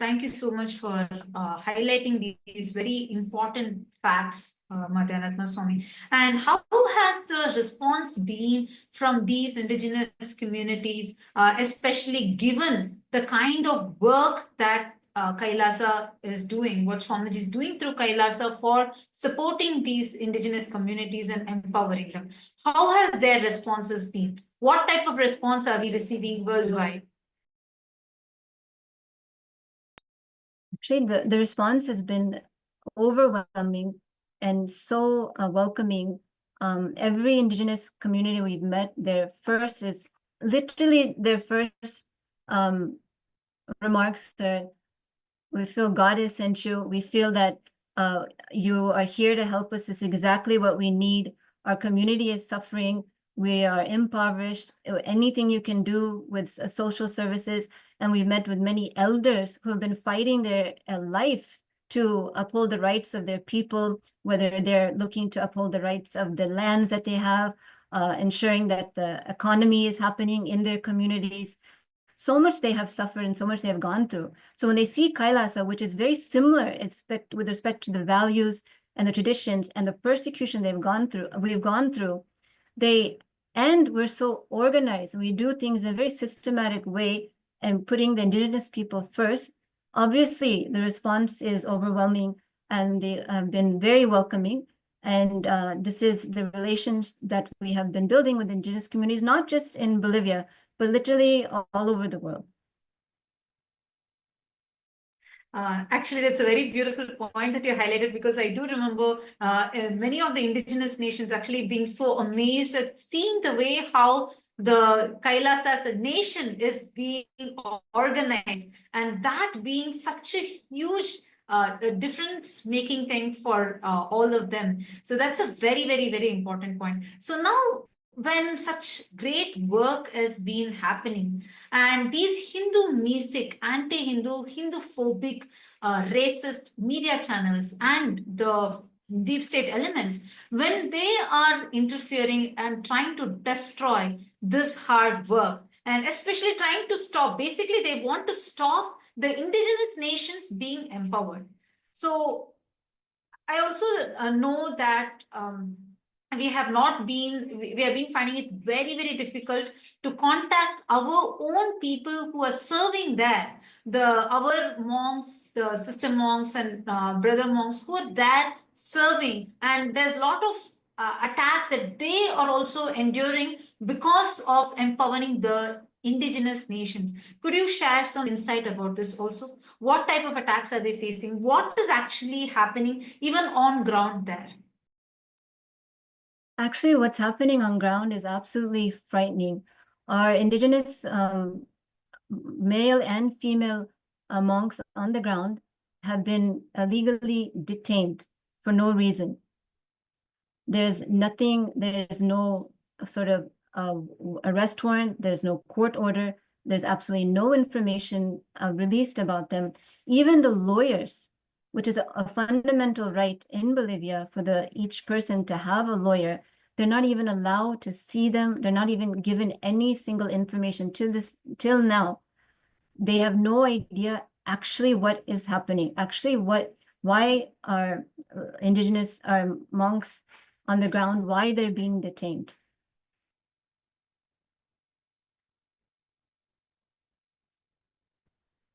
Thank you so much for highlighting these very important facts, Madhyanatna Swami. And how has the response been from these indigenous communities, especially given the kind of work that KAILASA is doing, what Swamiji is doing through KAILASA for supporting these indigenous communities and empowering them? How has their responses been? What type of response are we receiving worldwide? Actually, the response has been overwhelming and so welcoming. Every indigenous community we've met, their first remarks are, we feel God has sent you. We feel that you are here to help us. It's exactly what we need. Our community is suffering. We are impoverished. Anything you can do with social services. And we've met with many elders who have been fighting their lives to uphold the rights of their people, whether they're looking to uphold the rights of the lands that they have, ensuring that the economy is happening in their communities. So much they have suffered and so much they have gone through. So when they see KAILASA, which is very similar with respect to the values and the traditions and the persecution we've gone through, we're so organized. We do things in a very systematic way and putting the indigenous people first. Obviously, the response is overwhelming and they have been very welcoming. And this is the relations that we have been building with indigenous communities, not just in Bolivia, but literally all over the world. Actually, that's a very beautiful point that you highlighted, because I do remember many of the indigenous nations actually being so amazed at seeing the way how the KAILASA as a nation is being organized, and that being such a huge difference-making thing for all of them. So that's a very, very, very important point. So now, when such great work has been happening, and these Hindu-mesic, anti-Hindu, Hindu-phobic, racist media channels and the deep state elements, when they are interfering and trying to destroy this hard work, and especially trying to stop, basically they want to stop the indigenous nations being empowered. So I also know that we have been finding it very, very difficult to contact our own people who are serving there, our monks, the sister monks and brother monks who are there serving, and there's a lot of attack that they are also enduring because of empowering the indigenous nations. Could you share some insight about this also? What type of attacks are they facing? What is actually happening even on ground there? Actually, what's happening on ground is absolutely frightening. Our indigenous male and female monks on the ground have been illegally detained for no reason. There's no sort of arrest warrant, there's no court order, there's absolutely no information released about them. Even the lawyers, which is a fundamental right in Bolivia for each person to have a lawyer, they're not even allowed to see them. They're not even given any single information till now. They have no idea actually what is happening. Actually, why are indigenous monks on the ground, why they're being detained.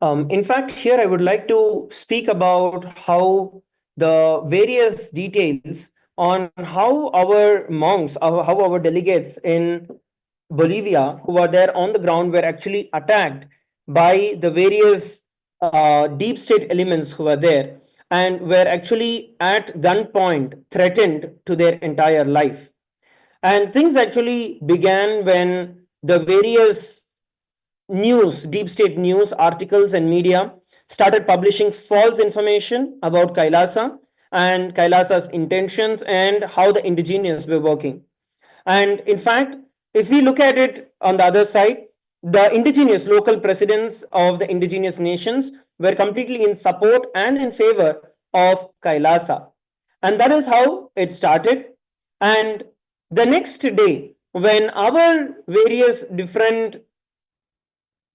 In fact, here I would like to speak about how the various details on how our monks, how our delegates in Bolivia who were there on the ground were actually attacked by the various deep state elements who were there and were actually at gunpoint threatened to their entire life. And things actually began when the various deep state news articles and media started publishing false information about KAILASA and KAILASA's intentions and how the indigenous were working. And in fact, if we look at it on the other side, the indigenous local presidents of the indigenous nations were completely in support and in favor of KAILASA. And that is how it started. And the next day, when our various different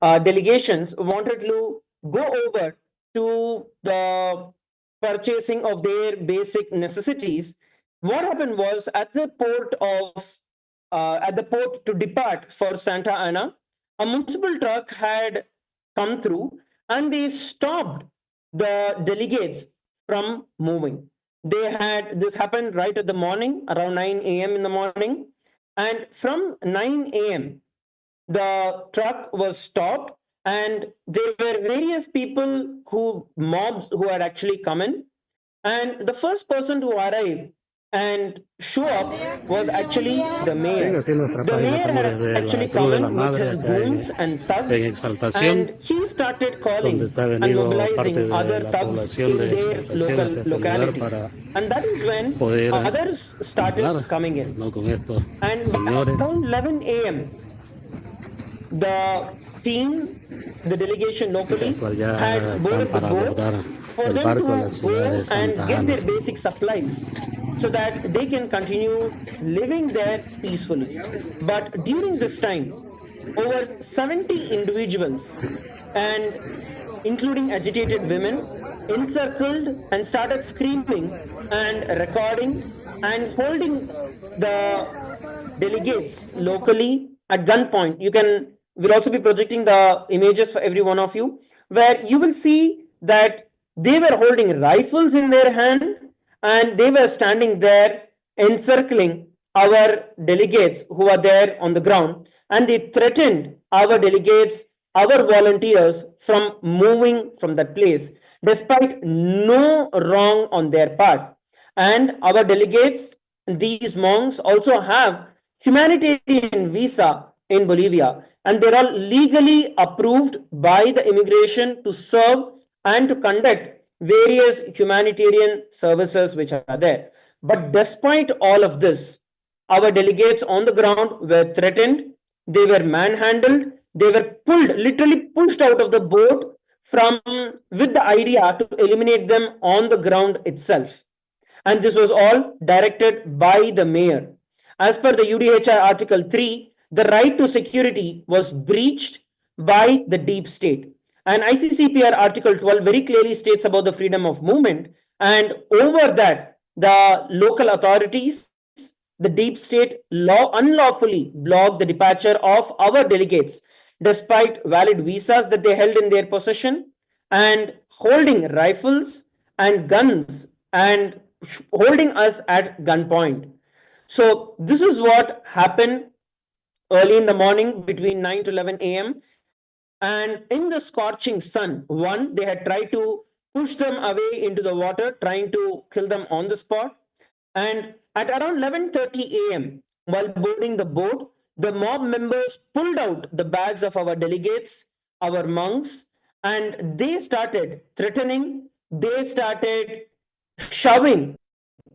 delegations wanted to go over to the purchasing of their basic necessities, what happened was at the port to depart for Santa Ana, a municipal truck had come through and they stopped the delegates from moving. This happened right at the morning, around 9 a.m. in the morning. And from 9 a.m., the truck was stopped, and there were various mobs who had actually come in. And the first person to arrive and show up was actually the mayor. The mayor had actually come in with his goons and thugs, and he started calling and mobilizing other thugs in their local locality. And that is when others started coming in. And by around 11 a.m., the team, the delegation locally, had boarded the boat for them to go and get their basic supplies so that they can continue living there peacefully. But during this time, over 70 individuals, and including agitated women, encircled and started screaming and recording and holding the delegates locally at gunpoint. We'll also be projecting the images for every one of you, where you will see that they were holding rifles in their hand and they were standing there encircling our delegates who are there on the ground, and they threatened our delegates, our volunteers, from moving from that place despite no wrong on their part. And our delegates, these monks, also have humanitarian visa in Bolivia, and they're all legally approved by the immigration to serve and to conduct various humanitarian services which are there. But despite all of this, our delegates on the ground were threatened, they were manhandled, they were literally pushed out of the boat with the idea to eliminate them on the ground itself. And this was all directed by the mayor. As per the UDHI Article 3, the right to security was breached by the deep state. And ICCPR Article 12 very clearly states about the freedom of movement. And over that, the local authorities, the deep state unlawfully blocked the departure of our delegates, despite valid visas that they held in their possession, and holding rifles and guns and holding us at gunpoint. So this is what happened early in the morning between 9 to 11 a.m. And in the scorching sun, they had tried to push them away into the water, trying to kill them on the spot. And at around 11:30 a.m., while boarding the boat, the mob members pulled out the bags of our delegates, our monks, and they started threatening, they started shoving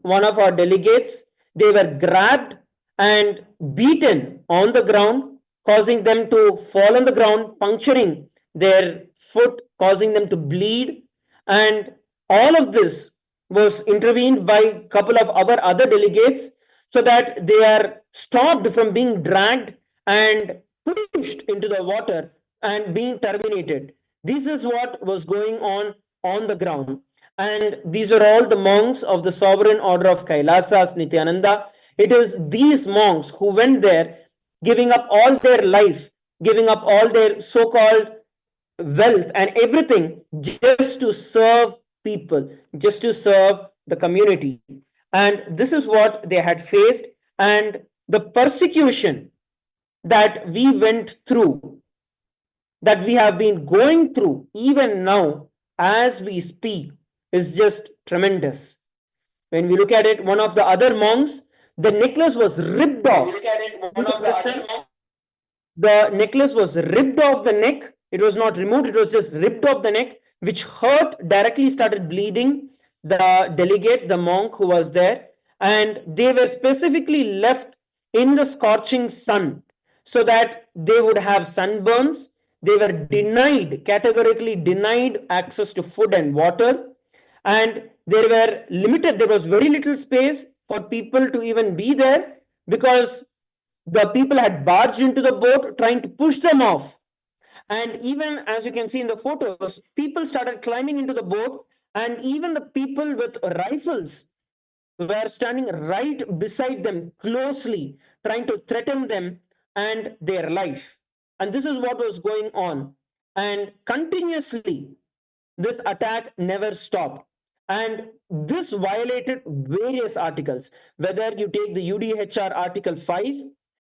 one of our delegates. They were grabbed and beaten on the ground, causing them to fall on the ground, puncturing their foot, causing them to bleed. And all of this was intervened by a couple of our other delegates so that they are stopped from being dragged and pushed into the water and being terminated. This is what was going on the ground. And these are all the monks of the sovereign order of KAILASA, Nithyananda. It is these monks who went there, giving up all their life, giving up all their so-called wealth and everything just to serve people, just to serve the community. And this is what they had faced. And the persecution that we went through, that we have been going through even now as we speak, is just tremendous. When we look at it, one of the other monks, the necklace was ripped off. The necklace was ripped off the neck. It was not removed, it was just ripped off the neck, which hurt, directly started bleeding the delegate, the monk who was there. And they were specifically left in the scorching sun so that they would have sunburns. They were categorically denied access to food and water. And there was very little space for people to even be there because the people had barged into the boat trying to push them off. And even as you can see in the photos, people started climbing into the boat, and even the people with rifles were standing right beside them closely, trying to threaten them and their life. And this is what was going on. And continuously, this attack never stopped. And this violated various articles, whether you take the UDHR Article 5,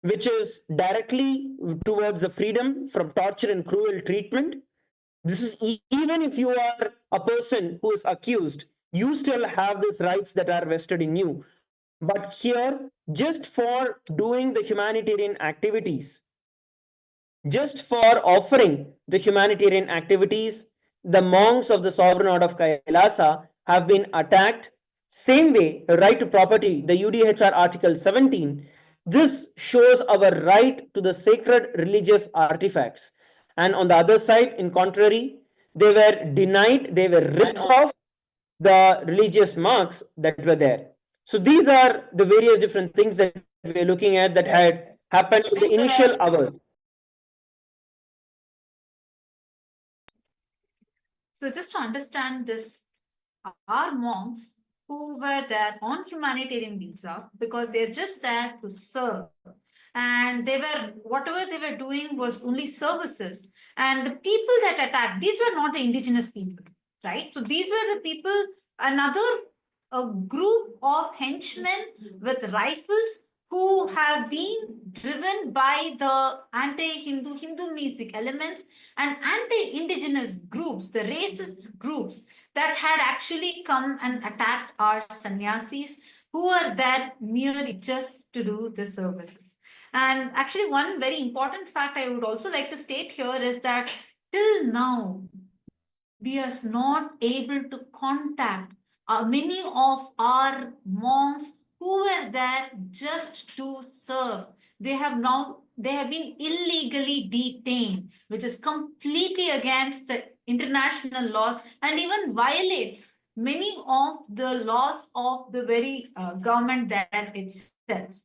which is directly towards the freedom from torture and cruel treatment. This is even if you are a person who is accused, you still have these rights that are vested in you. But here, just for doing the humanitarian activities, just for offering the humanitarian activities, the monks of the sovereign order of Kailasa have been attacked. Same way, right to property, the UDHR Article 17. This shows our right to the sacred religious artifacts. And on the other side, in contrary, they were denied, they were ripped off the religious marks that were there. So these are the various different things that we're looking at that had happened in the initial hours. So just to understand this, our monks who were there on humanitarian visa because they're just there to serve, and they were, whatever they were doing was only services, and the people that attacked, these were not the indigenous people, right? So these were the people, another a group of henchmen with rifles who have been driven by the anti-Hindu, Hindu-Mesic elements and anti-indigenous groups, the racist groups that had actually come and attacked our sannyasis who were there merely just to do the services. And actually, one very important fact I would also like to state here is that till now, we are not able to contact many of our monks who were there just to serve. They have been illegally detained, which is completely against the international laws and even violates many of the laws of the very government there itself.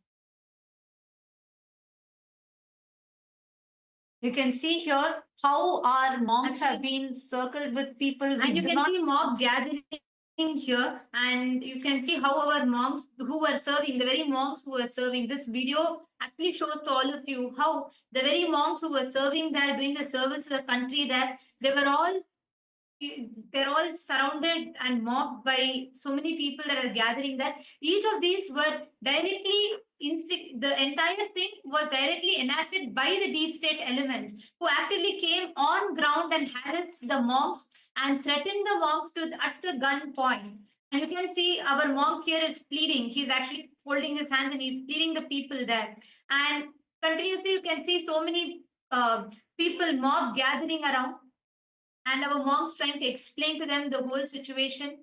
You can see here how our monks have been circled with people. And you can see mob gathering here, and you can see how our monks who were serving, the very monks who were serving, this video actually shows to all of you how the very monks who were serving there, doing the service to the country there, they're all surrounded and mobbed by so many people that are gathering that each of these were directly the entire thing was directly enacted by the deep state elements who actively came on ground and harassed the monks and threatened the monks at the gun point. And you can see our monk here is pleading. He's actually folding his hands and he's pleading the people there. And continuously you can see so many people, mob gathering around, and our monks trying to explain to them the whole situation,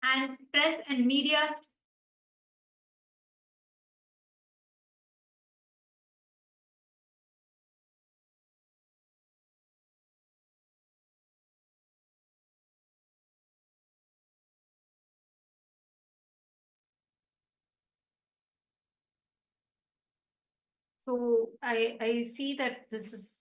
and press and media. So I see that this is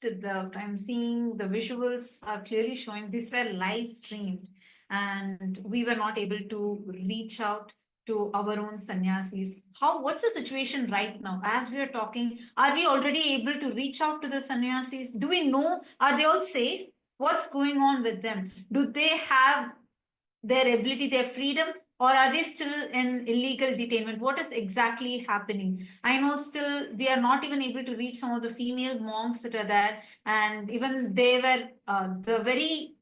I'm seeing the visuals are clearly showing these were live streamed, and we were not able to reach out to our own sannyasis. What's the situation right now as we are talking? Are we already able to reach out to the sannyasis? Do we know, are they all safe? What's going on with them? Do they have their ability, their freedom, or are they still in illegal detainment? What is exactly happening? I know still we are not even able to reach some of the female monks that are there, and even they were the very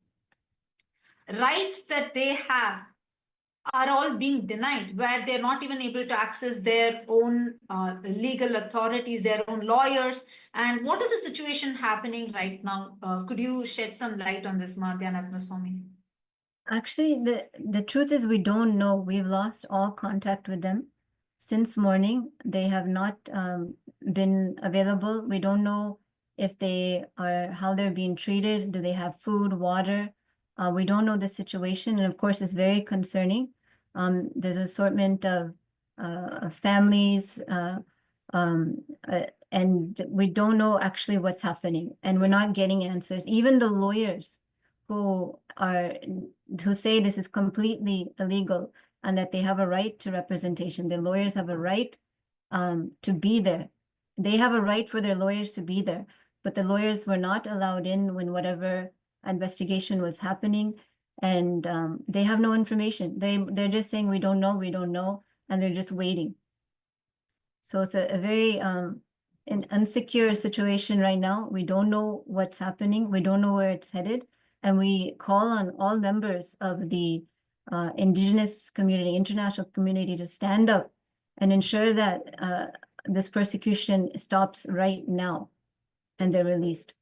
rights that they have are all being denied, where they're not even able to access their own legal authorities, their own lawyers. And what is the situation happening right now? Could you shed some light on this, Nithyananda, for me? Actually, the truth is we don't know. We've lost all contact with them since morning. They have not been available. We don't know if they are, how they're being treated. Do they have food, water? We don't know the situation. And of course, it's very concerning. There's an assortment of families, we don't know actually what's happening, and we're not getting answers. Even the lawyers who say this is completely illegal and that they have a right to representation, the lawyers have a right to be there. They have a right for their lawyers to be there, but the lawyers were not allowed in when whatever investigation was happening, and they have no information. They're just saying we don't know, and they're just waiting. So it's a very an insecure situation right now. We don't know what's happening. We don't know where it's headed. And we call on all members of the Indigenous community, international community, to stand up and ensure that this persecution stops right now and they're released.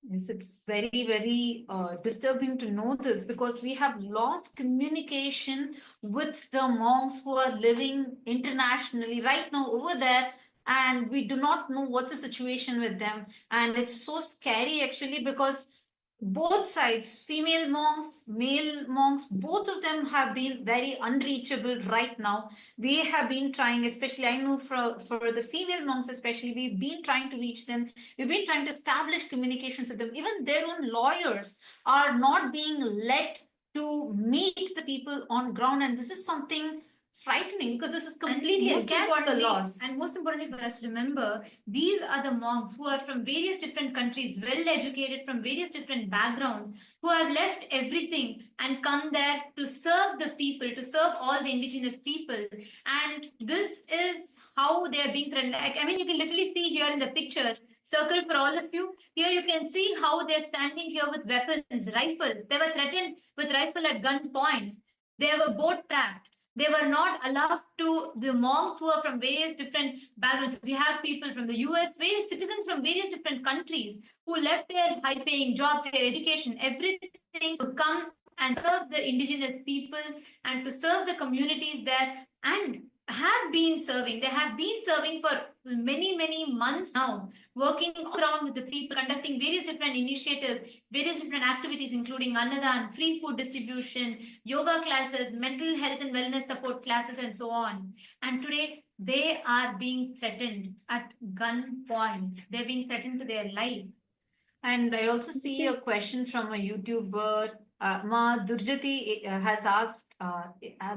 Yes, it's very, very disturbing to know this, because we have lost communication with the monks who are living internationally right now over there, and we do not know what's the situation with them. And it's so scary actually, because both sides, female monks, male monks, both of them have been very unreachable right now. We have been trying, especially I know for the female monks especially, we've been trying to reach them. We've been trying to establish communications with them. Even their own lawyers are not being let to meet the people on ground. And this is something frightening, because this is completely against the laws. And most importantly for us to remember, these are the monks who are from various different countries, well educated, from various different backgrounds, who have left everything and come there to serve the people, to serve all the indigenous people. And this is how they are being threatened. I mean, you can literally see here in the pictures, circled for all of you. Here you can see how they're standing here with weapons, rifles. They were threatened with rifle at gunpoint. They were boat trapped. They were not allowed to, the monks who are from various different backgrounds. We have people from the US, various citizens from various different countries who left their high-paying jobs, their education, everything to come and serve the indigenous people and to serve the communities there, and have been serving. They have been serving for many, many months now, working around with the people, conducting various different initiatives, various different activities, including Annadan, free food distribution, yoga classes, mental health and wellness support classes, and so on. And today, they are being threatened at gunpoint. They're being threatened to their life. And I also see a question from a YouTuber. Ma Durjati has asked,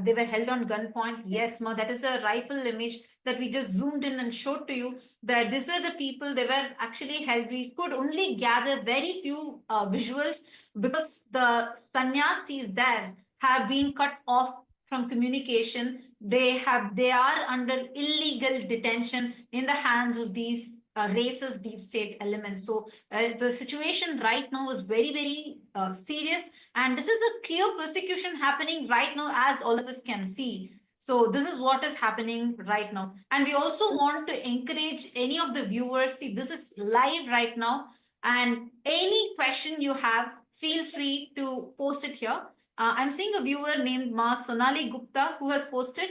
they were held on gunpoint. Yes, Ma, that is a rifle image that we just zoomed in and showed to you, that these were the people, they were actually held. We could only gather very few visuals, because the sannyasis there have been cut off from communication. They are under illegal detention in the hands of these racist deep state elements. So the situation right now is very, very serious, and this is a clear persecution happening right now, as all of us can see. So this is what is happening right now. And we also want to encourage any of the viewers, see, this is live right now, and any question you have, feel free to post it here. I'm seeing a viewer named Ma Sonali Gupta who has posted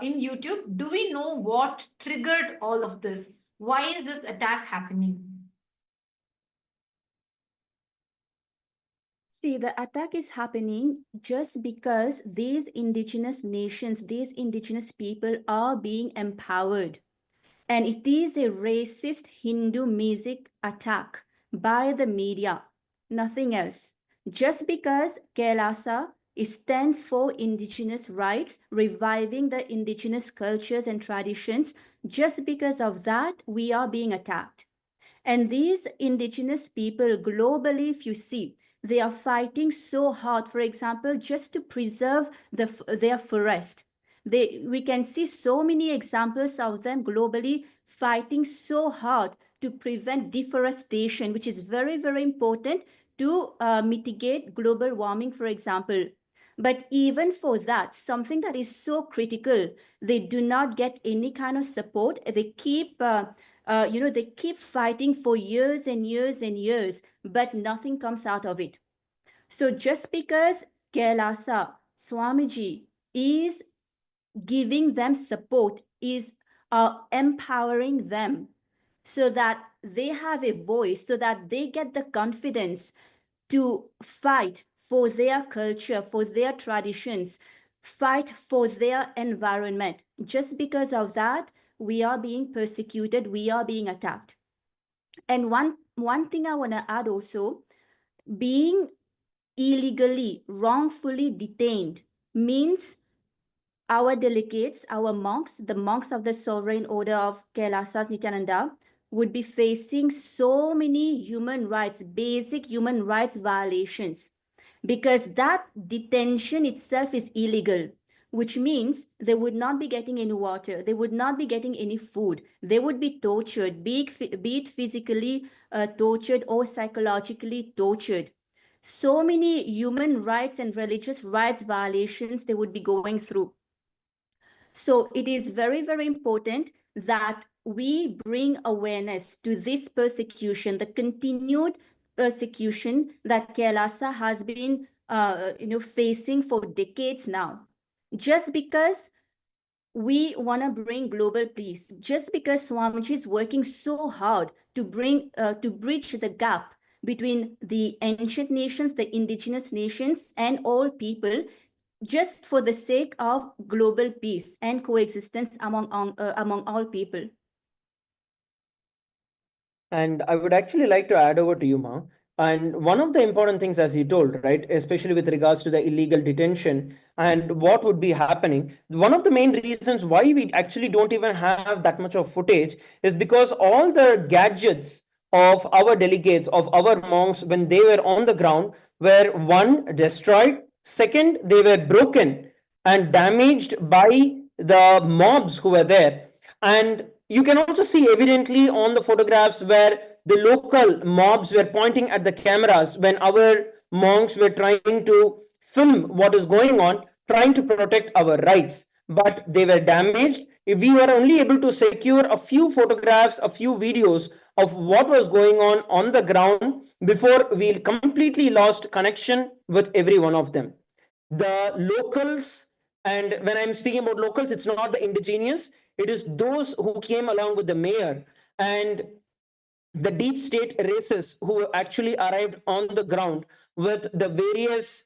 in YouTube. Do we know what triggered all of this? Why is this attack happening? See, the attack is happening just because these indigenous nations, these indigenous people are being empowered. And it is a racist Hindu music attack by the media, nothing else. Just because KAILASA stands for indigenous rights, reviving the indigenous cultures and traditions, just because of that, we are being attacked. And these indigenous people globally, if you see, they are fighting so hard, for example, just to preserve their forest. We can see so many examples of them globally fighting so hard to prevent deforestation, which is very, very important to mitigate global warming, for example. But even for that, something that is so critical, they do not get any kind of support. They keep, they keep fighting for years and years and years, but nothing comes out of it. So just because KAILASA, Swamiji is giving them support, is empowering them so that they have a voice, so that they get the confidence to fight for their culture, for their traditions, fight for their environment. Just because of that, we are being persecuted, we are being attacked. And one thing I want to add also, being illegally, wrongfully detained means our delegates, our monks, the monks of the Sovereign Order of KAILASA Nithyananda, would be facing so many human rights, basic human rights violations, because that detention itself is illegal, which means they would not be getting any water, they would not be getting any food, they would be tortured, be it physically tortured or psychologically tortured. So many human rights and religious rights violations they would be going through. So it is very, very important that we bring awareness to this persecution, the continued persecution that KAILASA has been facing for decades now. Just because we want to bring global peace, just because Swamiji is working so hard to bridge the gap between the ancient nations, the indigenous nations, and all people, just for the sake of global peace and coexistence among all people. And I would actually like to add over to you, Ma. And one of the important things, as you told, right, especially with regards to the illegal detention and what would be happening, one of the main reasons why we actually don't even have that much of footage is because all the gadgets of our delegates, of our monks, when they were on the ground, were one, destroyed, second, they were broken and damaged by the mobs who were there. And you can also see evidently on the photographs where the local mobs were pointing at the cameras when our monks were trying to film what is going on, trying to protect our rights. But they were damaged. We were only able to secure a few photographs, a few videos of what was going on the ground before we completely lost connection with every one of them. The locals, and when I'm speaking about locals, it's not the indigenous, it is those who came along with the mayor and the deep state races who actually arrived on the ground with the various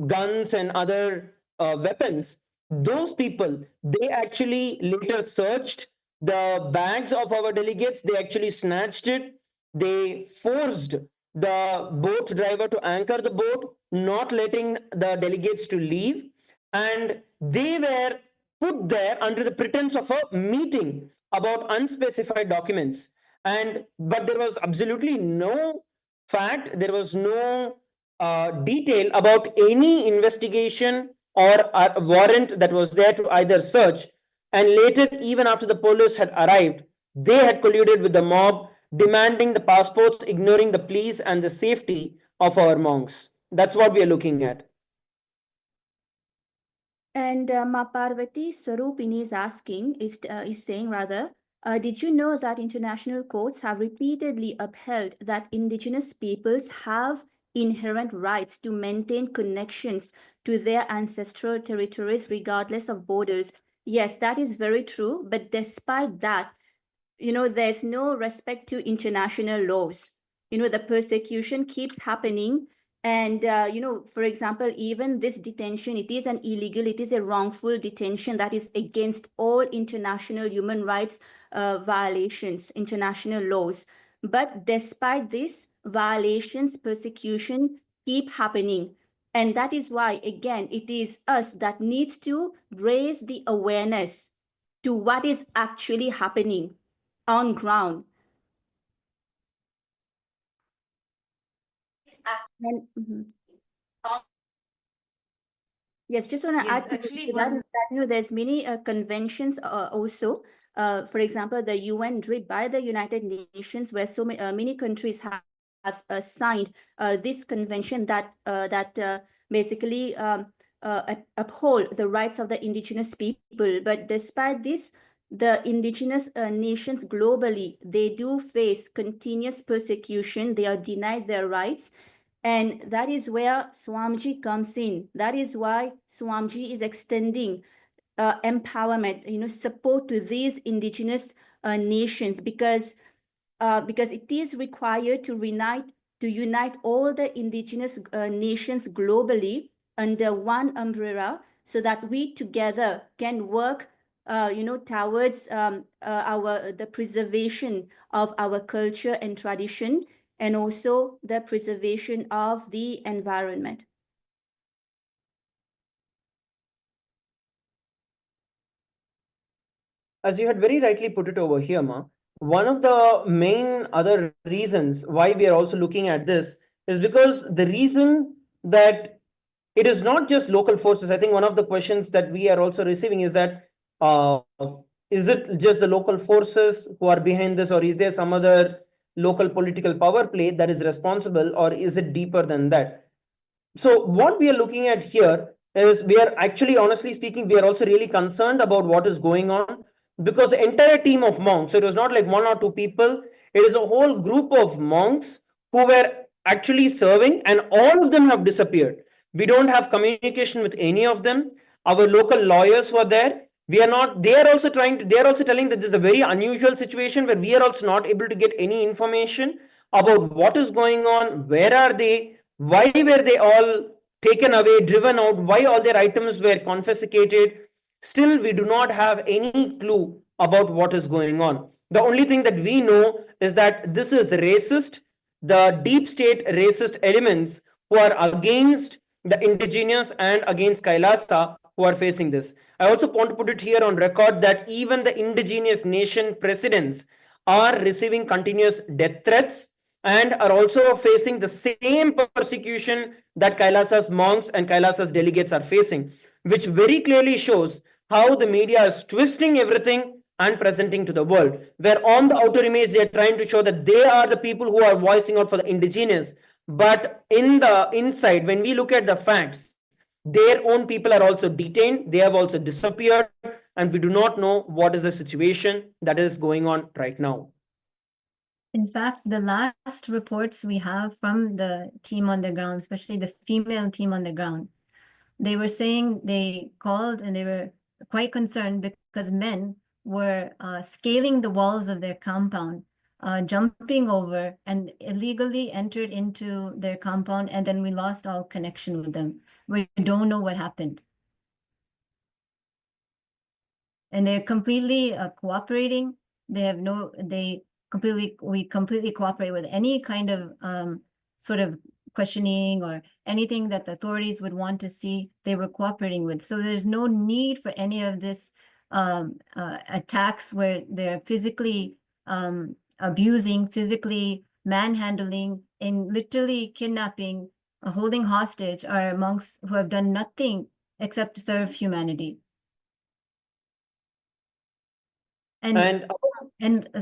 guns and other weapons. Those people, they actually later searched the bags of our delegates, they actually snatched it, they forced the boat driver to anchor the boat, not letting the delegates to leave, and they were put there under the pretense of a meeting about unspecified documents. And but there was absolutely no fact, there was no detail about any investigation or a warrant that was there to either search. And later, even after the police had arrived, they had colluded with the mob, demanding the passports, ignoring the pleas and the safety of our monks. That's what we are looking at. And Parvati Swarupini is asking, is saying rather, did you know that international courts have repeatedly upheld that indigenous peoples have inherent rights to maintain connections to their ancestral territories regardless of borders? Yes, that is very true. But despite that, there's no respect to international laws. The persecution keeps happening. And, for example, even this detention, it is an illegal, it is a wrongful detention that is against all international human rights violations, international laws. But despite this, violations, persecution keep happening. And that is why, again, it is us that needs to raise the awareness to what is actually happening on ground. And, yes, just want to Yes, add actually to that one. is that there's many conventions also. For example, the UN DRIP by the United Nations, where so many countries have signed this convention that basically uphold the rights of the indigenous people. But despite this, the indigenous nations globally, they do face continuous persecution. They are denied their rights. And that is where Swamiji comes in. That is why Swamiji is extending empowerment, support to these indigenous nations, because it is required to unite all the indigenous nations globally under one umbrella so that we together can work towards the preservation of our culture and tradition, and also the preservation of the environment. As you had very rightly put it over here, Ma, one of the main other reasons why we are also looking at this is because the reason that it is not just local forces. I think one of the questions that we are also receiving is that is it just the local forces who are behind this, or is there some other local political power play that is responsible, or is it deeper than that? So what we are looking at here is, we are actually, honestly speaking, we are also really concerned about what is going on, because the entire team of monks, so it was not like one or two people, it is a whole group of monks who were actually serving, and all of them have disappeared. We don't have communication with any of them. Our local lawyers were there. We are not, they are also telling that this is a very unusual situation where we are also not able to get any information about what is going on, where are they, why were they all taken away, driven out, why all their items were confiscated. Still, we do not have any clue about what is going on. The only thing that we know is that this is racist, the deep state racist elements who are against the indigenous and against Kailasa who are facing this. I also want to put it here on record that even the indigenous nation presidents are receiving continuous death threats and are also facing the same persecution that Kailasa's monks and Kailasa's delegates are facing, which very clearly shows how the media is twisting everything and presenting to the world, where on the outer image they are trying to show that they are the people who are voicing out for the indigenous, but in the inside, when we look at the facts, their own people are also detained, they have also disappeared, and we do not know what is the situation that is going on right now. In fact, the last reports we have from the team on the ground, especially the female team on the ground, they were saying they called and they were quite concerned because men were scaling the walls of their compound, jumping over, and illegally entered into their compound, and then we lost all connection with them. We don't know what happened. And they're completely cooperating. We completely cooperate with any kind of sort of questioning or anything that the authorities would want to see. They were cooperating with. So there's no need for any of this attacks where they're physically abusing, physically manhandling, and literally kidnapping, holding hostage our monks who have done nothing except to serve humanity. And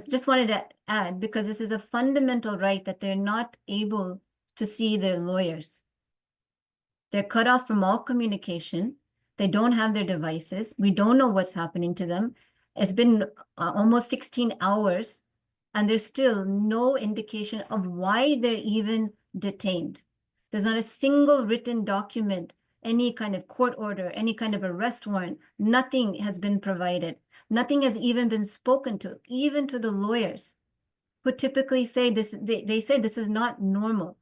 just wanted to add, because this is a fundamental right, that they're not able to see their lawyers. They're cut off from all communication. They don't have their devices. We don't know what's happening to them. It's been almost 16 hours, and there's still no indication of why they're even detained. There's not a single written document, any kind of court order, any kind of arrest warrant. Nothing has been provided. Nothing has even been spoken to, even to the lawyers, who typically say this. They say this is not normal.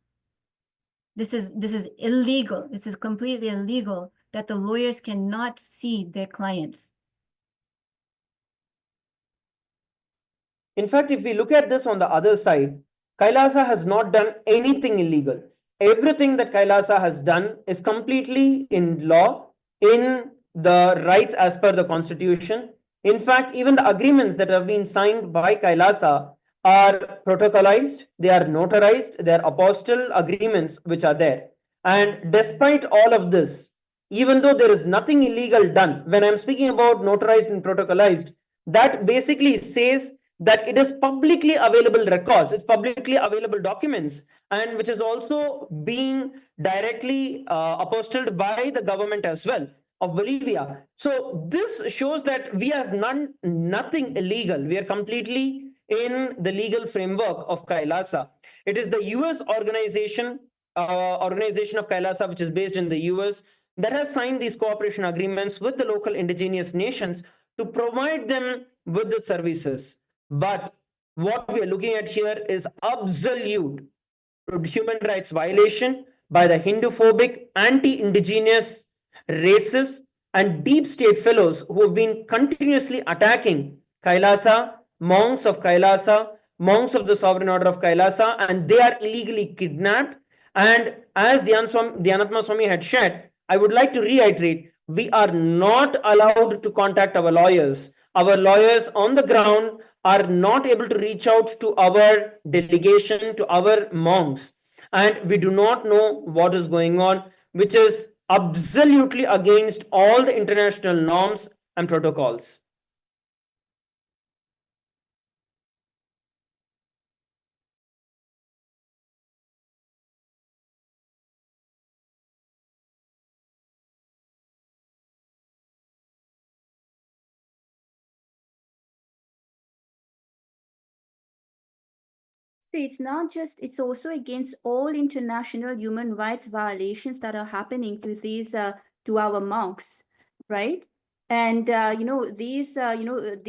This is illegal. This is completely illegal that the lawyers cannot see their clients. In fact, if we look at this on the other side, Kailasa has not done anything illegal. Everything that Kailasa has done is completely in law, in the rights as per the constitution. In fact, even the agreements that have been signed by Kailasa are protocolized, they are notarized, they are apostle agreements which are there. And despite all of this, even though there is nothing illegal done, when I'm speaking about notarized and protocolized, that basically says that it is publicly available records, it's publicly available documents, and which is also being directly apostilled by the government as well of Bolivia. So this shows that we have nothing illegal. We are completely in the legal framework of Kailasa. It is the US organization of Kailasa, which is based in the US, that has signed these cooperation agreements with the local indigenous nations to provide them with the services. But what we are looking at here is absolute human rights violation, by the Hindu-phobic, anti-indigenous, racist, and deep state fellows who have been continuously attacking Kailasa, monks of Kailasa, monks of the sovereign order of Kailasa, and they are illegally kidnapped. And as Dhyanatma Swami had shared, I would like to reiterate, we are not allowed to contact our lawyers. Our lawyers on the ground are not able to reach out to our delegation, to our monks, and we do not know what is going on, which is absolutely against all the international norms and protocols. See, it's not just, it's also against all international human rights violations that are happening to these, to our monks, right? And, these agreement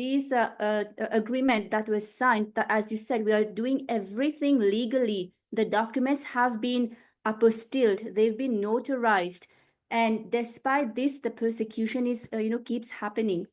that was signed, that, as you said, we are doing everything legally. The documents have been apostilled, they've been notarized. And despite this, the persecution is, keeps happening.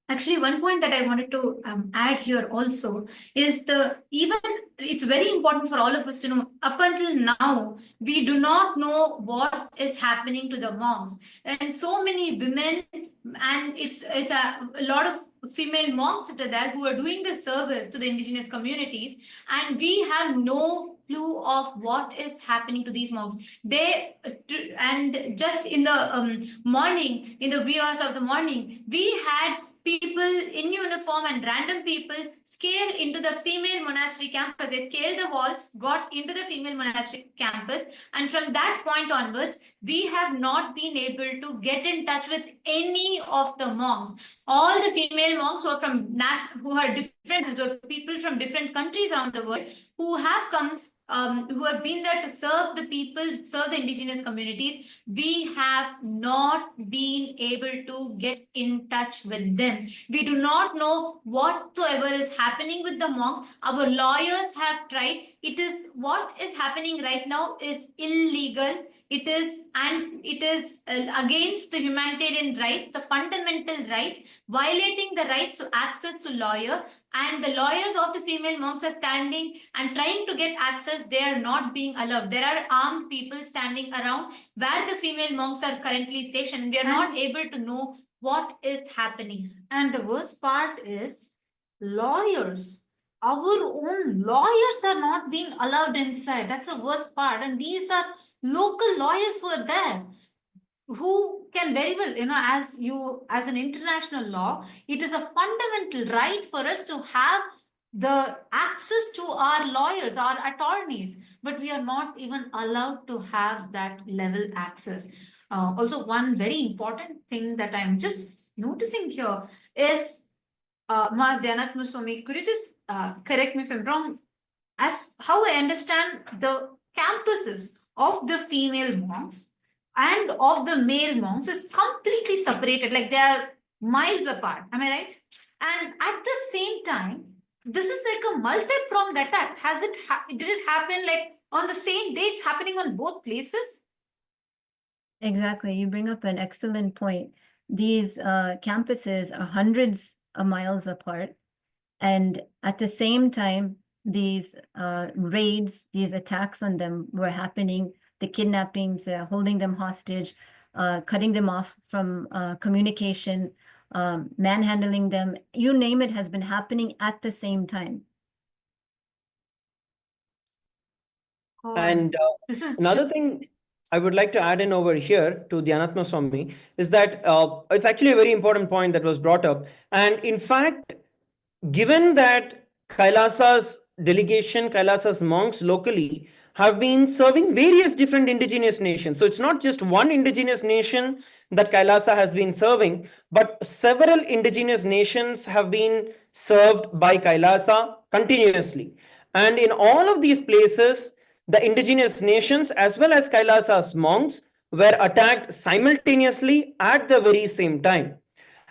Actually, one point that I wanted to add here also is it's very important for all of us to know, up until now, we do not know what is happening to the monks. And so many women, and it's a lot of female monks that are there who are doing the service to the indigenous communities, and we have no clue of what is happening to these monks. And just in the morning, in the wee hours of the morning, we had people in uniform and random people scale into the female monastery campus. They scaled the walls, got into the female monastery campus, and from that point onwards, we have not been able to get in touch with any of the monks. All the female monks who are different, so people from different countries around the world who have come, who have been there to serve the people, serve the indigenous communities, we have not been able to get in touch with them. We do not know whatsoever is happening with the monks. Our lawyers have tried. What is happening right now is illegal. It is against the humanitarian rights, the fundamental rights, violating the rights to access to lawyer. And the lawyers of the female monks are standing and trying to get access. They are not being allowed. There are armed people standing around where the female monks are currently stationed. We are not able to know what is happening. And the worst part is lawyers. Our own lawyers are not being allowed inside. That's the worst part. And these are local lawyers who are there, who can very well, as an international law, it is a fundamental right for us to have the access to our lawyers, our attorneys, but we are not even allowed to have that level access. Also, one very important thing that I'm just noticing here is, Dhyanatma Swami, could you just correct me if I'm wrong? As how I understand, the campuses of the female monks and of the male monks is completely separated, like they are miles apart. Am I right? And at the same time, this is like a multi-pronged attack. Did it happen like on the same day? It's happening on both places? Exactly. You bring up an excellent point. These campuses are hundreds of miles apart. And at the same time, these raids, these attacks on them were happening, the kidnappings, holding them hostage, cutting them off from communication, manhandling them, you name it, has been happening at the same time. And This is another thing I would like to add in over here to Dhyanatma Swami is that it's actually a very important point that was brought up. And in fact, given that Kailasa's delegation, Kailasa's monks locally have been serving various different indigenous nations. So it's not just one indigenous nation that Kailasa has been serving, but several indigenous nations have been served by Kailasa continuously. And in all of these places, the indigenous nations as well as Kailasa's monks were attacked simultaneously at the very same time.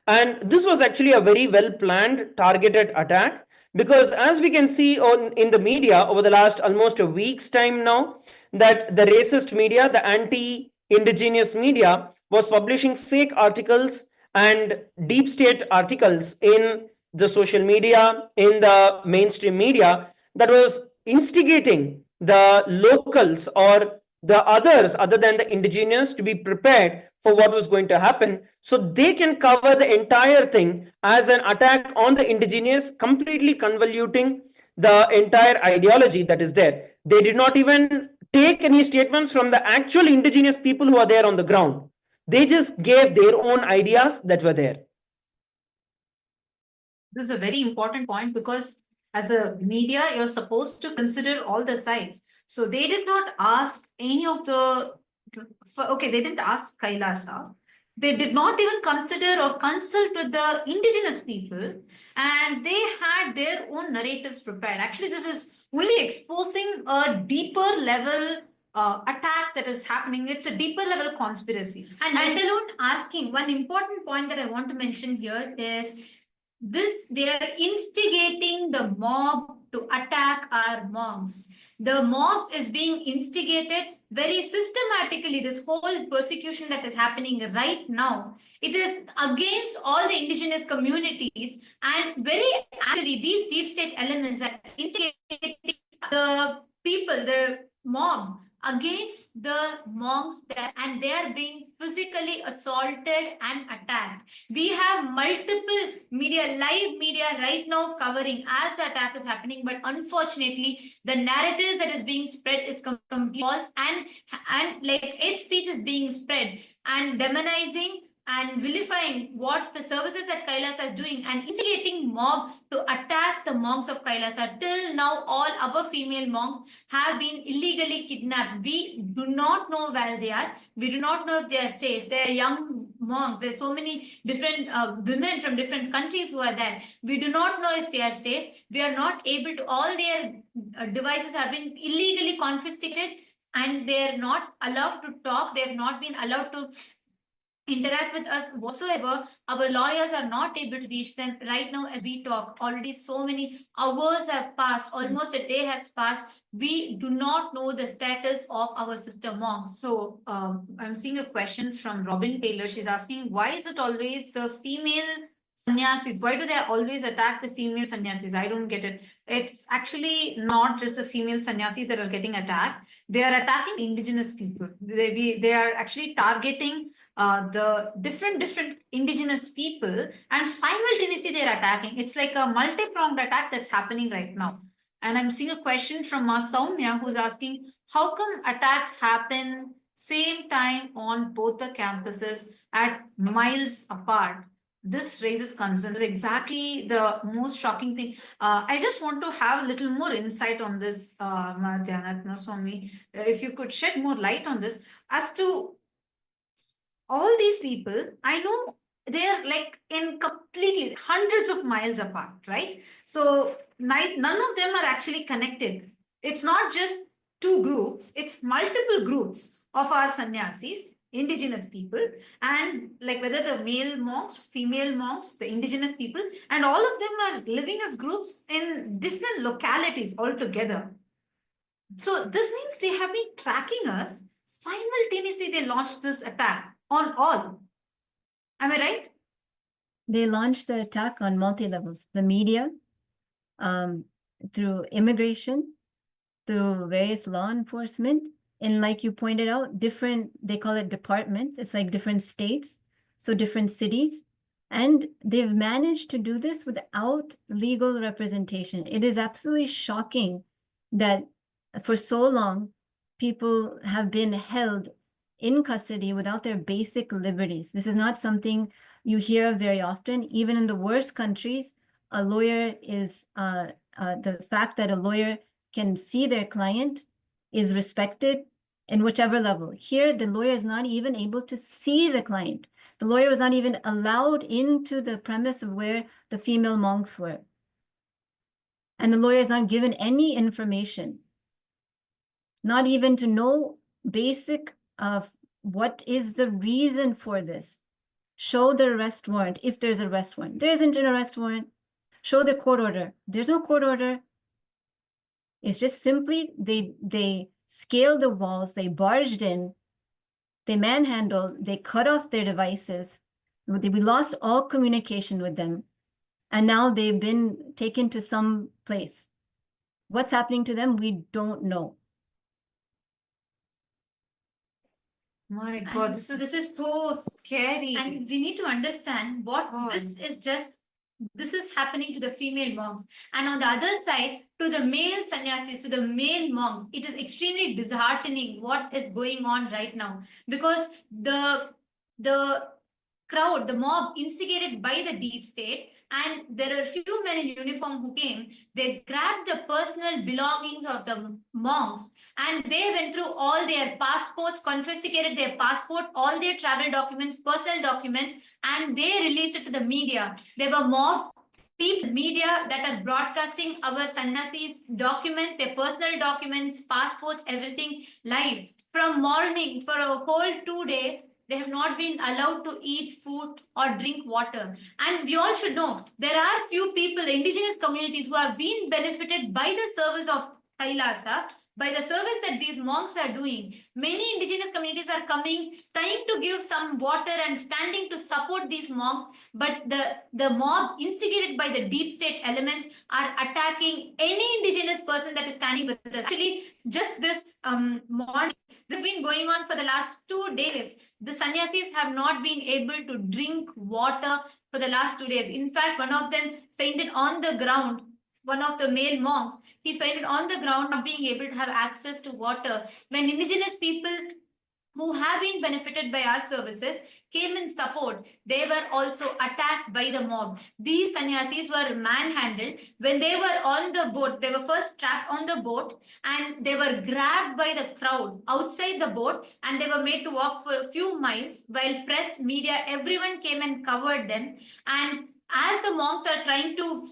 And this was actually a very well planned, targeted attack. Because as we can see in the media over the last almost a week's time now, that the racist media, the anti-indigenous media, was publishing fake articles and deep state articles in the social media, in the mainstream media, that was instigating the locals or the others other than the indigenous to be prepared for what was going to happen, so they can cover the entire thing as an attack on the indigenous, completely convoluting the entire ideology that is there. They did not even take any statements from the actual indigenous people who are there on the ground. They just gave their own ideas that were there. This is a very important point, because as a media, you're supposed to consider all the sides. So they did not ask any of the, okay, they didn't ask KAILASA. They did not even consider or consult with the indigenous people, and they had their own narratives prepared. Actually, this is only exposing a deeper level attack that is happening. It's a deeper level conspiracy. And let alone asking, one important point that I want to mention here is this: they are instigating the mob to attack our monks. The mob is being instigated very systematically. This whole persecution that is happening right now, it is against all the indigenous communities, and very actually these deep state elements are instigating the people, the mob, against the monks there, and they are being physically assaulted and attacked. We have multiple media, live media right now covering as the attack is happening, but unfortunately the narratives that is being spread is completely false, and like hate speech is being spread and demonizing and vilifying what the services that KAILASA is doing, and instigating mob to attack the monks of KAILASA. Till now, all our female monks have been illegally kidnapped. We do not know where they are. We do not know if they are safe. They are young monks. There's so many different women from different countries who are there. We do not know if they are safe. We are not able to, all their devices have been illegally confiscated, and they are not allowed to talk. They have not been allowed to interact with us whatsoever. Our lawyers are not able to reach them right now as we talk. Already so many hours have passed, almost a day has passed. We do not know the status of our sister monks. So I'm seeing a question from Robin Taylor. She's asking, why is it always the female sannyasis? Why do they always attack the female sannyasis? I don't get it. It's actually not just the female sannyasis that are getting attacked. They are attacking indigenous people. They are actually targeting the different indigenous people, and simultaneously they're attacking. It's like a multi-pronged attack that's happening right now. And I'm seeing a question from Soumya, who's asking, how come attacks happen same time on both the campuses at miles apart? This raises concerns. Exactly the most shocking thing. I just want to have a little more insight on this, Nithyananda Swami. If you could shed more light on this, as to all these people, I know they're like in completely hundreds of miles apart, right? So none of them are actually connected. It's not just two groups, it's multiple groups of our sannyasis, indigenous people, and like whether the male monks, female monks, the indigenous people, and all of them are living as groups in different localities altogether. So this means they have been tracking us. Simultaneously, they launched this attack on all. Am I right? They launched the attack on multi-levels, the media, through immigration, through various law enforcement, and like you pointed out, different, they call it departments. It's like different states, so different cities. And they've managed to do this without legal representation. It is absolutely shocking that for so long, people have been held in custody without their basic liberties. This is not something you hear very often. Even in the worst countries, a lawyer is, the fact that a lawyer can see their client is respected in whichever level. Here, the lawyer is not even able to see the client. The lawyer was not even allowed into the premise of where the female monks were. And the lawyer is not given any information, not even to know basic of what is the reason for this. Show the arrest warrant if there's an arrest warrant. There isn't an arrest warrant. show the court order. There's no court order. It's just simply they scaled the walls, they barged in, they manhandled, they cut off their devices. We lost all communication with them. And now they've been taken to some place. What's happening to them, we don't know. My God, And this is so scary. And we need to understand what God. this is happening to the female monks. And on the other side, to the male sannyasis, to the male monks, it is extremely disheartening what is going on right now. Because the crowd, the mob instigated by the deep state, and there are few men in uniform who came, they grabbed the personal belongings of the monks, and they went through all their passports, confiscated their passport, all their travel documents, personal documents, and they released it to the media. There were mob people, media that are broadcasting our sannyasis documents, their personal documents, passports, everything live. From morning for a whole 2 days, they have not been allowed to eat food or drink water. And we all should know there are few people, indigenous communities, who have been benefited by the service of KAILASA, by the service that these monks are doing. Many indigenous communities are coming, trying to give some water and standing to support these monks, but the mob instigated by the deep state elements are attacking any indigenous person that is standing with us. Actually, just this morning, this has been going on for the last 2 days. The sannyasis have not been able to drink water for the last 2 days. In fact, one of them fainted on the ground. One of the male monks, he fainted on the ground, not being able to have access to water. When indigenous people who have been benefited by our services came in support, they were also attacked by the mob. These sannyasis were manhandled. When they were on the boat, they were first trapped on the boat, and they were grabbed by the crowd outside the boat, and they were made to walk for a few miles, while press, media, everyone came and covered them. And as the monks are trying to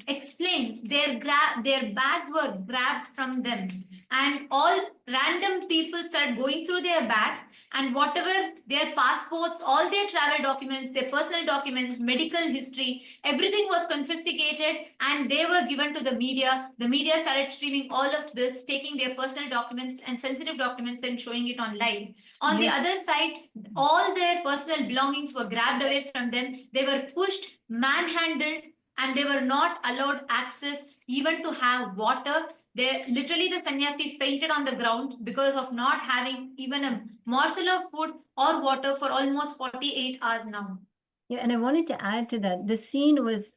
explain, their bags were grabbed from them, and all random people started going through their bags, and whatever their passports, all their travel documents, their personal documents, medical history, everything was confiscated, and they were given to the media. The media started streaming all of this, taking their personal documents and sensitive documents and showing it on live. On the other side, all their personal belongings were grabbed away from them. They were pushed, manhandled, and they were not allowed access even to have water. They literally, the sannyasi fainted on the ground because of not having even a morsel of food or water for almost 48 hours now. Yeah, and I wanted to add to that. The scene was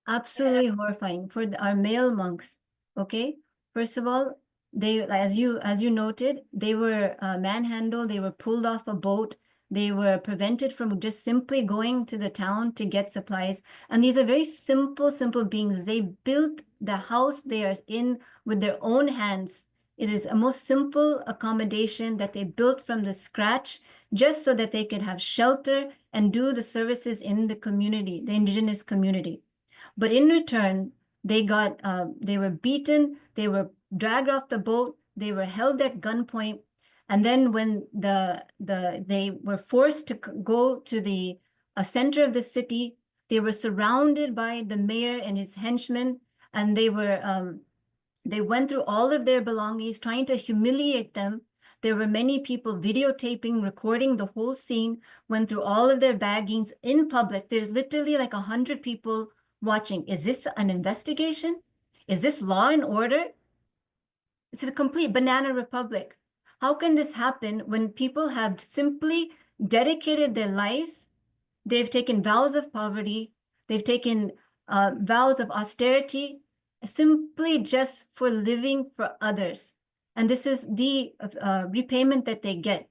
absolutely horrifying for our male monks. Okay, first of all, they, as you noted, they were manhandled. They were pulled off a boat. They were prevented from just simply going to the town to get supplies. And these are very simple beings. They built the house they are in with their own hands. It is a most simple accommodation that they built from the scratch, just so that they could have shelter and do the services in the community, the indigenous community. But in return, they were beaten, they were dragged off the boat, they were held at gunpoint. And then when they were forced to go to the center of the city, they were surrounded by the mayor and his henchmen, and they went through all of their belongings, trying to humiliate them. There were many people videotaping, recording the whole scene, went through all of their baggings in public. There's literally like 100 people watching. Is this an investigation? Is this law and order? It's a complete banana republic. How can this happen when people have simply dedicated their lives? They've taken vows of poverty. They've taken vows of austerity, simply just for living for others. And this is the repayment that they get.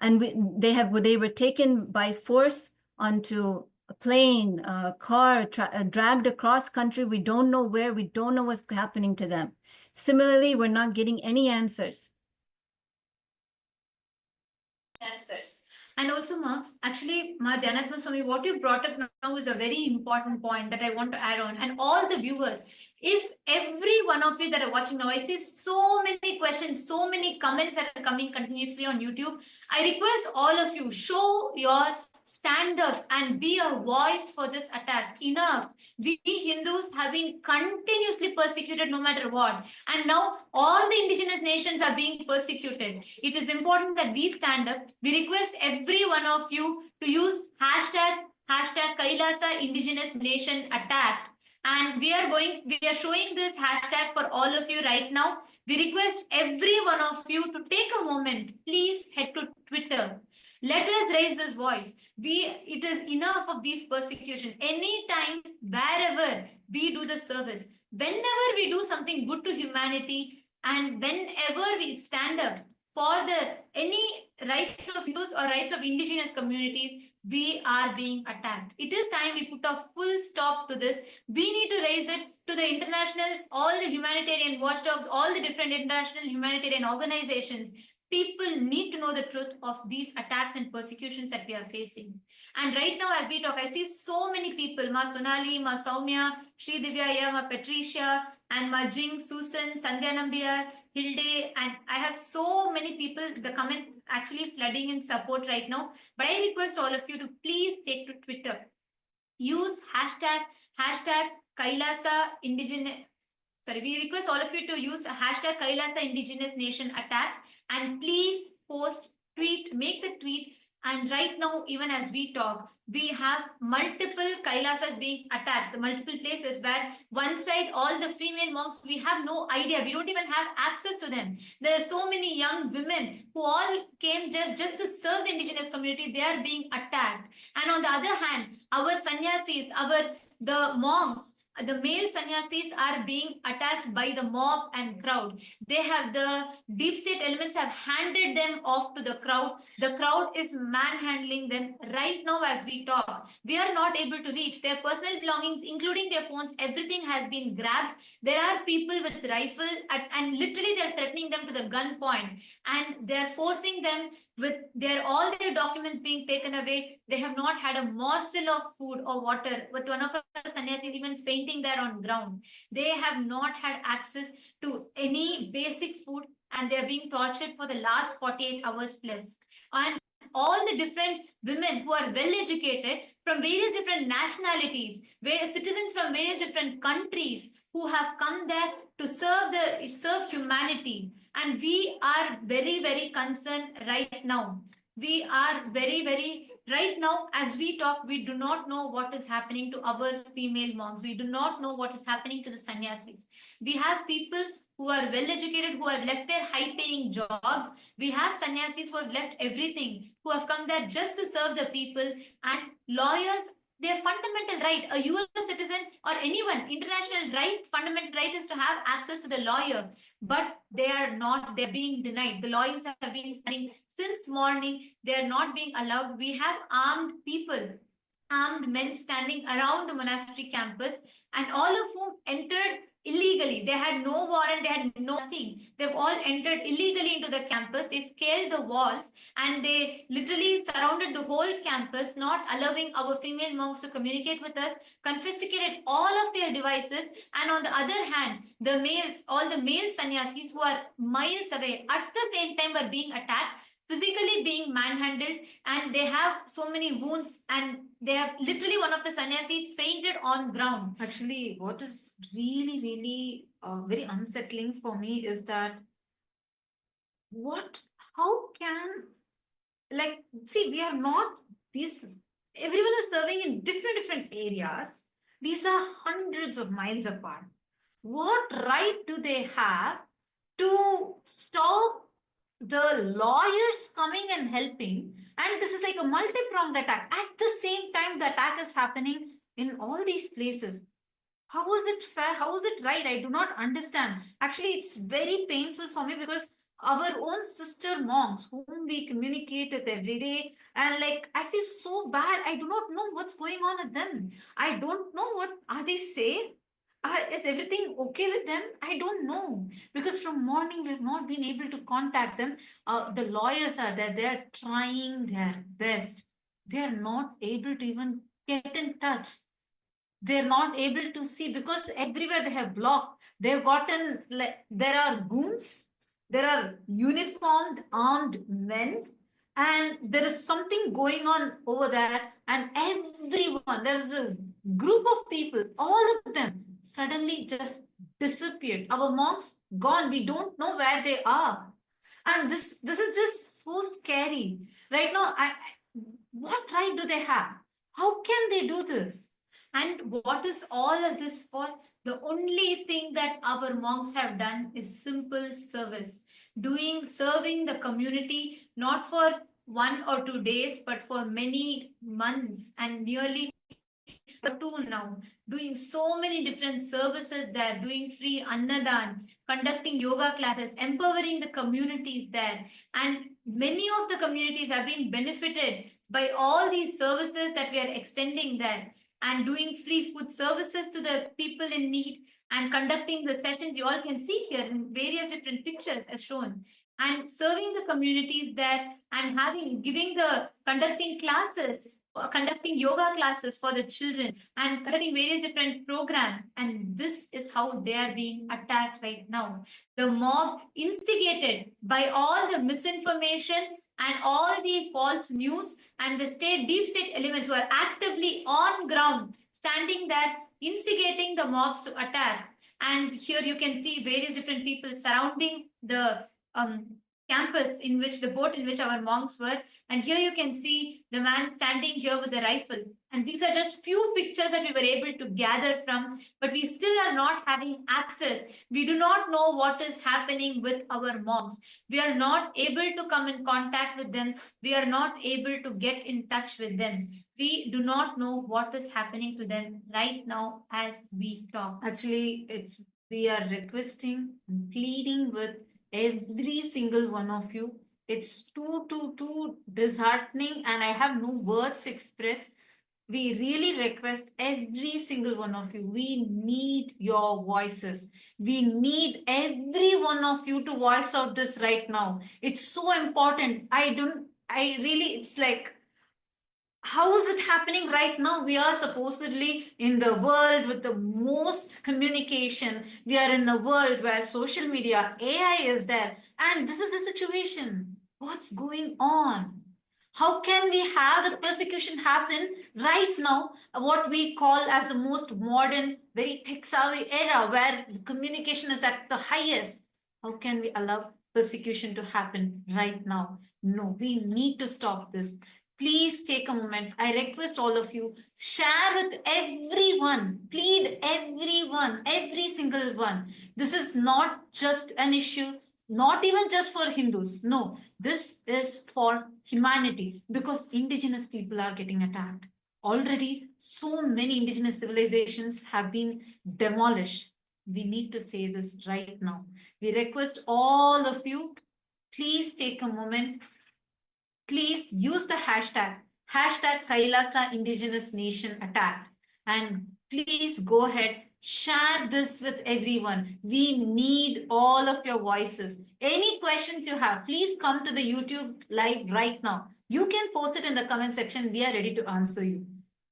And they were taken by force onto a plane, a car, dragged across country. We don't know where, we don't know what's happening to them. Similarly, we're not getting any answers. And also, actually, Dhyanatma Swami, what you brought up now is a very important point that I want to add on. And all the viewers, if every one of you that are watching now, I see so many questions, so many comments that are coming continuously on YouTube. I request all of you, show your stand up and be a voice for this attack. Enough. We Hindus have been continuously persecuted no matter what. And now all the indigenous nations are being persecuted. It is important that we stand up. We request every one of you to use hashtag KAILASA Indigenous Nation Attack. And we are showing this hashtag for all of you right now. We request every one of you to take a moment. Please head to Twitter. Let us raise this voice. It is enough of these persecution. Anytime, wherever we do the service, whenever we do something good to humanity, and whenever we stand up for any rights of Hindus or rights of indigenous communities, we are being attacked. It is time we put a full stop to this. We need to raise it to the international, all the humanitarian watchdogs, all the different international humanitarian organizations. People need to know the truth of these attacks and persecutions that we are facing. And right now, as we talk, I see so many people, Ma Sonali, Ma Soumya, Sri Divya, Ma Patricia, and Ma Jing, Susan, Sandhya Nambiar, Hilde, and I have so many people, the comments actually flooding in support right now. But I request all of you to please take to Twitter. Use hashtag KAILASA Indigenous. Sorry, we request all of you to use hashtag KAILASA Indigenous Nation Attack, and please post, tweet, make the tweet. And right now, even as we talk, we have multiple Kailasas being attacked, the multiple places where one side, all the female monks, we have no idea. We don't even have access to them. There are so many young women who all came just to serve the indigenous community. They are being attacked. And on the other hand, our sannyasis, the monks, the male sannyasis are being attacked by the mob and crowd. The deep state elements have handed them off to the crowd. The crowd is manhandling them right now as we talk. We are not able to reach their personal belongings, including their phones. Everything has been grabbed. There are people with rifle and literally they're threatening them to the gunpoint, and they're forcing them with all their documents being taken away. They have not had a morsel of food or water, with one of our sannyasis even fainting there on ground. They have not had access to any basic food, and they're being tortured for the last 48 hours plus. And all the different women who are well educated from various different nationalities, citizens from various different countries who have come there to serve humanity. And we are very, very concerned right now. We are very, very, right now, as we talk, we do not know what is happening to our female monks. We do not know what is happening to the sannyasis. We have people who are well educated, who have left their high paying jobs. We have sannyasis who have left everything, who have come there just to serve the people. And lawyers, their fundamental right, a US citizen or anyone, international right, fundamental right is to have access to the lawyer. But they're being denied. The lawyers have been standing since morning. They're not being allowed. We have armed men standing around the monastery campus, and all of whom entered illegally. They had no warrant, they had nothing. They've all entered illegally into the campus. They scaled the walls and they literally surrounded the whole campus, not allowing our female monks to communicate with us, confiscated all of their devices. And on the other hand, all the male sannyasis who are miles away at the same time are being attacked, physically being manhandled, and they have so many wounds, and they have literally, one of the sannyasis fainted on ground. Actually, what is really, really very unsettling for me is that how can, see, we are not everyone is serving in different areas. These are hundreds of miles apart. What right do they have to stop the lawyers coming and helping? And this is like a multi-pronged attack. At the same time, the attack is happening in all these places. How is it fair? How is it right? I do not understand. Actually, it's very painful for me because our own sister monks whom we communicate with every day, and I feel so bad. I do not know what's going on with them. I don't know are they safe? Is everything okay with them? I don't know, because from morning we've not been able to contact them. The lawyers are there. They're trying their best. They're not able to even get in touch. They're not able to see because everywhere they have blocked. They've gotten, there are goons. There are uniformed armed men and there is something going on over there, and everyone, there is a group of people, all of them suddenly just disappeared. Our monks gone. We don't know where they are. And this is just so scary. Right now, what right do they have? How can they do this? And what is all of this for? The only thing that our monks have done is simple service, serving the community, not for 1 or 2 days, but for many months and nearly two now, doing so many different services there, doing free annadan, conducting yoga classes, empowering the communities there. And many of the communities have been benefited by all these services that we are extending there, and doing free food services to the people in need, and conducting the sessions you all can see here in various different pictures as shown, and serving the communities there, and conducting classes, conducting yoga classes for the children, and conducting various different programs. And this is how they are being attacked right now. The mob, instigated by all the misinformation and all the false news, and the deep state elements who are actively on ground, standing there, instigating the mobs to attack. And here you can see various different people surrounding the campus in which the boat in which our monks were. And here you can see the man standing here with a rifle. And these are just few pictures that we were able to gather from, but we still are not having access. We do not know what is happening with our monks. We are not able to come in contact with them. We are not able to get in touch with them. We do not know what is happening to them right now as we talk. Actually, we are requesting and pleading with every single one of you. It's too disheartening, and I have no words to express. We really request every single one of you. We need your voices. We need every one of you to voice out this right now. It's so important. It's like, how is it happening right now? We are supposedly in the world with the most communication. We are in a world where social media, AI is there, and this is the situation. What's going on? How can we have the persecution happen right now, what we call as the most modern, very tech-savvy era where the communication is at the highest? How can we allow persecution to happen right now? No, we need to stop this. Please take a moment. I request all of you, share with everyone, plead everyone, every single one. This is not just an issue, not even just for Hindus. No, this is for humanity, because indigenous people are getting attacked. Already, so many indigenous civilizations have been demolished. We need to say this right now. We request all of you, please take a moment. Please use the hashtag Kailasa Indigenous Nation Attack, and please go ahead, share this with everyone. We need all of your voices. Any questions you have, please come to the YouTube live right now. You can post it in the comment section. We are ready to answer you.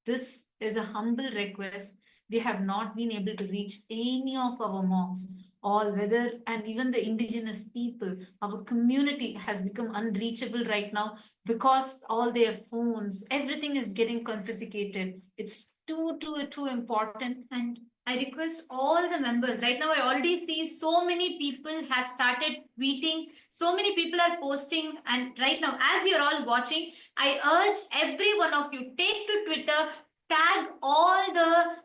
This is a humble request. We have not been able to reach any of our monks, and even the indigenous people. Our community has become unreachable right now because all their phones, everything is getting confiscated. It's too important. And I request all the members. Right now, I already see so many people have started tweeting. So many people are posting. And right now, as you're all watching, I urge every one of you, take to Twitter, tag all the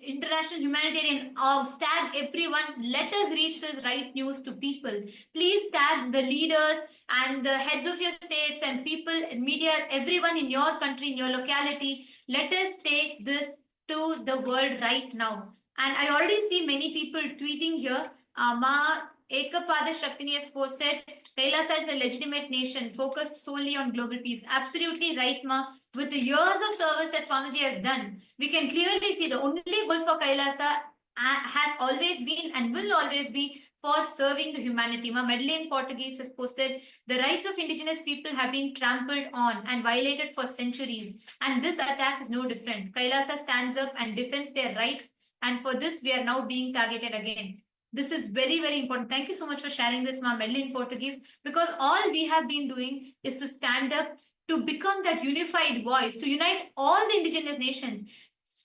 international humanitarian orgs, tag everyone. Let us reach this right news to people. Please tag the leaders and the heads of your states and people, media, everyone in your country, in your locality. Let us take this to the world right now. And I already see many people tweeting here. Ma Ekapada Shaktini has posted, KAILASA is a legitimate nation focused solely on global peace. Absolutely right, Ma. With the years of service that Swamiji has done, we can clearly see the only goal for KAILASA has always been and will always be for serving the humanity. Ma Medellin Portuguese has posted, the rights of indigenous people have been trampled on and violated for centuries, and this attack is no different. KAILASA stands up and defends their rights, and for this we are now being targeted again. This is very, very important. Thank you so much for sharing this, Ma Medley in Portuguese, because all we have been doing is to stand up to become that unified voice, to unite all the indigenous nations.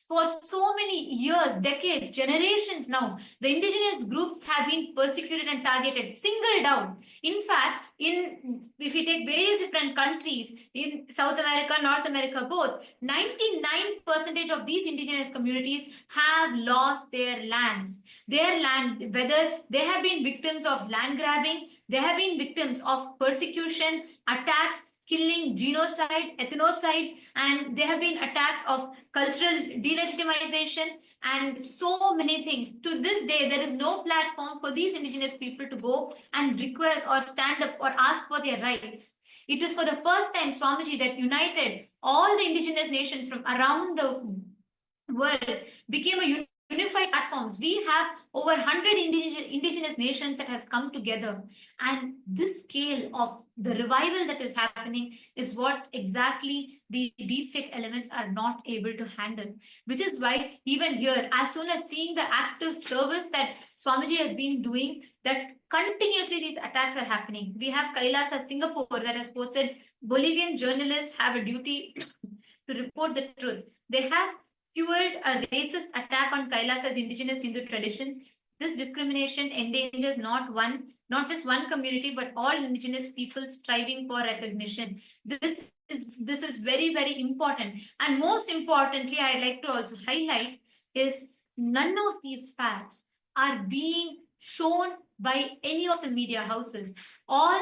For so many years, decades, generations now, the indigenous groups have been persecuted and targeted, singled out. In fact, if we take various different countries in South America, North America, both, 99% of these indigenous communities have lost their lands. Their land, whether they have been victims of land grabbing, they have been victims of persecution, attacks, killing, genocide, ethnocide, and they have been attacked of cultural delegitimization and so many things. To this day, there is no platform for these indigenous people to go and request or stand up or ask for their rights. It is for the first time, Swamiji, that united all the indigenous nations from around the world, became a unified platforms. We have over 100 indigenous nations that has come together, and this scale of the revival that is happening is what exactly the deep state elements are not able to handle, which is why even here, as soon as seeing the active service that Swamiji has been doing, that continuously these attacks are happening. We have KAILASA Singapore that has posted Bolivian journalists have a duty to report the truth. They have fueled a racist attack on Kailasa's indigenous Hindu traditions. This discrimination endangers not just one community, but all indigenous people striving for recognition. This is very, very important. And most importantly, I'd like to also highlight is none of these facts are being shown by any of the media houses. All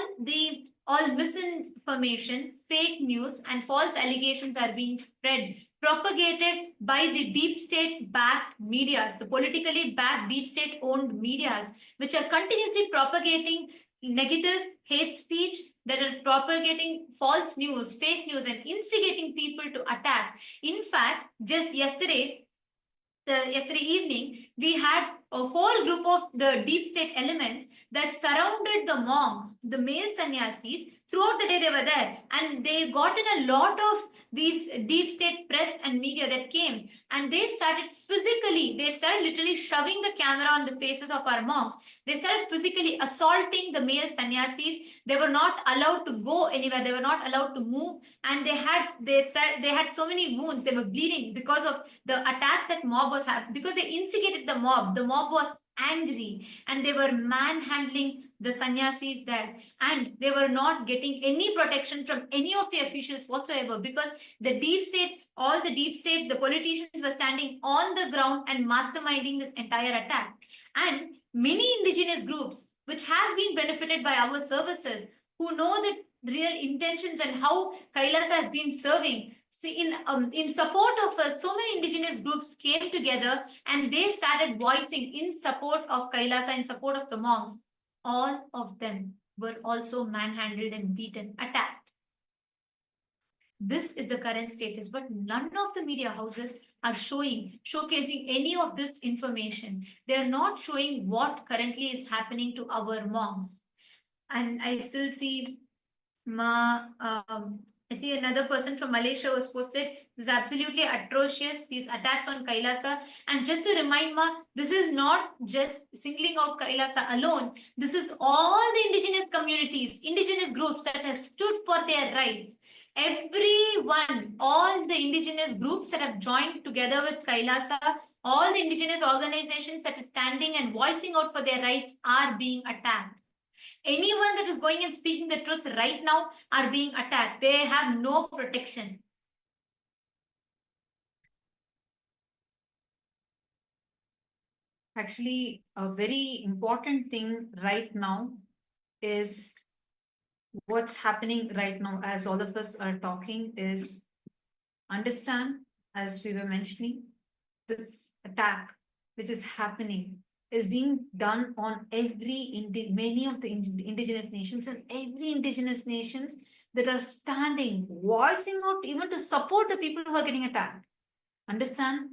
misinformation, fake news, and false allegations are being spread, propagated by the deep state backed medias, the politically backed deep state owned medias, which are continuously propagating negative hate speech, that are propagating false news, fake news, and instigating people to attack. In fact, just yesterday evening, we had a whole group of the deep state elements that surrounded the monks, the male sannyasis. Throughout the day they were there, and they got in a lot of these deep state press and media that came, and they started literally shoving the camera on the faces of our monks. They started physically assaulting the male sannyasis. They were not allowed to go anywhere. They were not allowed to move, and they had so many wounds. They were bleeding because of the attack that mob was having, because they instigated the mob. The mob was angry, and they were manhandling the sannyasis there, and they were not getting any protection from any of the officials whatsoever, because the deep state, the politicians were standing on the ground and masterminding this entire attack. And many indigenous groups, which has been benefited by our services, who know the real intentions and how Kailasa has been serving, in support of so many indigenous groups came together, and they started voicing in support of Kailasa, in support of the monks. All of them were also manhandled and beaten, attacked. This is the current status, but none of the media houses are showcasing any of this information. They are not showing what currently is happening to our monks. And I still see I see another person from Malaysia was posted. This is absolutely atrocious, these attacks on Kailasa. And just to remind this is not just singling out Kailasa alone. This is all the indigenous communities, indigenous groups that have stood for their rights. Everyone, all the indigenous groups that have joined together with Kailasa, all the indigenous organizations that are standing and voicing out for their rights are being attacked. Anyone that is going and speaking the truth right now are being attacked. They have no protection. Actually, a very important thing right now is what's happening right now, as all of us are talking, is understand, as we were mentioning, this attack which is happening is being done on many of the indigenous nations, and every indigenous nations that are standing, voicing out even to support the people who are getting attacked. Understand,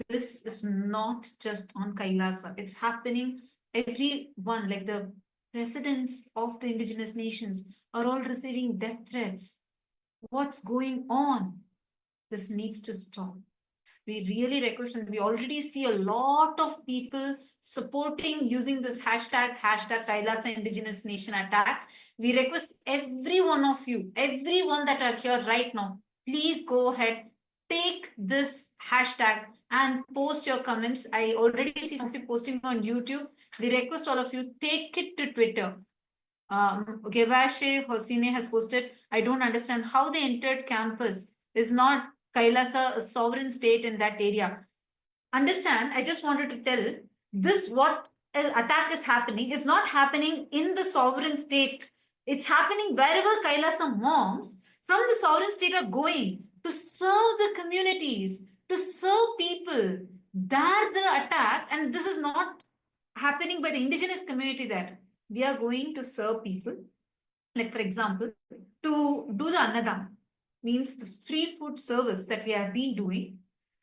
this is not just on Kailasa. It's happening everyone, like the presidents of the indigenous nations are all receiving death threats. What's going on? This needs to stop. we really request, and we already see a lot of people supporting using this hashtag Kailasa Indigenous Nation attack. We request every one of you, everyone that are here right now, please go ahead, take this hashtag and post your comments. I already see some people posting on YouTube. We request all of you, take it to Twitter. Gevashe Hosine has posted, I don't understand how they entered campus. Is not Kailasa a sovereign state in that area? Understand, I just wanted to tell this, what attack is happening is not happening in the sovereign state. It's happening wherever Kailasa monks from the sovereign state are going to serve the communities, to serve people. There the attack, and this is not happening by the indigenous community there. We are going to serve people. Like for example, to do the Annadam, means the free food service that we have been doing.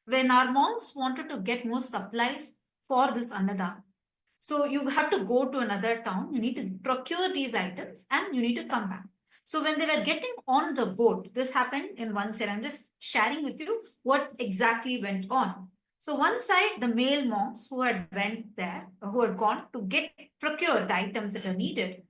When our monks wanted to get more supplies for this Annadam, so you have to go to another town, you need to procure these items and you need to come back. So when they were getting on the boat, this happened in one side. I'm just sharing with you what exactly went on. So one side, the male monks who had went there, who had gone to procure the items that are needed,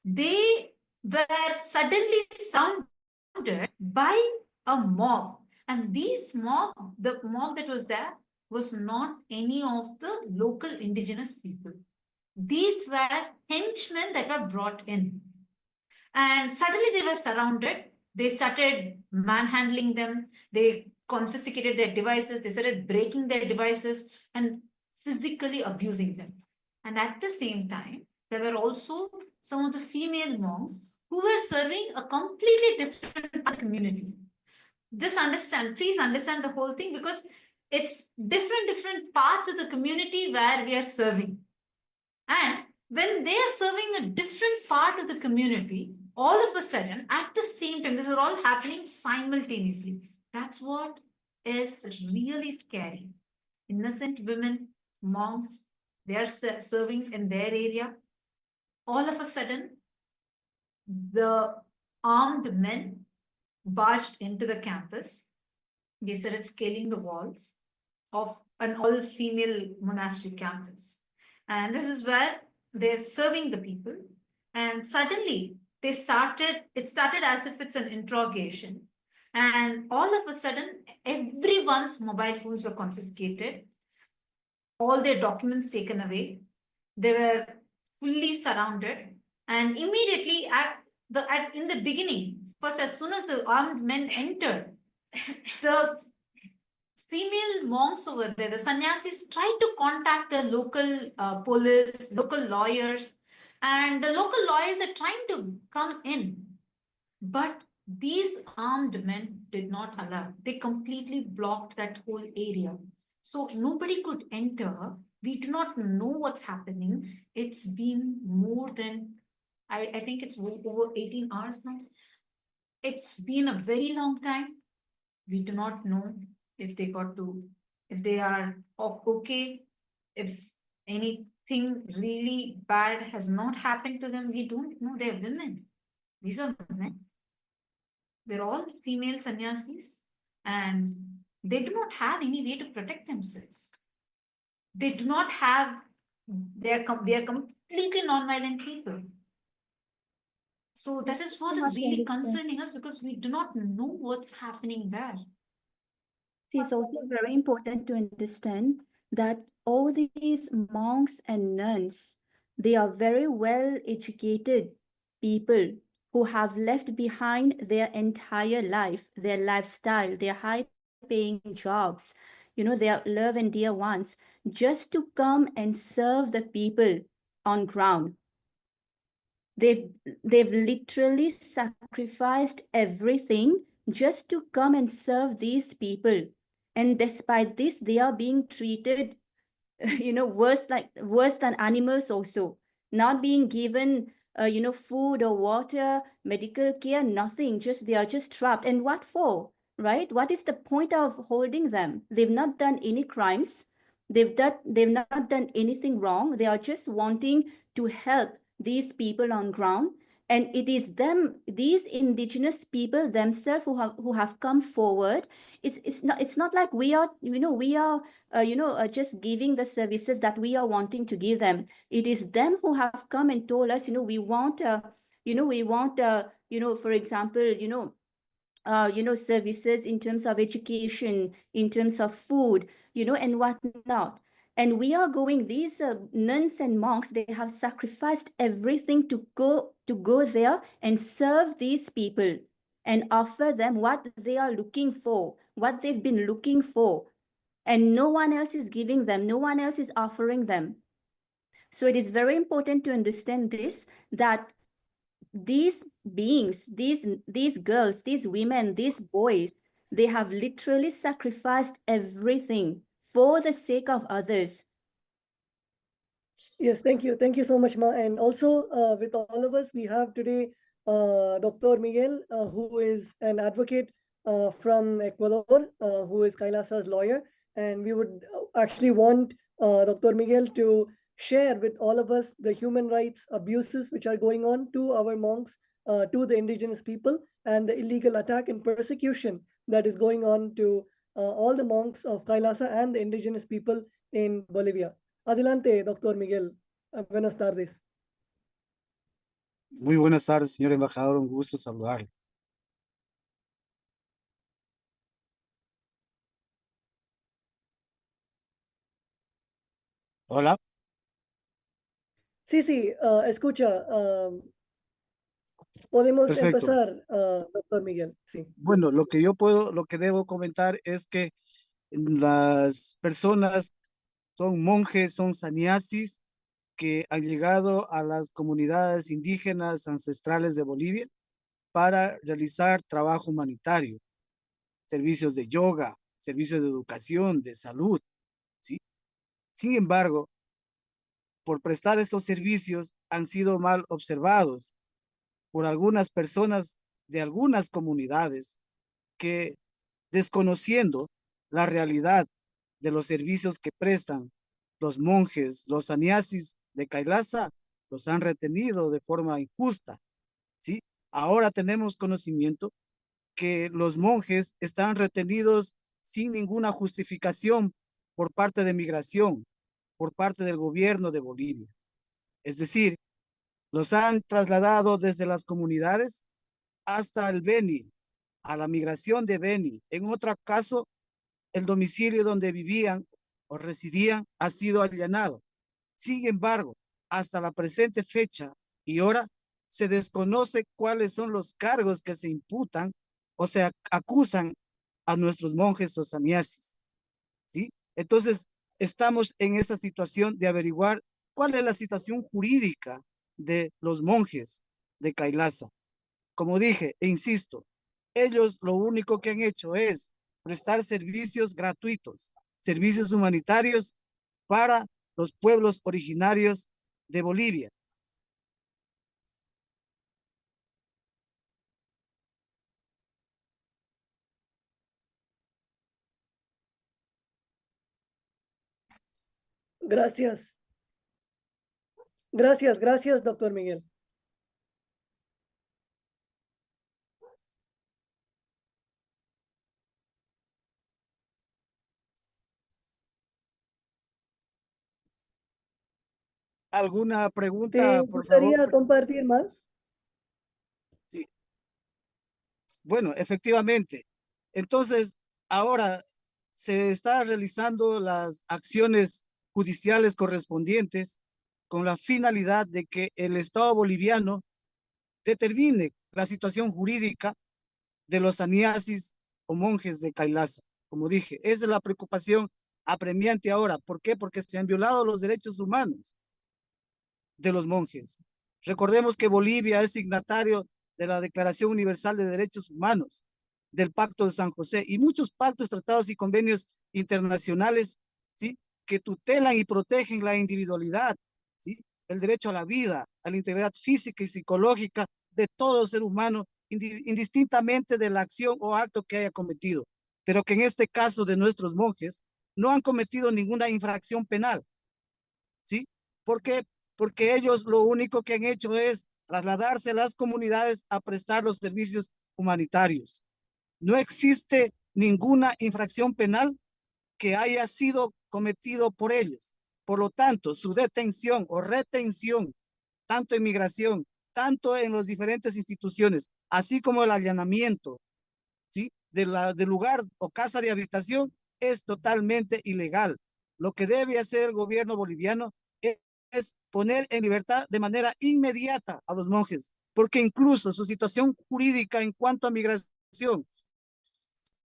they were suddenly surrounded by a mob. And the mob that was there was not any of the local indigenous people. These were henchmen that were brought in. And suddenly they were surrounded. They started manhandling them. They confiscated their devices. They started breaking their devices and physically abusing them. And at the same time, there were also some of the female monks who were serving a completely different community. Just understand, please understand the whole thing, because it's different parts of the community where we are serving. And when they are serving a different part of the community, all of a sudden, at the same time, this is all happening simultaneously. That's what is really scary. Innocent women, monks, they are serving in their area. All of a sudden, the armed men barged into the campus. They started scaling the walls of an all-female monastery campus. And this is where they're serving the people. And suddenly, it started as if it's an interrogation. And all of a sudden, everyone's mobile phones were confiscated. All their documents taken away. They were fully surrounded. And immediately, in the beginning, first, as soon as the armed men entered, the female monks over there, the sannyasis, tried to contact the local police, local lawyers, and the local lawyers are trying to come in. But these armed men did not allow. They completely blocked that whole area. So nobody could enter. We do not know what's happening. It's been more than, I think it's over 18 hours now. It's been a very long time. We do not know if they are okay, if anything really bad has not happened to them. We don't know. They're women. These are women. They're all female sannyasis, and they do not have any way to protect themselves. They do not have, they are completely non-violent people. So that is what is really concerning us, because we do not know what's happening there. It's also very important to understand that all these monks and nuns, they are very well educated people who have left behind their entire life, their lifestyle, their high-paying jobs, their love and dear ones, just to come and serve the people on ground. They've literally sacrificed everything just to come and serve these people. And despite this, they are being treated, worse than animals also, not being given, food or water, medical care, nothing. They are just trapped. And what for, right? What is the point of holding them? They've not done any crimes. They've not done anything wrong. They are just wanting to help these people on ground. And it is them, these indigenous people themselves who have come forward. It's not like we are, just giving the services that we are wanting to give them. It is them who have come and told us, we want, for example, services in terms of education, in terms of food, and whatnot. And we are going, these nuns and monks, they have sacrificed everything to go there and serve these people and offer them what they are looking for, what they've been looking for. And no one else is giving them, no one else is offering them. So it is very important to understand this, that these beings, these girls, these women, these boys, they have literally sacrificed everything for the sake of others. Yes, thank you. Thank you so much, Ma. And also with all of us, we have today Dr. Miguel, who is an advocate from Ecuador, who is KAILASA's lawyer. And we would actually want Dr. Miguel to share with all of us the human rights abuses which are going on to our monks, to the indigenous people, and the illegal attack and persecution that is going on to all the monks of KAILASA and the indigenous people in Bolivia. Adelante, doctor Miguel. Buenas tardes. Muy buenas tardes, señor embajador. Un gusto saludarle. Hola. Sí, escucha. Podemos Perfecto. empezar, doctor Miguel. Sí. Bueno, lo que debo comentar es que las personas son monjes, son sannyasis que han llegado a las comunidades indígenas ancestrales de Bolivia para realizar trabajo humanitario, servicios de yoga, servicios de educación, de salud, ¿sí? Sin embargo, por prestar estos servicios han sido mal observados por algunas personas de algunas comunidades que, desconociendo la realidad de los servicios que prestan los monjes, los sannyasis de KAILASA, los han retenido de forma injusta, ¿sí? Ahora tenemos conocimiento que los monjes están retenidos sin ninguna justificación por parte de migración, por parte del gobierno de Bolivia. Es decir, los han trasladado desde las comunidades hasta el Beni, a la migración de Beni. En otro caso, el domicilio donde vivían o residían ha sido allanado. Sin embargo, hasta la presente fecha y hora, se desconoce cuáles son los cargos que se imputan o se acusan a nuestros monjes o sannyasis, ¿sí? Entonces, estamos en esa situación de averiguar cuál es la situación jurídica de los monjes de KAILASA. Como dije, e insisto, ellos lo único que han hecho es prestar servicios gratuitos, servicios humanitarios para los pueblos originarios de Bolivia. Gracias. Gracias, doctor Miguel. ¿Alguna pregunta, ¿Te por gustaría favor? compartir más? Sí. Bueno, efectivamente. Entonces, ahora se está realizando las acciones judiciales correspondientes con la finalidad de que el Estado boliviano determine la situación jurídica de los sannyasis o monjes de KAILASA. Como dije, esa es la preocupación apremiante ahora. ¿Por qué? Porque se han violado los derechos humanos de los monjes. Recordemos que Bolivia es signatario de la Declaración Universal de Derechos Humanos, del Pacto de San José y muchos pactos, tratados y convenios internacionales, ¿sí?, que tutelan y protegen la individualidad, ¿sí?, el derecho a la vida, a la integridad física y psicológica de todo ser humano, indistintamente de la acción o acto que haya cometido, pero que en este caso de nuestros monjes no han cometido ninguna infracción penal, ¿sí? ¿Por qué? Porque ellos lo único que han hecho es trasladarse a las comunidades a prestar los servicios humanitarios. No existe ninguna infracción penal que haya sido cometido por ellos. Por lo tanto, su detención o retención, tanto en migración, tanto en las diferentes instituciones, así como el allanamiento, ¿sí?, del lugar o casa de habitación, es totalmente ilegal. Lo que debe hacer el gobierno boliviano es poner en libertad de manera inmediata a los monjes, porque incluso su situación jurídica en cuanto a migración,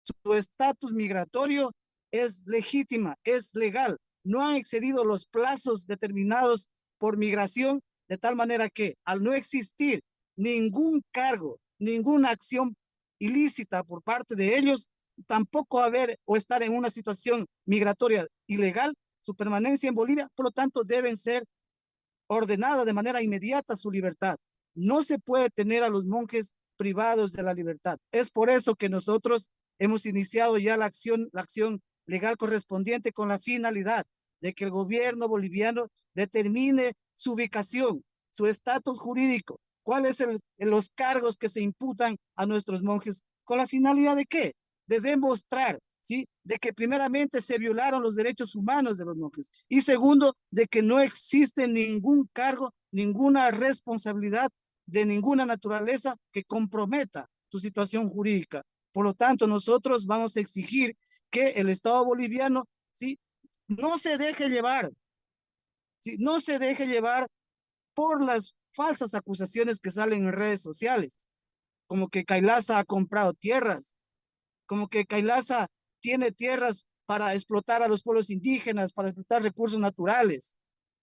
su estatus migratorio es legítima, es legal. No han excedido los plazos determinados por migración, de tal manera que al no existir ningún cargo, ninguna acción ilícita por parte de ellos, tampoco haber o estar en una situación migratoria ilegal, su permanencia en Bolivia, por lo tanto, deben ser ordenada de manera inmediata su libertad. No se puede tener a los monjes privados de la libertad. Es por eso que nosotros hemos iniciado ya la acción legal correspondiente con la finalidad de que el gobierno boliviano determine su ubicación, su estatus jurídico, cuáles son los cargos que se imputan a nuestros monjes, con la finalidad de ¿qué? De demostrar, ¿sí?, de que primeramente se violaron los derechos humanos de los monjes y segundo, de que no existe ningún cargo, ninguna responsabilidad de ninguna naturaleza que comprometa su situación jurídica. Por lo tanto, nosotros vamos a exigir que el Estado boliviano, ¿sí?, no se deje llevar, ¿sí?, no se deje llevar por las falsas acusaciones que salen en redes sociales, como que KAILASA ha comprado tierras, como que KAILASA tiene tierras para explotar a los pueblos indígenas, para explotar recursos naturales.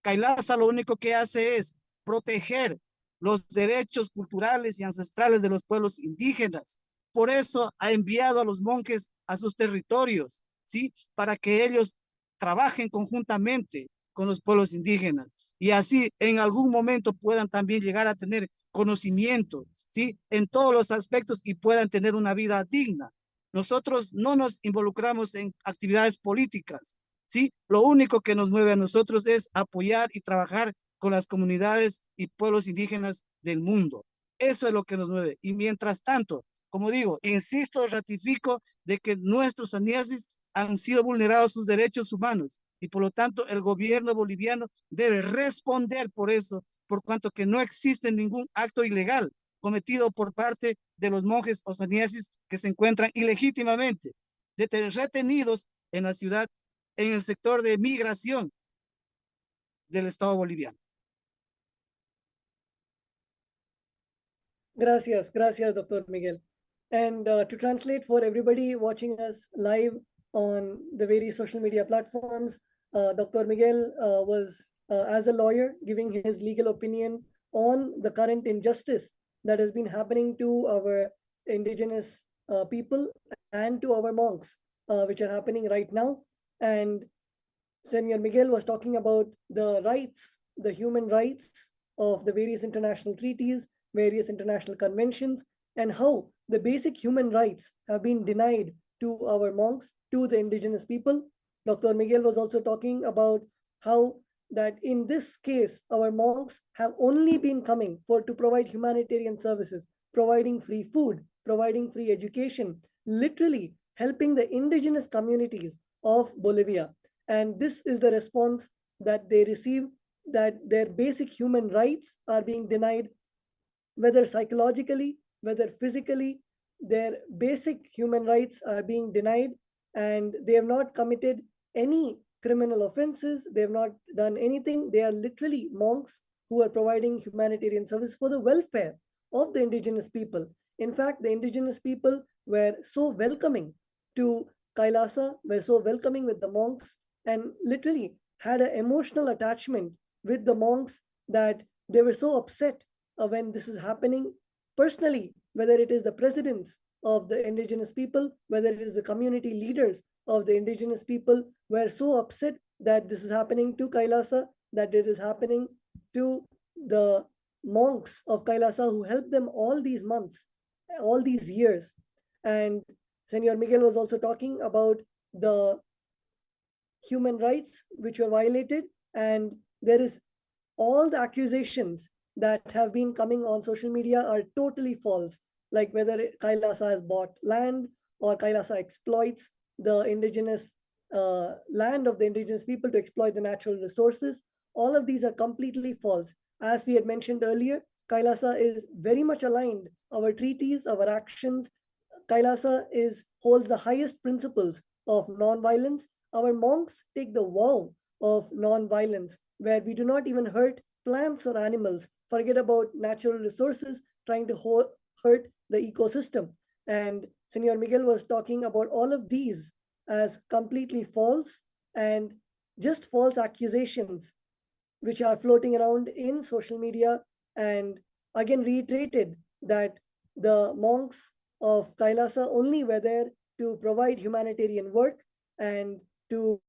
KAILASA lo único que hace es proteger los derechos culturales y ancestrales de los pueblos indígenas. Por eso ha enviado a los monjes a sus territorios, ¿sí?, para que ellos trabajen conjuntamente con los pueblos indígenas y así en algún momento puedan también llegar a tener conocimiento, ¿sí?, en todos los aspectos y puedan tener una vida digna. Nosotros no nos involucramos en actividades políticas, ¿sí? Lo único que nos mueve a nosotros es apoyar y trabajar con las comunidades y pueblos indígenas del mundo. Eso es lo que nos mueve. Y mientras tanto, como digo, insisto, ratifico de que nuestros sannyasis han sido vulnerados sus derechos humanos y por lo tanto el gobierno boliviano debe responder por eso, por cuanto que no existe ningún acto ilegal cometido por parte de los monjes o sannyasis que se encuentran ilegítimamente retenidos en la ciudad, en el sector de migración del Estado boliviano. Gracias, gracias, Dr. Miguel. And to translate for everybody watching us live on the various social media platforms, Dr. Miguel was, as a lawyer, giving his legal opinion on the current injustice that has been happening to our indigenous people and to our monks, which are happening right now. And Senor Miguel was talking about the rights, the human rights of the various international treaties, various international conventions, and how the basic human rights have been denied to our monks, to the indigenous people. Dr. Miguel was also talking about how that in this case, our monks have only been coming to provide humanitarian services, providing free food, providing free education, literally helping the indigenous communities of Bolivia. And this is the response that they receive, that their basic human rights are being denied, whether psychologically, whether physically, their basic human rights are being denied, and they have not committed any criminal offenses. They have not done anything. They are literally monks who are providing humanitarian service for the welfare of the indigenous people. In fact, the indigenous people were so welcoming to KAILASA, were so welcoming with the monks, and literally had an emotional attachment with the monks that they were so upset when this is happening personally, whether it is the presidents of the indigenous people, whether it is the community leaders of the indigenous people, were so upset that this is happening to KAILASA, that it is happening to the monks of KAILASA who helped them all these months, all these years. And Senor Miguel was also talking about the human rights which were violated, and there is all the accusations that have been coming on social media are totally false, like whether Kailasa has bought land or Kailasa exploits the indigenous land of the indigenous people to exploit the natural resources. All of these are completely false. As we had mentioned earlier, Kailasa is very much aligned. Our treaties, our actions, Kailasa holds the highest principles of non-violence. Our monks take the vow of non-violence, where we do not even hurt plants or animals, forget about natural resources, trying to hurt the ecosystem. And Senor Miguel was talking about all of these as completely false and just false accusations which are floating around in social media, and again reiterated that the monks of Kailasa only were there to provide humanitarian work and to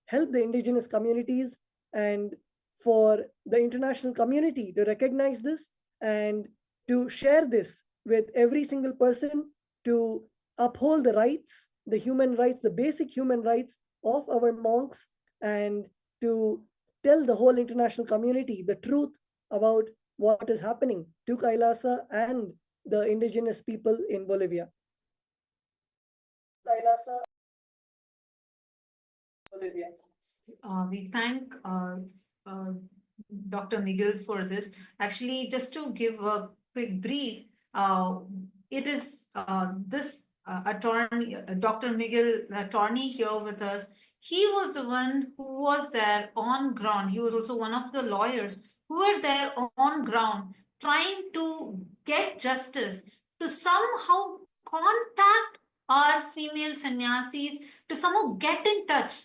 help the indigenous communities, and for the international community to recognize this and to share this with every single person, to uphold the rights, the human rights, the basic human rights of our monks, and to tell the whole international community the truth about what is happening to Kailasa and the indigenous people in Bolivia. Kailasa, Bolivia. We thank Dr. Miguel for this. Actually, just to give a quick brief, it is this attorney, Dr. Miguel, attorney here with us. He was the one who was there on ground. He was also one of the lawyers who were there on ground trying to get justice, to somehow contact our female sannyasis, to somehow get in touch.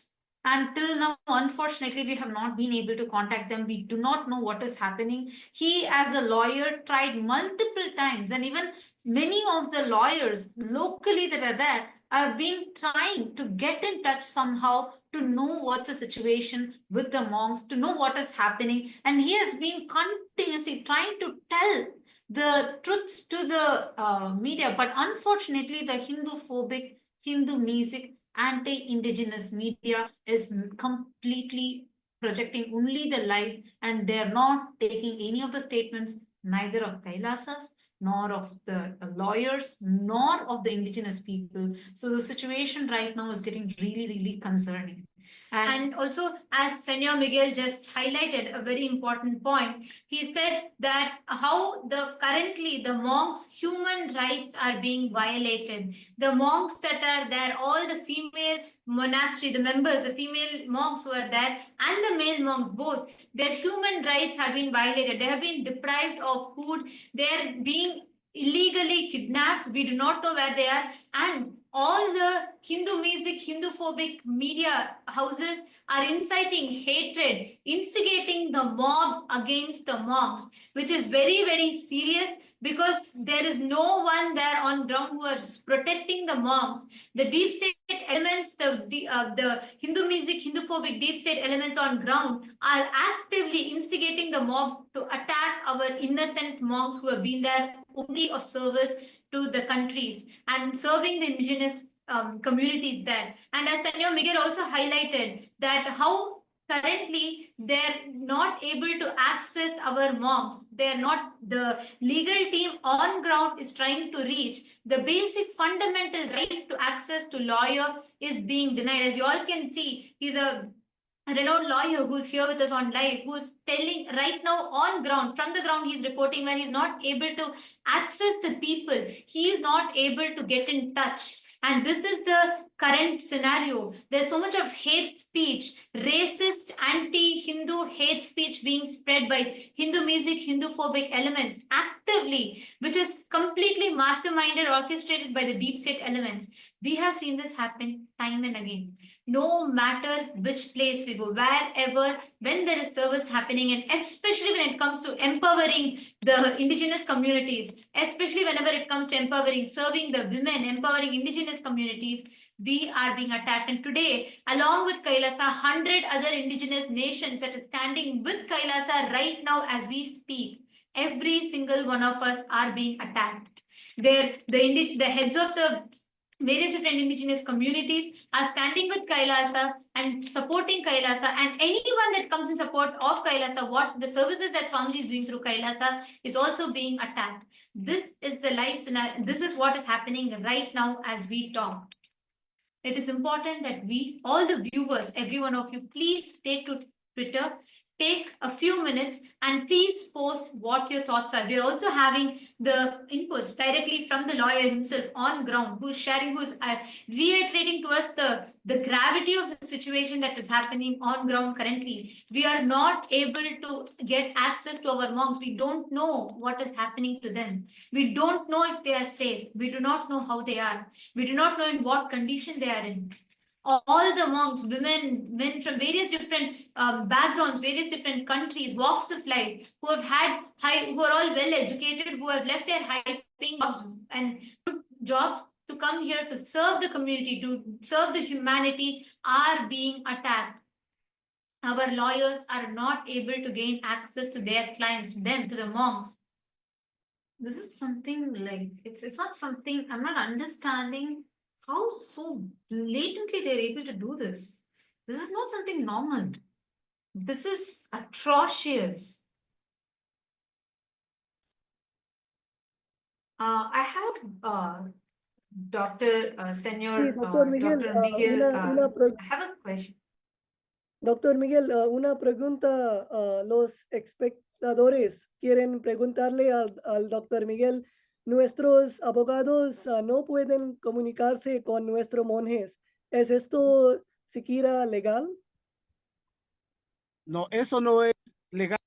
Until now, unfortunately, we have not been able to contact them. We do not know what is happening. He, as a lawyer, tried multiple times, and even many of the lawyers locally that are there are been trying to get in touch somehow to know what's the situation with the monks, to know what is happening. And he has been continuously trying to tell the truth to the media. But unfortunately, the Hindu-phobic, Hindu-mesic, anti-indigenous media is completely projecting only the lies, and they're not taking any of the statements, neither of Kailasas, nor of the lawyers, nor of the indigenous people. So the situation right now is getting really, really concerning. And also, as Senor Miguel just highlighted a very important point, he said that how currently the monks' human rights are being violated. The monks that are there, all the female monastery, the members, the female monks who are there, and the male monks both, their human rights have been violated. They have been deprived of food. They are being illegally kidnapped. We do not know where they are. And all the Hindu-mesic, Hindu-phobic media houses are inciting hatred, instigating the mob against the monks, which is very, very serious, because there is no one there on ground who is protecting the monks. The deep state elements, the Hindu-mesic, Hindu-phobic deep state elements on ground are actively instigating the mob to attack our innocent monks who have been there only of service to the countries and serving the indigenous communities there. And as Senor Miguel also highlighted that how currently they're not able to access our monks. They're not, the legal team on ground is trying to reach. The basic fundamental right to access to lawyer is being denied. As you all can see, he's a renowned lawyer who's here with us on live, who's telling right now on ground, from the ground, he's reporting where he's not able to access the people. He is not able to get in touch. And this is the current scenario. There's so much of hate speech, racist, anti-Hindu hate speech being spread by Hindu-mesic, Hindu-phobic elements actively, which is completely masterminded, orchestrated by the deep state elements. We have seen this happen time and again. No matter which place we go, wherever, when there is service happening, and especially when it comes to empowering the indigenous communities, especially whenever it comes to empowering, serving the women, empowering indigenous communities, we are being attacked. And today, along with Kailasa, 100 other indigenous nations that are standing with Kailasa right now as we speak, every single one of us are being attacked. The heads of the various different indigenous communities are standing with Kailasa and supporting Kailasa, and anyone that comes in support of Kailasa, what the services that Swamiji is doing through Kailasa is also being attacked. This is the life scenario. This is what is happening right now as we talk. It is important that we, all the viewers, every one of you, please take to Twitter, take a few minutes and please post what your thoughts are. We are also having the inputs directly from the lawyer himself on ground, who is sharing, who is reiterating to us the gravity of the situation that is happening on ground currently. We are not able to get access to our monks. We don't know what is happening to them. We don't know if they are safe. We do not know how they are. We do not know in what condition they are in. All the monks, women, men from various different backgrounds, various different countries, walks of life, who have had who are all well educated, who have left their high-paying jobs and good jobs to come here to serve the community, to serve the humanity, are being attacked. Our lawyers are not able to gain access to their clients, to them, to the monks. This is something like, it's not something, I'm not understanding how so blatantly they're able to do this. This is not something normal. This is atrocious. I have Dr. Senor, Sí, doctor Miguel, Dr. Miguel, I have a question. Doctor Miguel, una pregunta. Los espectadores quieren preguntarle al doctor Miguel, nuestros abogados no pueden comunicarse con nuestros monjes. ¿Es esto siquiera legal? No, eso no es legal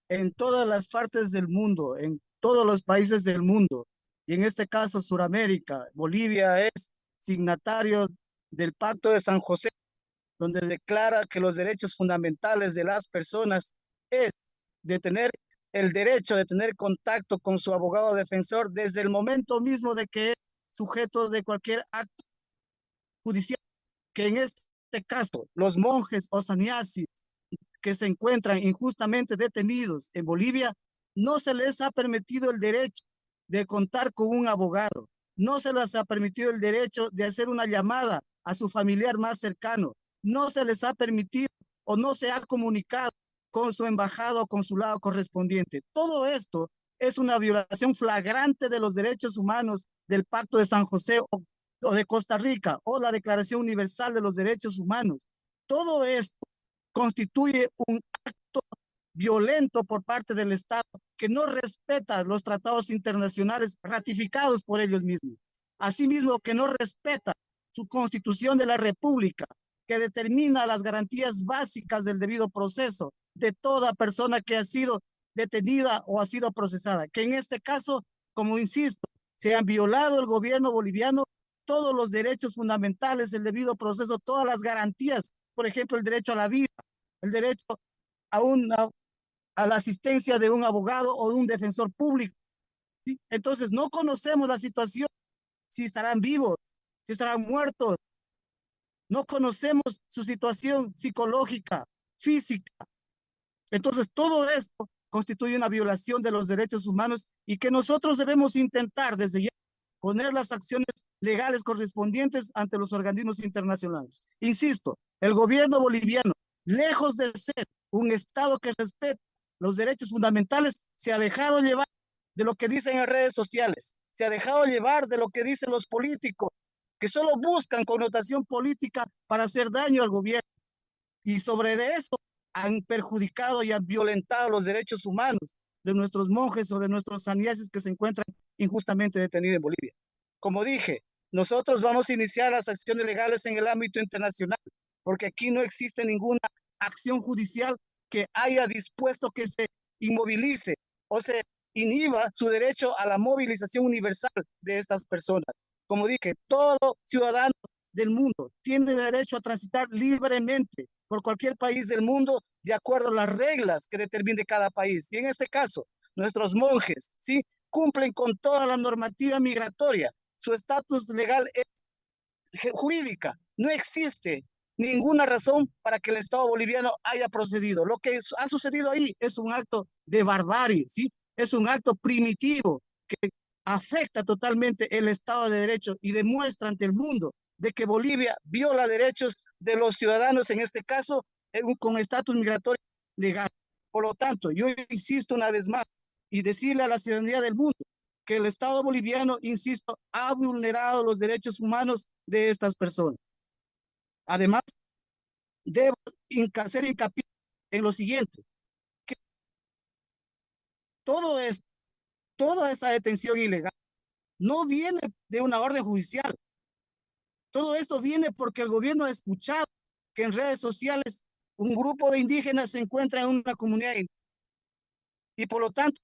en todas las partes del mundo, en todos los países del mundo. Y en este caso, Suramérica, Bolivia es signatario del Pacto de San José, donde declara que los derechos fundamentales de las personas es de tener el derecho de tener contacto con su abogado defensor desde el momento mismo de que es sujeto de cualquier acto judicial, que en este caso los monjes o sannyasis que se encuentran injustamente detenidos en Bolivia, no se les ha permitido el derecho de contar con un abogado, no se les ha permitido el derecho de hacer una llamada a su familiar más cercano, no se les ha permitido o no se ha comunicado con su embajada o consulado correspondiente. Todo esto es una violación flagrante de los derechos humanos del Pacto de San José o de Costa Rica o la Declaración Universal de los Derechos Humanos. Todo esto constituye un acto violento por parte del Estado que no respeta los tratados internacionales ratificados por ellos mismos. Asimismo, que no respeta su constitución de la República, que determina las garantías básicas del debido proceso de toda persona que ha sido detenida o ha sido procesada, que en este caso, como insisto, se han violado el gobierno boliviano todos los derechos fundamentales, el debido proceso, todas las garantías, por ejemplo, el derecho a la vida, el derecho a la asistencia de un abogado o de un defensor público. ¿Sí? Entonces, no conocemos la situación, si estarán vivos, si estarán muertos. No conocemos su situación psicológica, física. Entonces, todo esto constituye una violación de los derechos humanos y que nosotros debemos intentar desde ya poner las acciones legales correspondientes ante los organismos internacionales. Insisto, el gobierno boliviano, lejos de ser un Estado que respeta los derechos fundamentales, se ha dejado llevar de lo que dicen en redes sociales, se ha dejado llevar de lo que dicen los políticos, que solo buscan connotación política para hacer daño al gobierno. Y sobre de eso han perjudicado y han violentado los derechos humanos de nuestros monjes o de nuestros sannyasis que se encuentran injustamente detenidos en Bolivia. Como dije, nosotros vamos a iniciar las acciones legales en el ámbito internacional, porque aquí no existe ninguna acción judicial que haya dispuesto que se inmovilice o se inhiba su derecho a la movilización universal de estas personas. Como dije, todo ciudadano del mundo tiene derecho a transitar libremente por cualquier país del mundo de acuerdo a las reglas que determine cada país. Y en este caso, nuestros monjes, ¿sí?, cumplen con toda la normativa migratoria. Su estatus legal es jurídica. No existe ninguna razón para que el Estado boliviano haya procedido. Lo que ha sucedido ahí es un acto de barbarie, ¿sí? Es un acto primitivo que afecta totalmente el Estado de Derecho y demuestra ante el mundo de que Bolivia viola derechos de los ciudadanos, en este caso, con estatus migratorio legal. Por lo tanto, yo insisto una vez más y decirle a la ciudadanía del mundo que el Estado boliviano, insisto, ha vulnerado los derechos humanos de estas personas. Además, debo hacer hincapié en lo siguiente, que toda esta detención ilegal no viene de una orden judicial. Todo esto viene porque el gobierno ha escuchado que en redes sociales un grupo de indígenas se encuentra en una comunidad y por lo tanto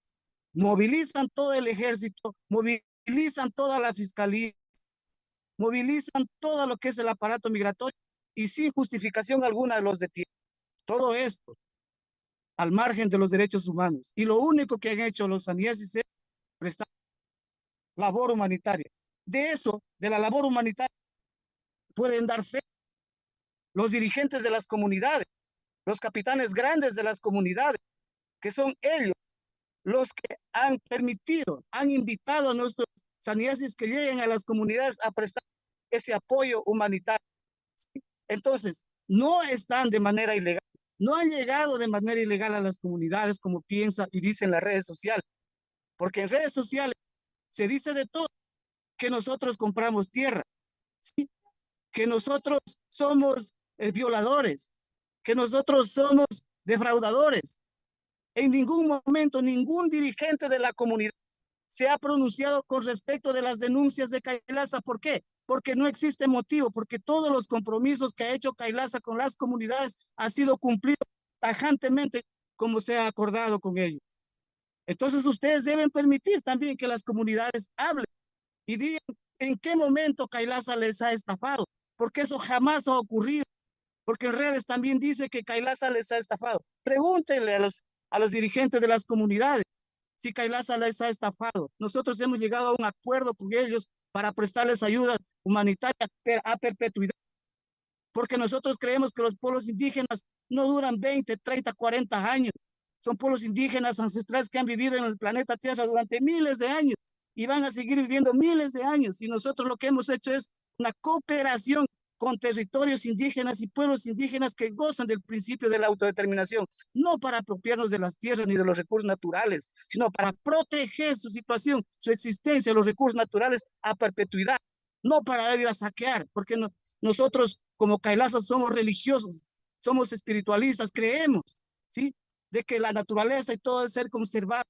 movilizan todo el ejército, movilizan toda la fiscalía, movilizan todo lo que es el aparato migratorio y sin justificación alguna los detienen. Todo esto al margen de los derechos humanos. Y lo único que han hecho los saniesis es prestar labor humanitaria. De eso, de la labor humanitaria, pueden dar fe los dirigentes de las comunidades, los capitanes grandes de las comunidades, que son ellos los que han permitido, han invitado a nuestros saniesis que lleguen a las comunidades a prestar ese apoyo humanitario. ¿Sí? Entonces, no están de manera ilegal, no han llegado de manera ilegal a las comunidades como piensa y dicen las redes sociales, porque en redes sociales se dice de todo, que nosotros compramos tierra, ¿sí? Que nosotros somos violadores, que nosotros somos defraudadores. En ningún momento ningún dirigente de la comunidad se ha pronunciado con respecto de las denuncias de KAILASA. ¿Por qué? Porque no existe motivo, porque todos los compromisos que ha hecho KAILASA con las comunidades han sido cumplidos tajantemente como se ha acordado con ellos. Entonces ustedes deben permitir también que las comunidades hablen y digan en qué momento KAILASA les ha estafado, porque eso jamás ha ocurrido, porque en redes también dice que KAILASA les ha estafado. Pregúntenle a los dirigentes de las comunidades si KAILASA les ha estafado. Nosotros hemos llegado a un acuerdo con ellos para prestarles ayuda humanitaria a perpetuidad, porque nosotros creemos que los pueblos indígenas no duran 20, 30, 40 años. Son pueblos indígenas ancestrales que han vivido en el planeta Tierra durante miles de años y van a seguir viviendo miles de años. Y nosotros lo que hemos hecho es una cooperación con territorios indígenas y pueblos indígenas que gozan del principio de la autodeterminación, no para apropiarnos de las tierras ni de los recursos naturales, sino para proteger su situación, su existencia, los recursos naturales a perpetuidad, no para ir a saquear, porque nosotros como KAILASA somos religiosos, somos espiritualistas, creemos, ¿sí? De que la naturaleza y todo debe ser conservado,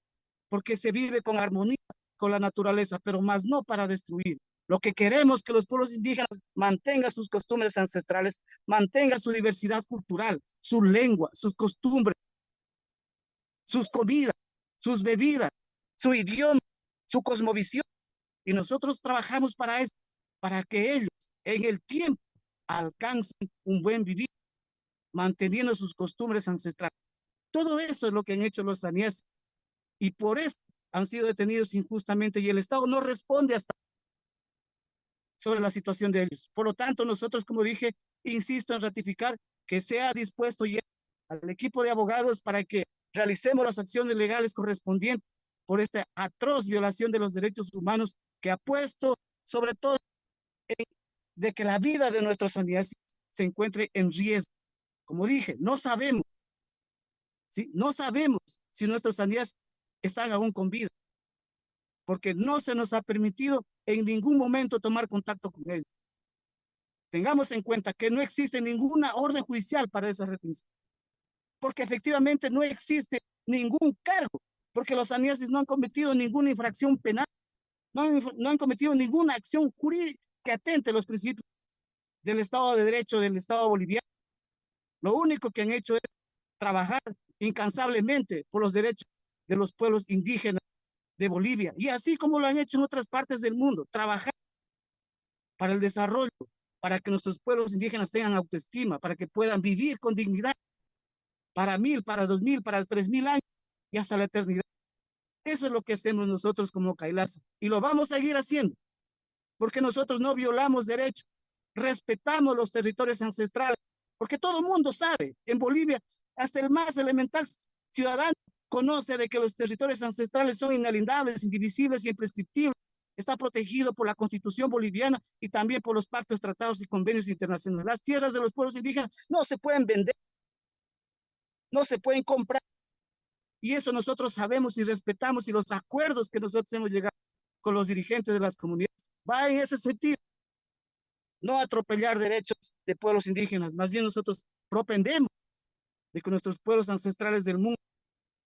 porque se vive con armonía con la naturaleza, pero más no para destruir. Lo que queremos es que los pueblos indígenas mantengan sus costumbres ancestrales, mantengan su diversidad cultural, su lengua, sus costumbres, sus comidas, sus bebidas, su idioma, su cosmovisión. Y nosotros trabajamos para eso, para que ellos en el tiempo alcancen un buen vivir, manteniendo sus costumbres ancestrales. Todo eso es lo que han hecho los sanieses y por eso han sido detenidos injustamente y el Estado no responde hasta sobre la situación de ellos. Por lo tanto, nosotros, como dije, insisto en ratificar que sea dispuesto ya al equipo de abogados para que realicemos las acciones legales correspondientes por esta atroz violación de los derechos humanos que ha puesto sobre todo de que la vida de nuestros sanidades se encuentre en riesgo. Como dije, no sabemos, ¿sí? No sabemos si nuestros sanidades están aún con vida, porque no se nos ha permitido en ningún momento tomar contacto con ellos. Tengamos en cuenta que no existe ninguna orden judicial para esa retención, porque efectivamente no existe ningún cargo, porque los saniesis no han cometido ninguna infracción penal, no han cometido ninguna acción jurídica que atente a los principios del Estado de Derecho del Estado boliviano. Lo único que han hecho es trabajar incansablemente por los derechos de los pueblos indígenas de Bolivia, y así como lo han hecho en otras partes del mundo, trabajar para el desarrollo, para que nuestros pueblos indígenas tengan autoestima, para que puedan vivir con dignidad para 1000, para 2000, para 3000 años y hasta la eternidad. Eso es lo que hacemos nosotros como KAILASA y lo vamos a seguir haciendo, porque nosotros no violamos derechos, respetamos los territorios ancestrales, porque todo el mundo sabe, en Bolivia, hasta el más elemental ciudadano conoce de que los territorios ancestrales son inalienables, indivisibles y imprescriptibles. Está protegido por la Constitución boliviana y también por los pactos, tratados y convenios internacionales. Las tierras de los pueblos indígenas no se pueden vender, no se pueden comprar. Y eso nosotros sabemos y respetamos, y los acuerdos que nosotros hemos llegado con los dirigentes de las comunidades va en ese sentido. No atropellar derechos de pueblos indígenas. Más bien nosotros propendemos de que nuestros pueblos ancestrales del mundo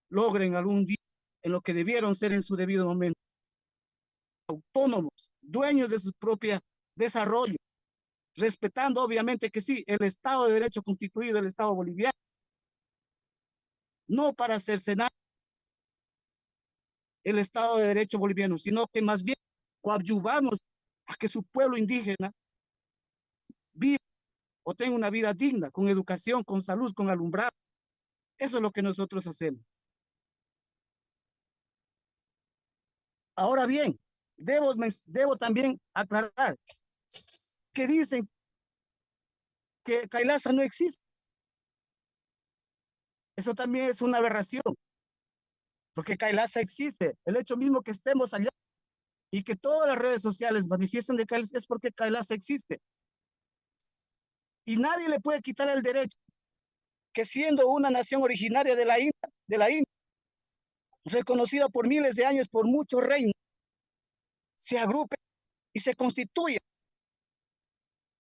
logren algún día en lo que debieron ser en su debido momento. Autónomos, dueños de su propio desarrollo, respetando obviamente que sí, el Estado de Derecho constituido del Estado boliviano, no para cercenar el Estado de Derecho boliviano, sino que más bien coadyuvamos a que su pueblo indígena viva o tenga una vida digna, con educación, con salud, con alumbrado. Eso es lo que nosotros hacemos. Ahora bien, debo también aclarar que dicen que KAILASA no existe. Eso también es una aberración, porque KAILASA existe. El hecho mismo que estemos allá y que todas las redes sociales manifiesten de KAILASA es porque KAILASA existe. Y nadie le puede quitar el derecho que, siendo una nación originaria de la India, reconocida por miles de años por muchos reinos, se agrupe y se constituya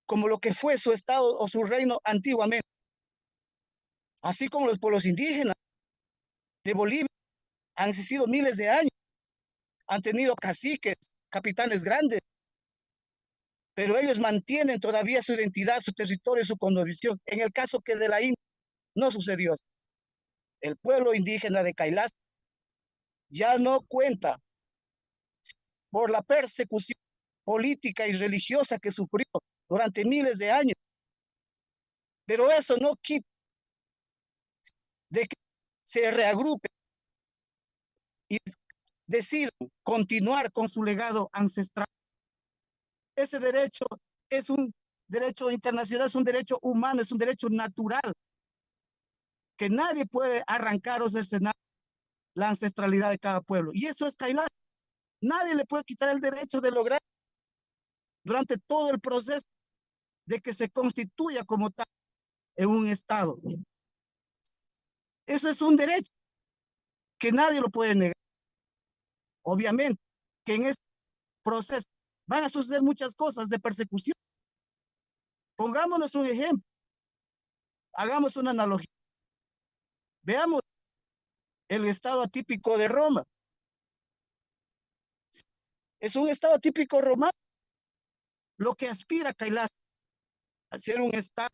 como lo que fue su estado o su reino antiguamente. Así como los pueblos indígenas de Bolivia han existido miles de años, han tenido caciques, capitanes grandes, pero ellos mantienen todavía su identidad, su territorio, su cosmovisión. En el caso que de la India no sucedió así. El pueblo indígena de KAILASA ya no cuenta por la persecución política y religiosa que sufrió durante miles de años. Pero eso no quita de que se reagrupe y decidan continuar con su legado ancestral. Ese derecho es un derecho internacional, es un derecho humano, es un derecho natural, que nadie puede arrancar o cercenar la ancestralidad de cada pueblo. Y eso es KAILASA. Nadie le puede quitar el derecho de lograr durante todo el proceso de que se constituya como tal en un Estado. Eso es un derecho que nadie lo puede negar. Obviamente que en este proceso van a suceder muchas cosas de persecución. Pongámonos un ejemplo, hagamos una analogía. Veamos el estado atípico de Roma. Es un estado atípico romano. Lo que aspira KAILASA a ser un estado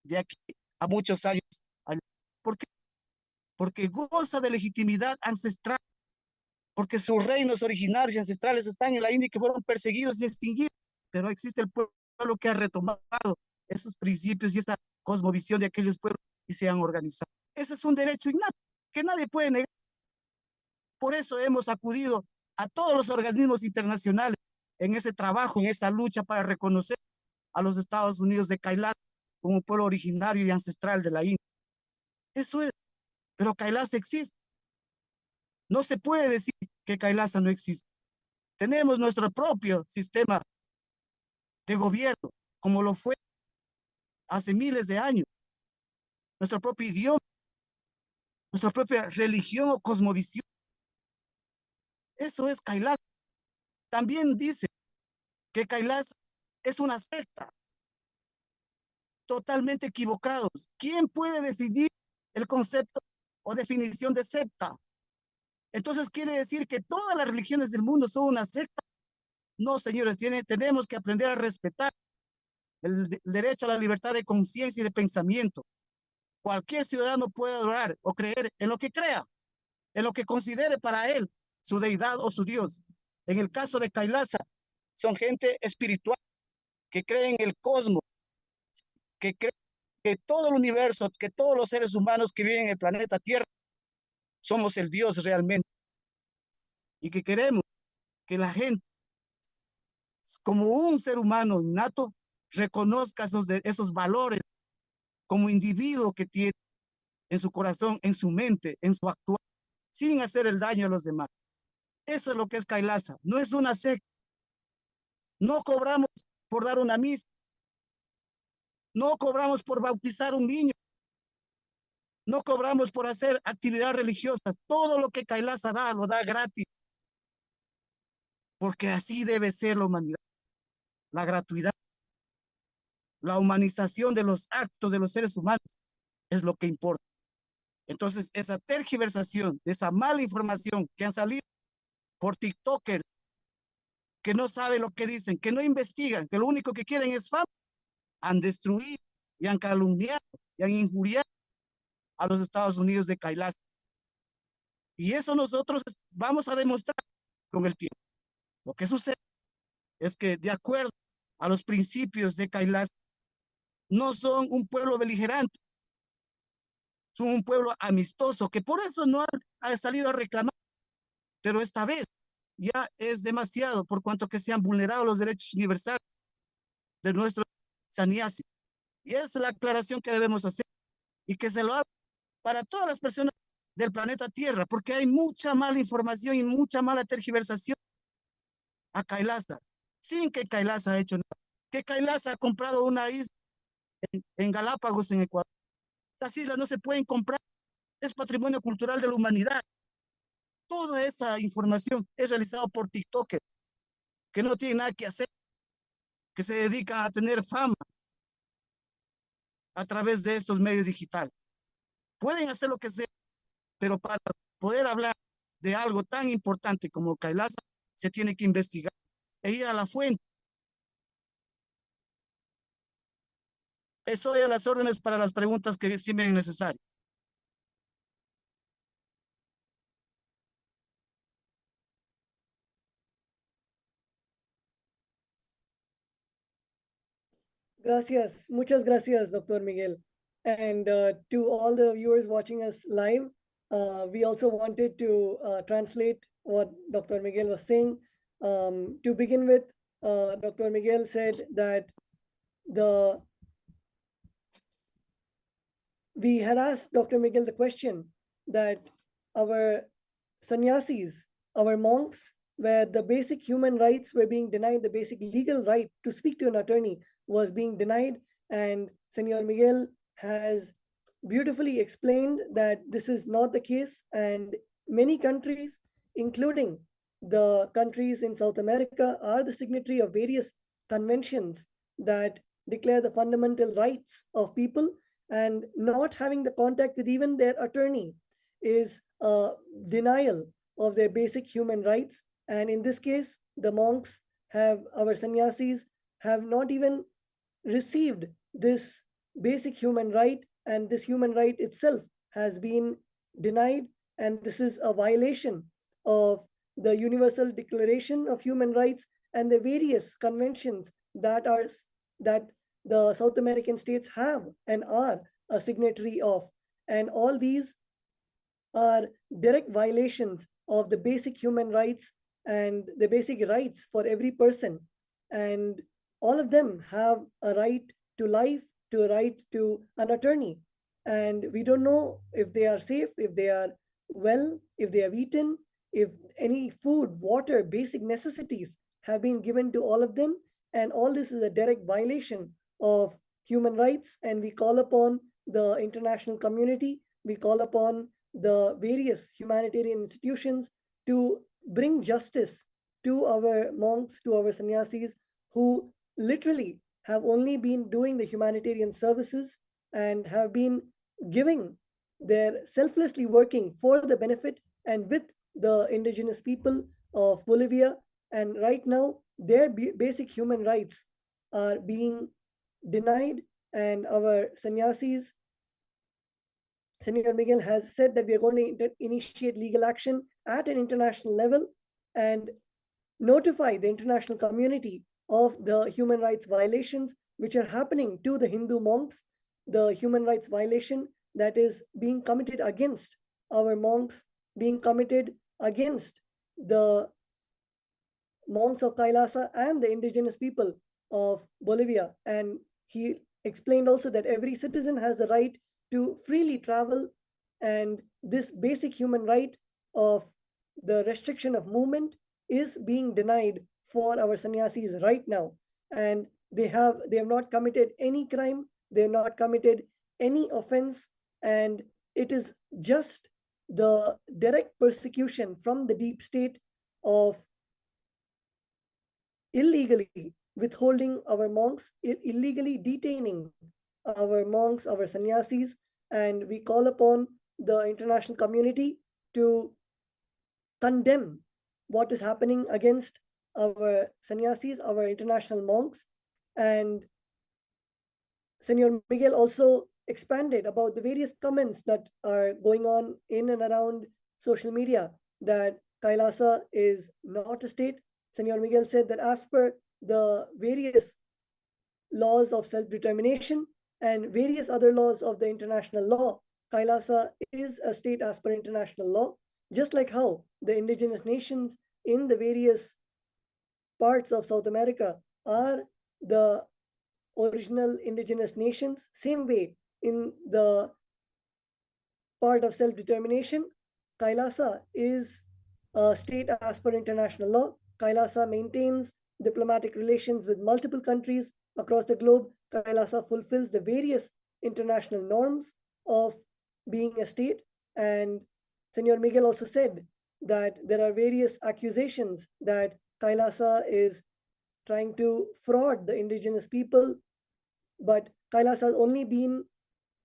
de aquí a muchos años. ¿Por qué? Porque goza de legitimidad ancestral, porque sus reinos originarios y ancestrales están en la India, que fueron perseguidos y extinguidos, pero existe el pueblo que ha retomado esos principios y esa cosmovisión de aquellos pueblos y se han organizado. Ese es un derecho innato que nadie puede negar. Por eso hemos acudido a todos los organismos internacionales en ese trabajo, en esa lucha para reconocer a los Estados Unidos de KAILASA como pueblo originario y ancestral de la India. Eso es, pero KAILASA existe. No se puede decir que KAILASA no existe. Tenemos nuestro propio sistema de gobierno, como lo fue hace miles de años. Nuestro propio idioma, nuestra propia religión o cosmovisión. Eso es KAILASA. También dice que KAILASA es una secta. Totalmente equivocados. ¿Quién puede definir el concepto o definición de secta? Entonces, ¿quiere decir que todas las religiones del mundo son una secta? No, señores, tenemos que aprender a respetar el derecho a la libertad de conciencia y de pensamiento. Cualquier ciudadano puede adorar o creer en lo que crea, en lo que considere para él su deidad o su Dios. En el caso de KAILASA, son gente espiritual que cree en el cosmos, que cree que todo el universo, que todos los seres humanos que viven en el planeta Tierra somos el Dios realmente, y que queremos que la gente, como un ser humano innato, reconozca esos valores como individuo que tiene, en su corazón, en su mente, en su actuar, sin hacer el daño a los demás. Eso es lo que es Kailasa. No es una secta. No cobramos por dar una misa. No cobramos por bautizar un niño. No cobramos por hacer actividades religiosas. Todo lo que Kailasa da, lo da gratis. Porque así debe ser la humanidad. La gratuidad, la humanización de los actos de los seres humanos es lo que importa. Entonces, esa tergiversación, esa mala información que han salido por TikTokers, que no saben lo que dicen, que no investigan, que lo único que quieren es fama, han destruido y han calumniado y han injuriado a los Estados Unidos de Kailasa. Y eso nosotros vamos a demostrar con el tiempo. Lo que sucede es que, de acuerdo a los principios de Kailasa, no son un pueblo beligerante, son un pueblo amistoso, que por eso no ha salido a reclamar. Pero esta vez ya es demasiado, por cuanto que se han vulnerado los derechos universales de nuestros sannyasi. Y esa es la aclaración que debemos hacer y que se lo haga para todas las personas del planeta Tierra, porque hay mucha mala información y mucha mala tergiversación a Kailasa, sin que Kailasa ha hecho nada. Que Kailasa ha comprado una isla en Galápagos, en Ecuador. Las islas no se pueden comprar, es patrimonio cultural de la humanidad. Toda esa información es realizada por TikTokers que no tienen nada que hacer, que se dedican a tener fama a través de estos medios digitales. Pueden hacer lo que sea, pero para poder hablar de algo tan importante como Kailasa, se tiene que investigar e ir a la fuente. Estoy a las órdenes para las preguntas que estimen necesarias. Gracias. Muchas gracias, Dr. Miguel. And to all the viewers watching us live, we also wanted to translate what Dr. Miguel was saying. To begin with, Dr. Miguel said that we had asked Dr. Miguel the question that our sannyasis, our monks, where the basic human rights were being denied, the basic legal right to speak to an attorney was being denied. And Senor Miguel has beautifully explained that this is not the case. And many countries, including the countries in South America, are the signatory of various conventions that declare the fundamental rights of people, and not having the contact with even their attorney is a denial of their basic human rights. And in this case, the monks our sannyasis have not even received this basic human right, and this human right itself has been denied. And this is a violation of the Universal Declaration of Human Rights and the various conventions that the South American states have and are a signatory of. And all these are direct violations of the basic human rights and the basic rights for every person. And all of them have a right to life, to a right to an attorney. And we don't know if they are safe, if they are well, if they have eaten, if any food, water, basic necessities have been given to all of them. And all this is a direct violation of human rights. And we call upon the international community, we call upon the various humanitarian institutions to bring justice to our monks, to our sannyasis, who literally have only been doing the humanitarian services and have been selflessly working for the benefit and with the indigenous people of Bolivia. And right now, their basic human rights are being denied. And our sannyasis, Senator Miguel has said that we are going to initiate legal action at an international level and notify the international community of the human rights violations which are happening to the Hindu monks, the human rights violation that is being committed against our monks, being committed against the monks of Kailasa and the indigenous people of Bolivia. And he explained also that every citizen has the right to freely travel And this basic human right of the restriction of movement is being denied for our sannyasis right now. And they have not committed any crime, they have not committed any offense, and it is just the direct persecution from the deep state of illegally withholding our monks, illegally detaining our monks, our sannyasis, and we call upon the international community to condemn what is happening against our sannyasis, our international monks. And Senor Miguel also expanded about the various comments that are going on in and around social media that Kailasa is not a state. Senor Miguel said that as per the various laws of self-determination and various other laws of the international law, Kailasa is a state as per international law, just like how the indigenous nations in the various parts of South America are the original indigenous nations. Same way, in the part of self-determination, Kailasa is a state as per international law. Kailasa maintains diplomatic relations with multiple countries across the globe. Kailasa fulfills the various international norms of being a state. And Senor Miguel also said that there are various accusations that Kailasa is trying to fraud the indigenous people, but Kailasa has only been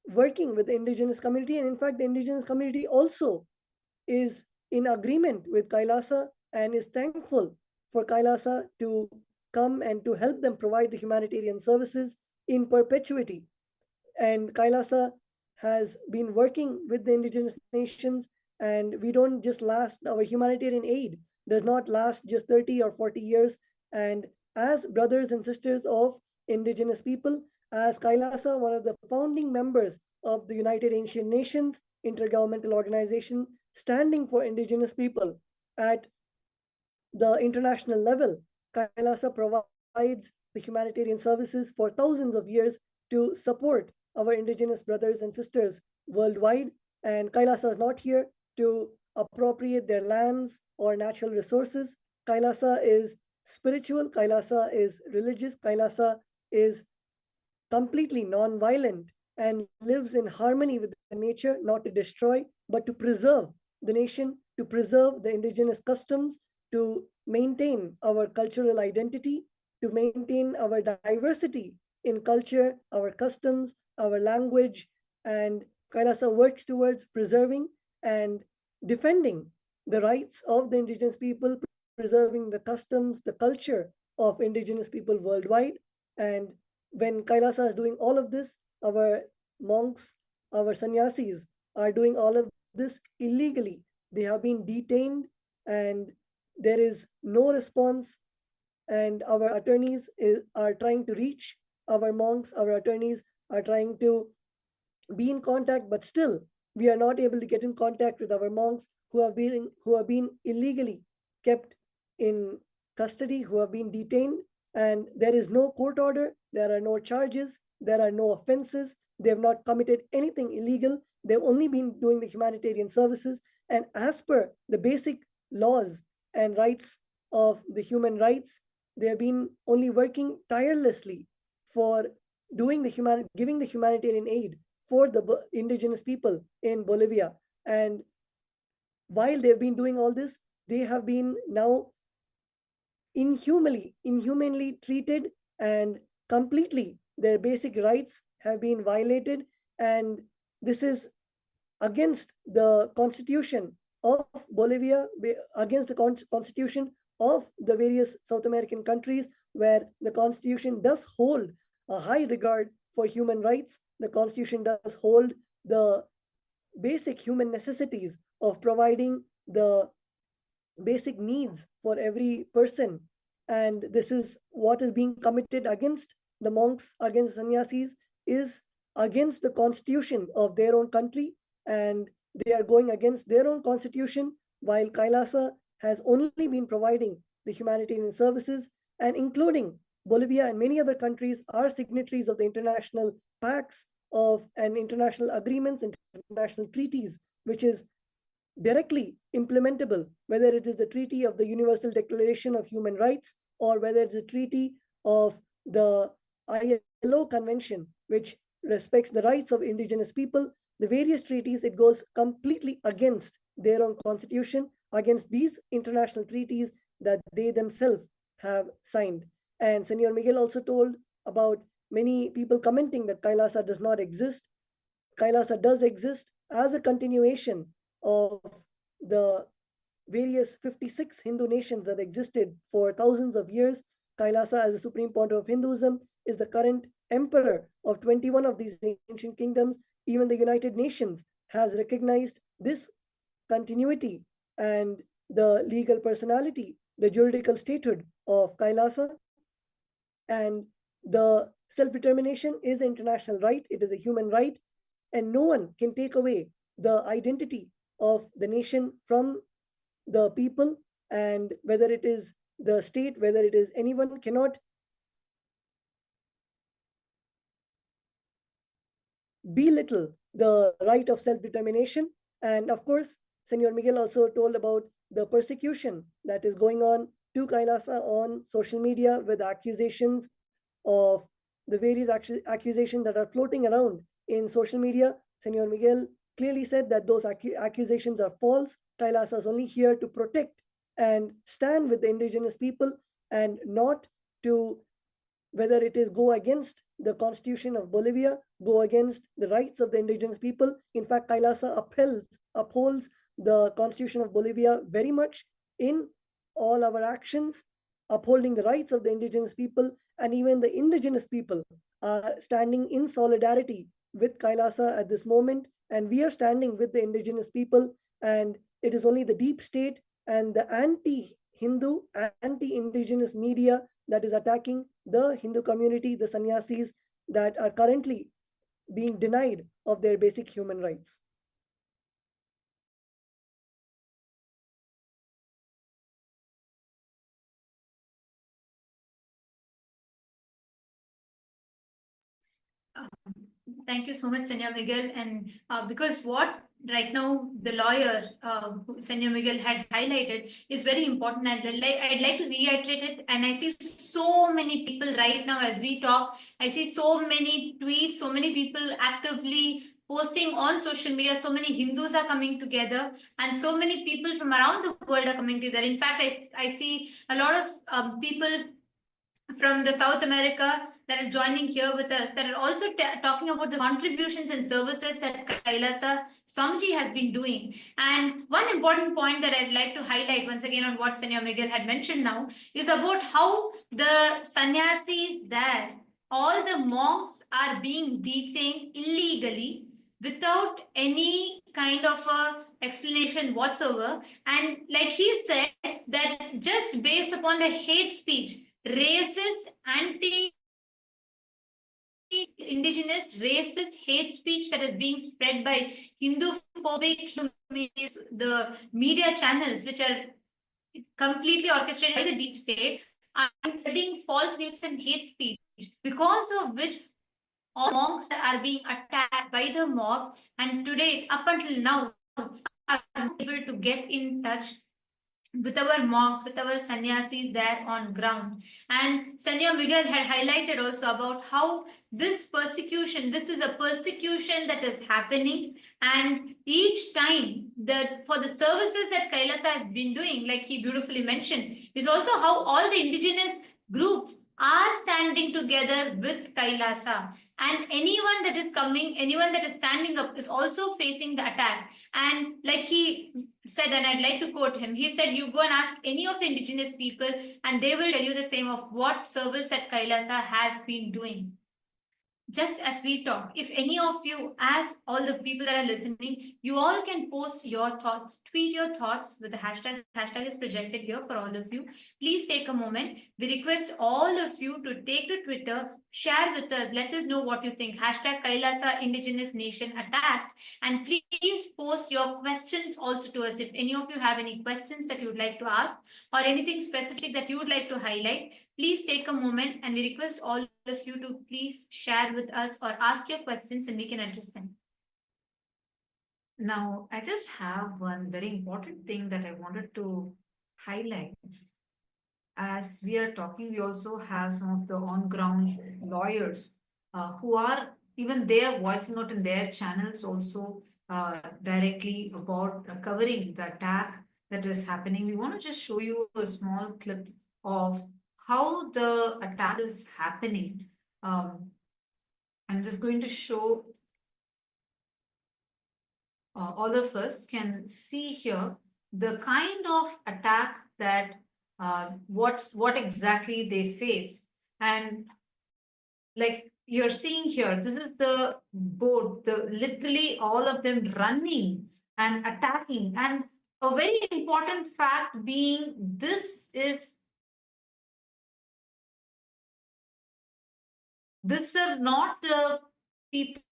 working with the indigenous community. And in fact, the indigenous community also is in agreement with Kailasa and is thankful for Kailasa to come and to help them provide the humanitarian services in perpetuity. And Kailasa has been working with the indigenous nations, and we don't just last, our humanitarian aid does not last just 30 or 40 years. And as brothers and sisters of indigenous people, as Kailasa, one of the founding members of the United Ancient Nations intergovernmental organization standing for indigenous people at the international level, Kailasa provides the humanitarian services for thousands of years to support our indigenous brothers and sisters worldwide. And Kailasa is not here to appropriate their lands or natural resources. Kailasa is spiritual, Kailasa is religious, Kailasa is completely non-violent and lives in harmony with the nature, not to destroy, but to preserve the nation, to preserve the indigenous customs, to maintain our cultural identity, to maintain our diversity in culture, our customs, our language. And Kailasa works towards preserving and defending the rights of the indigenous people, preserving the customs, the culture of indigenous people worldwide. And when Kailasa is doing all of this, our monks, our sannyasis are doing all of this illegally. They have been detained and there is no response. And our attorneys are trying to reach our monks, our attorneys are trying to be in contact, but still we are not able to get in contact with our monks who have been illegally kept in custody, who have been detained, and there is no court order, there are no charges, there are no offenses, they have not committed anything illegal, they've only been doing the humanitarian services. And as per the basic laws and rights of the human rights, they have been only working tirelessly for giving the humanitarian aid for the indigenous people in Bolivia. And while they've been doing all this, they have been now inhumanly treated, and completely their basic rights have been violated. And this is against the constitution of Bolivia, against the constitution of the various South American countries, where the constitution does hold a high regard for human rights. The constitution does hold the basic human necessities of providing the basic needs for every person. And this is what is being committed against the monks, against sannyasis, is against the constitution of their own country, and they are going against their own constitution, while Kailasa has only been providing the humanitarian services. And including Bolivia and many other countries are signatories of the international pacts of an international agreements, international treaties, which is directly implementable, whether it is the Treaty of the Universal Declaration of Human Rights or whether it's a treaty of the ILO Convention, which respects the rights of indigenous people. The various treaties, it goes completely against their own constitution, against these international treaties that they themselves have signed. And Senor Miguel also told about many people commenting that Kailasa does not exist. Kailasa does exist as a continuation of the various 56 Hindu nations that existed for thousands of years. Kailasa, as the supreme pontiff of Hinduism, is the current emperor of 21 of these ancient kingdoms. Even the United Nations has recognized this continuity and the legal personality, the juridical statehood of Kailasa. And the self-determination is an international right. It is a human right. And no one can take away the identity of the nation from the people. And whether it is the state, whether it is anyone, cannot belittle the right of self-determination. And of course, Senor Miguel also told about the persecution that is going on to Kailasa on social media with accusations of the various accusations that are floating around in social media. Senor Miguel clearly said that those accusations are false. Kailasa is only here to protect and stand with the indigenous people and not to, whether it is go against the constitution of Bolivia, go against the rights of the indigenous people. In fact, Kailasa upholds the constitution of Bolivia very much in all our actions, upholding the rights of the indigenous people. And even the indigenous people are standing in solidarity with Kailasa at this moment. And we are standing with the indigenous people. And it is only the deep state and the anti-Hindu, anti-indigenous media that is attacking the Hindu community, the sannyasis that are currently being denied of their basic human rights. Thank you so much, Senor Miguel. And because what right now the lawyer, Senor Miguel, had highlighted is very important, and I'd like to reiterate it. And I see so many people right now as we talk. I see so many tweets, so many people actively posting on social media. So many Hindus are coming together, and so many people from around the world are coming together. In fact, I see a lot of people from the South America that are joining here with us, that are also talking about the contributions and services that Kailasa Swamiji has been doing. And one important point that I'd like to highlight once again on what Senor Miguel had mentioned now is about how the sannyasis there, all the monks are being detained illegally without any kind of a explanation whatsoever. And like he said, that just based upon the hate speech, racist, anti-indigenous, racist hate speech that is being spread by Hindu-phobic the media channels, which are completely orchestrated by the deep state, are spreading false news and hate speech, because of which all monks are being attacked by the mob. And today, up until now, are able to get in touch with our monks, with our sannyasis there on ground. And Senor Miguel had highlighted also about how this persecution, this is a persecution that is happening, and each time that for the services that Kailasa has been doing, like he beautifully mentioned, is also how all the indigenous groups are standing together with Kailasa. And anyone that is coming, anyone that is standing up is also facing the attack. And like he said, and I'd like to quote him, he said, you go and ask any of the indigenous people and they will tell you the same of what service that Kailasa has been doing. Just as we talk, if any of you, as all the people that are listening, you all can post your thoughts, tweet your thoughts with the hashtag. Hashtag is projected here for all of you. Please take a moment. We request all of you to take to Twitter, Share with us. Let us know what you think. Hashtag Kailasa Indigenous Nation attacked. And please post your questions also to us. If any of you have any questions that you would like to ask or anything specific that you would like to highlight, please take a moment and we request all of you to please share with us or ask your questions and we can address them. Now, I just have one very important thing that I wanted to highlight. As we are talking, we also have some of the on-ground lawyers who are even they are voicing out in their channels also directly about covering the attack that is happening. We want to just show you a small clip of how the attack is happening. I'm just going to show all of us can see here the kind of attack that what exactly they face. And like you're seeing here, this is the boat, literally all of them running and attacking. And a very important fact being these are not the people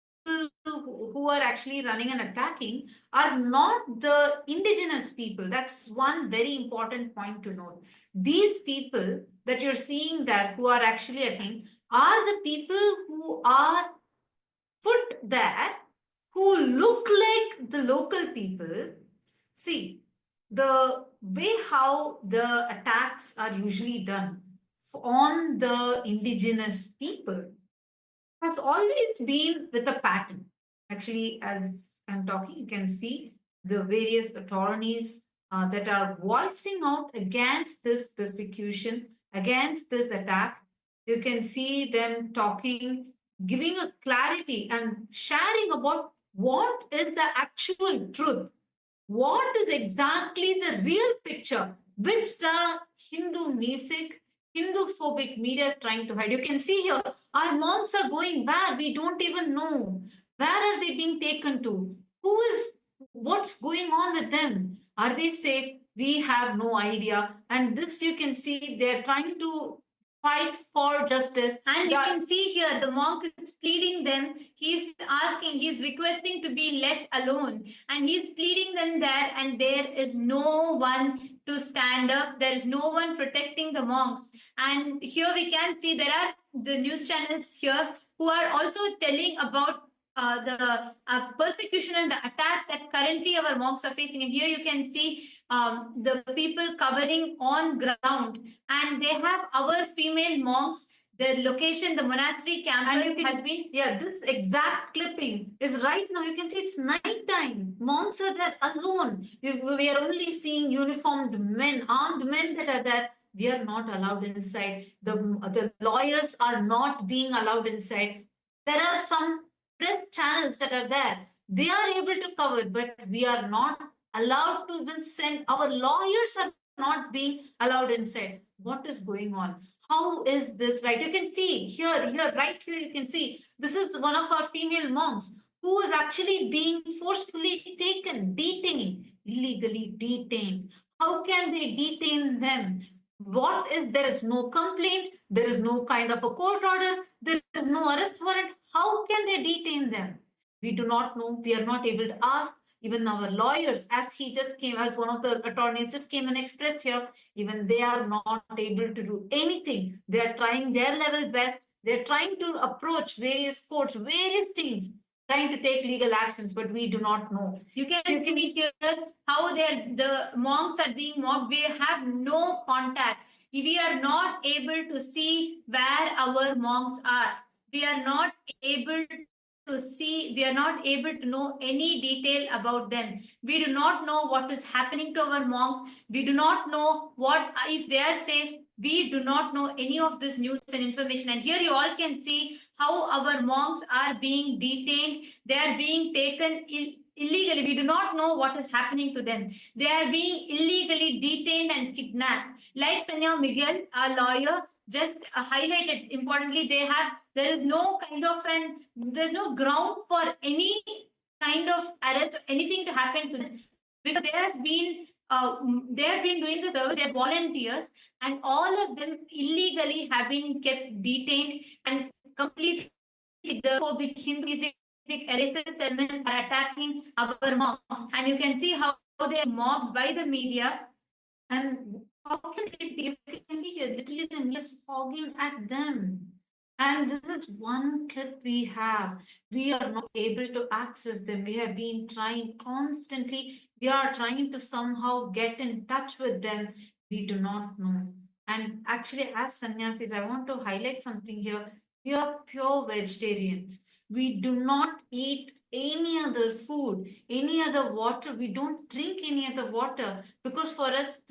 who are actually running and attacking are not the indigenous people. That's one very important point to note. These people that you're seeing that who are actually attacking are the people who are put there, who look like the local people. See, the way how the attacks are usually done on the indigenous people has always been with a pattern. Actually, as I'm talking, you can see the various attorneys that are voicing out against this persecution, against this attack. You can see them talking, giving a clarity and sharing about what is the actual truth. What is exactly the real picture which the Hindu music, Hindu phobic media is trying to hide? You can see here, our monks are going where? We don't even know. Where are they being taken to? What's going on with them? Are they safe? We have no idea. And this you can see they're trying to fight for justice. And you can see here the monk is pleading them. He's asking, he's requesting to be let alone. And he's pleading them there, and there is no one to stand up. There is no one protecting the monks. And here we can see there are the news channels here who are also telling about the persecution and the attack that currently our monks are facing. And here you can see the people covering on ground, and they have our female monks. Their location, the monastery campus has been. Yeah, this exact clipping is right now. You can see it's night time. Monks are there alone. We are only seeing uniformed men, armed men that are there. We are not allowed inside. The lawyers are not being allowed inside. There are some press channels that are there. They are able to cover, but we are not allowed to even send. Our lawyers are not being allowed inside. What is going on? How is this right? You can see here, right here, you can see this is one of our female monks who is actually being forcefully taken, detained, illegally detained. How can they detain them? There is no complaint, there is no kind of a court order, there is no arrest warrant. How can they detain them? We do not know. We are not able to ask. Even our lawyers, as he just came, as one of the attorneys just came and expressed here, even they are not able to do anything. They are trying their level best. They're trying to approach various courts, various things, trying to take legal actions, but we do not know. You can see here how the monks are being mobbed. We have no contact. We are not able to see where our monks are. We are not able to see, we are not able to know any detail about them. We do not know what is happening to our monks. We do not know what if they are safe. We do not know any of this news and information. And here you all can see how our monks are being detained. They are being taken illegally. We do not know what is happening to them. They are being illegally detained and kidnapped. Like Sanya Miguel, a lawyer, just highlighted importantly, there is no kind of there's no ground for any kind of arrest or anything to happen to them, because they have been doing the service. They are volunteers, and all of them illegally have been kept detained and completely the phobic Hinduistic racist elements are attacking our mosques, and you can see how they are mobbed by the media. And how can it be? You can hear literally the news fogging at them. And this is one clip we have. We are not able to access them. We have been trying constantly. We are trying to somehow get in touch with them. We do not know. And actually, as sannyasis, I want to highlight something here. We are pure vegetarians. We do not eat any other food, any other water. We don't drink any other water because for us,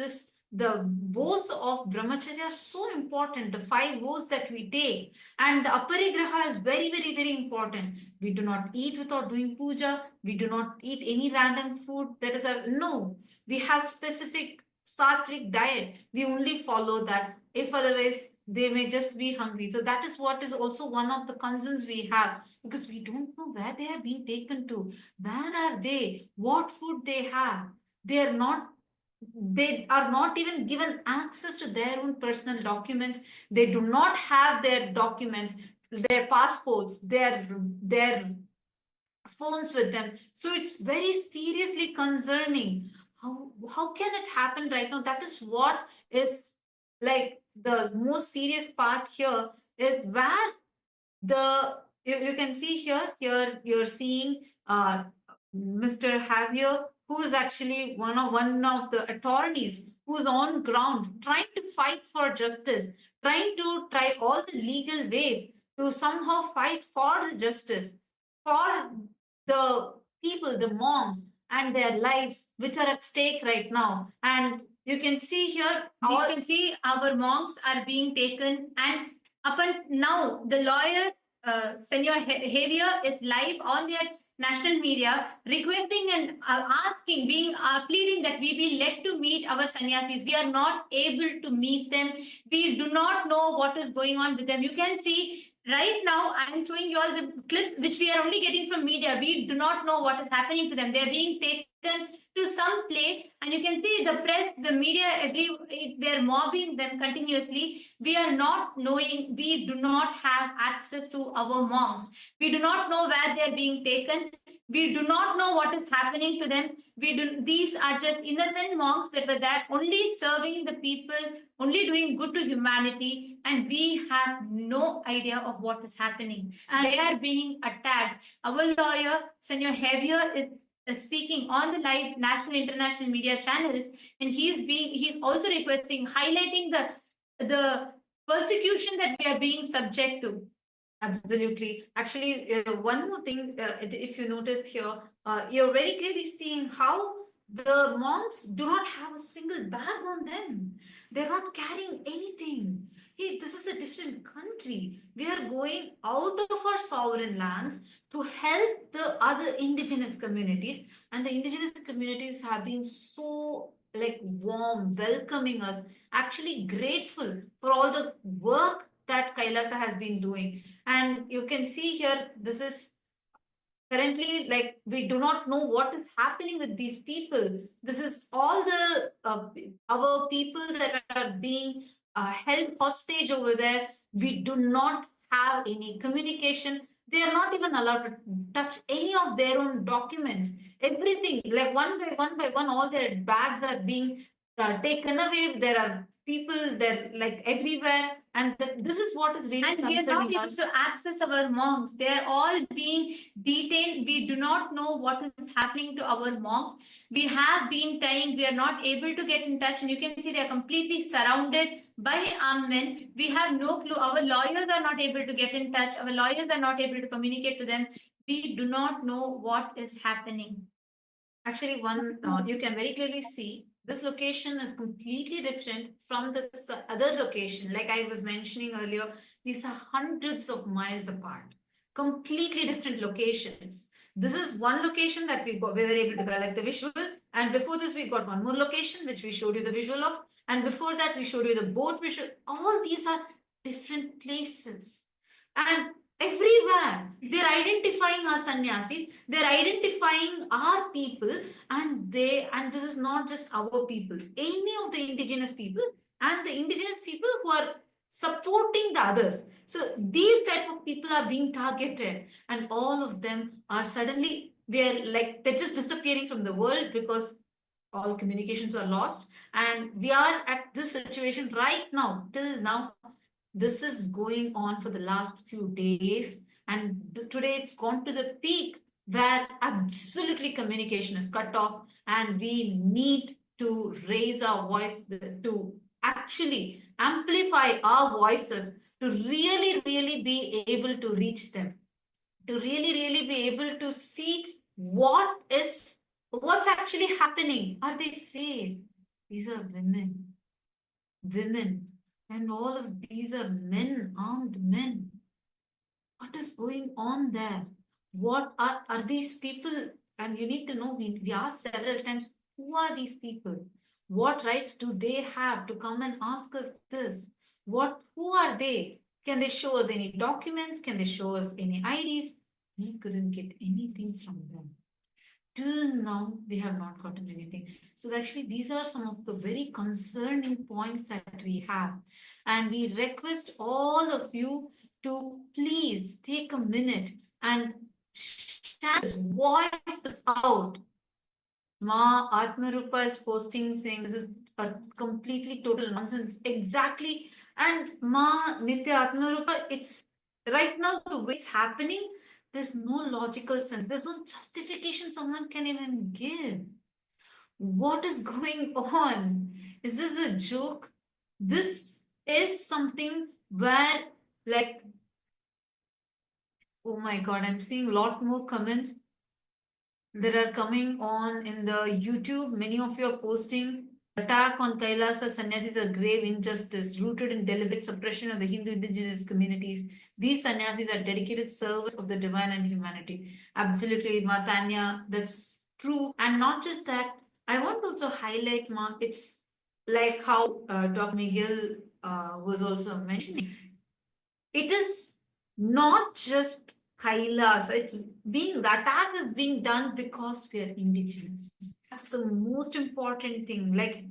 the vows of brahmacharya are so important. The 5 vows that we take, and the aparigraha is very, very, very important. We do not eat without doing puja. We do not eat any random food. That is a no. We have specific sattvic diet. We only follow that. If otherwise, they may just be hungry. So that is what is also one of the concerns we have, because we don't know where they have been taken to. Where are they? What food they have? They are not even given access to their own personal documents. They do not have their documents, their passports, their phones with them. So it's very seriously concerning. How can it happen right now? That is what is like the most serious part here, is where you can see here you're seeing Mr. Javier, who is actually one of the attorneys who's on ground trying to fight for justice, trying to try all the legal ways to somehow fight for the justice for the people, the monks, and their lives, which are at stake right now. And you can see here, You you can can see our monks are being taken, and up until now, the lawyer, Senor Javier, is live on their national media requesting and asking, pleading that we be led to meet our sannyasis. We are not able to meet them. We do not know what is going on with them. You can see right now, I am showing you all the clips which we are only getting from media. We do not know what is happening to them. They are being taken to some place, and you can see the press, the media, they're mobbing them continuously. We are not knowing, we do not have access to our monks. We do not know where they're being taken. We do not know what is happening to them. These are just innocent monks that were there only serving the people, only doing good to humanity, and we have no idea of what is happening. And they are being attacked. Our lawyer, Senor Javier, is speaking on the live national, international media channels, and he's also requesting, highlighting the persecution that we are being subject to. Absolutely. Actually, one more thing, if you notice here, you're very clearly seeing how the monks do not have a single bag on them. They're not carrying anything. Hey, this is a different country. We are going out of our sovereign lands to help the other indigenous communities. And the indigenous communities have been so like warm, welcoming us, actually grateful for all the work that Kailasa has been doing. And you can see here, this is currently like we do not know what is happening with these people. This is all the our people that are being held hostage over there. We do not have any communication. They are not even allowed to touch any of their own documents. Everything, like one by one, all their bags are being taken away. There are people there like everywhere, and this is what is really and we are not concerning able us. to access our monks. They are all being detained. We do not know what is happening to our monks. We have been trying. We are not able to get in touch, and you can see they are completely surrounded by armed men. We have no clue. Our lawyers are not able to get in touch. Our lawyers are not able to communicate to them. We do not know what is happening. Actually, you can very clearly see this location is completely different from this other location. Like I was mentioning earlier, these are hundreds of miles apart, completely different locations. This is one location that we were able to collect the visual, and before this we got one more location which we showed you the visual of, and before that we showed you the boat visual. All these are different places, and everywhere they're identifying our sannyasis, they're identifying our people, and this is not just our people, any of the indigenous people, and the indigenous people who are supporting the others. So these type of people are being targeted, and all of them are suddenly, they're just disappearing from the world because all communications are lost. And we are at this situation right now. Till now, this is going on for the last few days, and today it's gone to the peak where absolutely communication is cut off, and we need to raise our voice to actually amplify our voices, to really be able to reach them, to really be able to see what's actually happening. Are they safe? These are women, and all of these are men, armed men. What is going on there? What are these people? And you need to know, we asked several times, who are these people? What rights do they have to come and ask us this? Who are they? Can they show us any documents? Can they show us any IDs? We couldn't get anything from them. Till now, we have not gotten anything. So actually, these are some of the very concerning points that we have. And we request all of you to please take a minute and share this, voice this out. Ma Atmarupa is posting saying this is a completely total nonsense. Exactly. And Ma Nitya Atmarupa, it's right now the way it's happening, there's no logical sense. There's no justification someone can even give. What is going on? Is this a joke? This is something where, like, oh my God, I'm seeing a lot more comments that are coming on in the YouTube. Many of you are posting attack on Kailasa sannyasis is a grave injustice rooted in deliberate suppression of the Hindu indigenous communities. These sannyasis are dedicated service of the divine and humanity. Absolutely, Matanya, that's true. And not just that, I want to also highlight, Ma, it's like how Dr. Miguel was also mentioning. It is not just Kailasa. The attack is being done because we are indigenous. That's the most important thing. Like,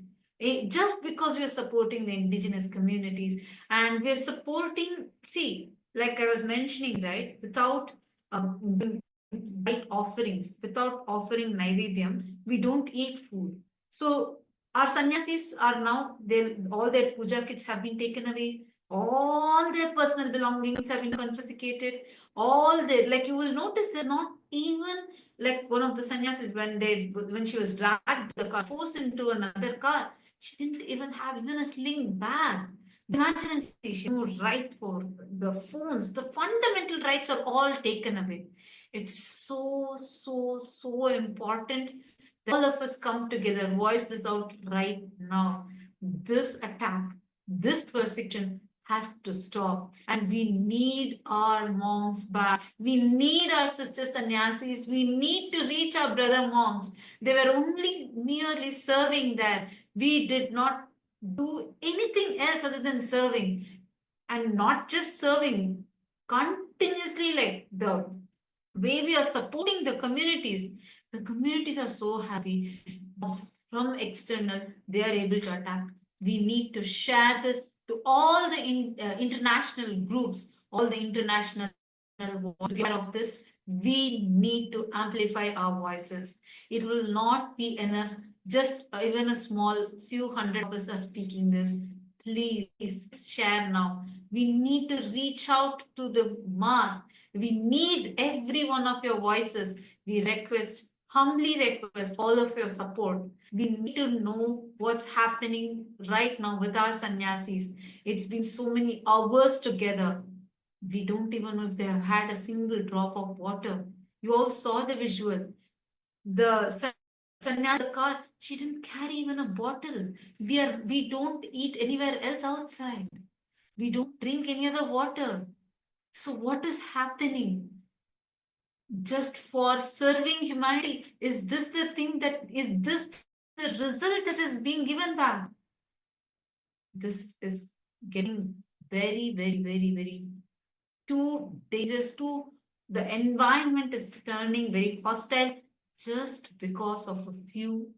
just because we are supporting the indigenous communities, and we are supporting, see, like I was mentioning, right, without right offerings, without offering Naivedyam, we don't eat food. So our sannyasis are now, all their puja kits have been taken away. All their personal belongings have been confiscated. Like, you will notice they're not even, like one of the sannyasis, when she was dragged the car, forced into another car, she didn't even have even a sling bag. Imagine, she no right for the phones. The fundamental rights are all taken away. It's so important that all of us come together, voice this out right now. This attack, this persecution has to stop, and we need our monks back. We need our sister sannyasis. We need to reach our brother monks. They were only merely serving there. We did not do anything else other than serving, and not just serving continuously, like the way we are supporting the communities are so happy. From external, they are able to attack. We need to share this to all the international groups, all the international aware of this. We need to amplify our voices. It will not be enough, just even a small few hundred of us are speaking this. Please share now. We need to reach out to the mass. We need every one of your voices. We humbly request all of your support. We need to know what's happening right now with our sannyasis. It's been so many hours together. We don't even know if they have had a single drop of water. You all saw the visual. The sannyasi, the car, she didn't carry even a bottle. We don't eat anywhere else outside. We don't drink any other water. So what is happening? Just for serving humanity, is this the result that is being given back? This is getting very too dangerous. The environment is turning very hostile just because of a few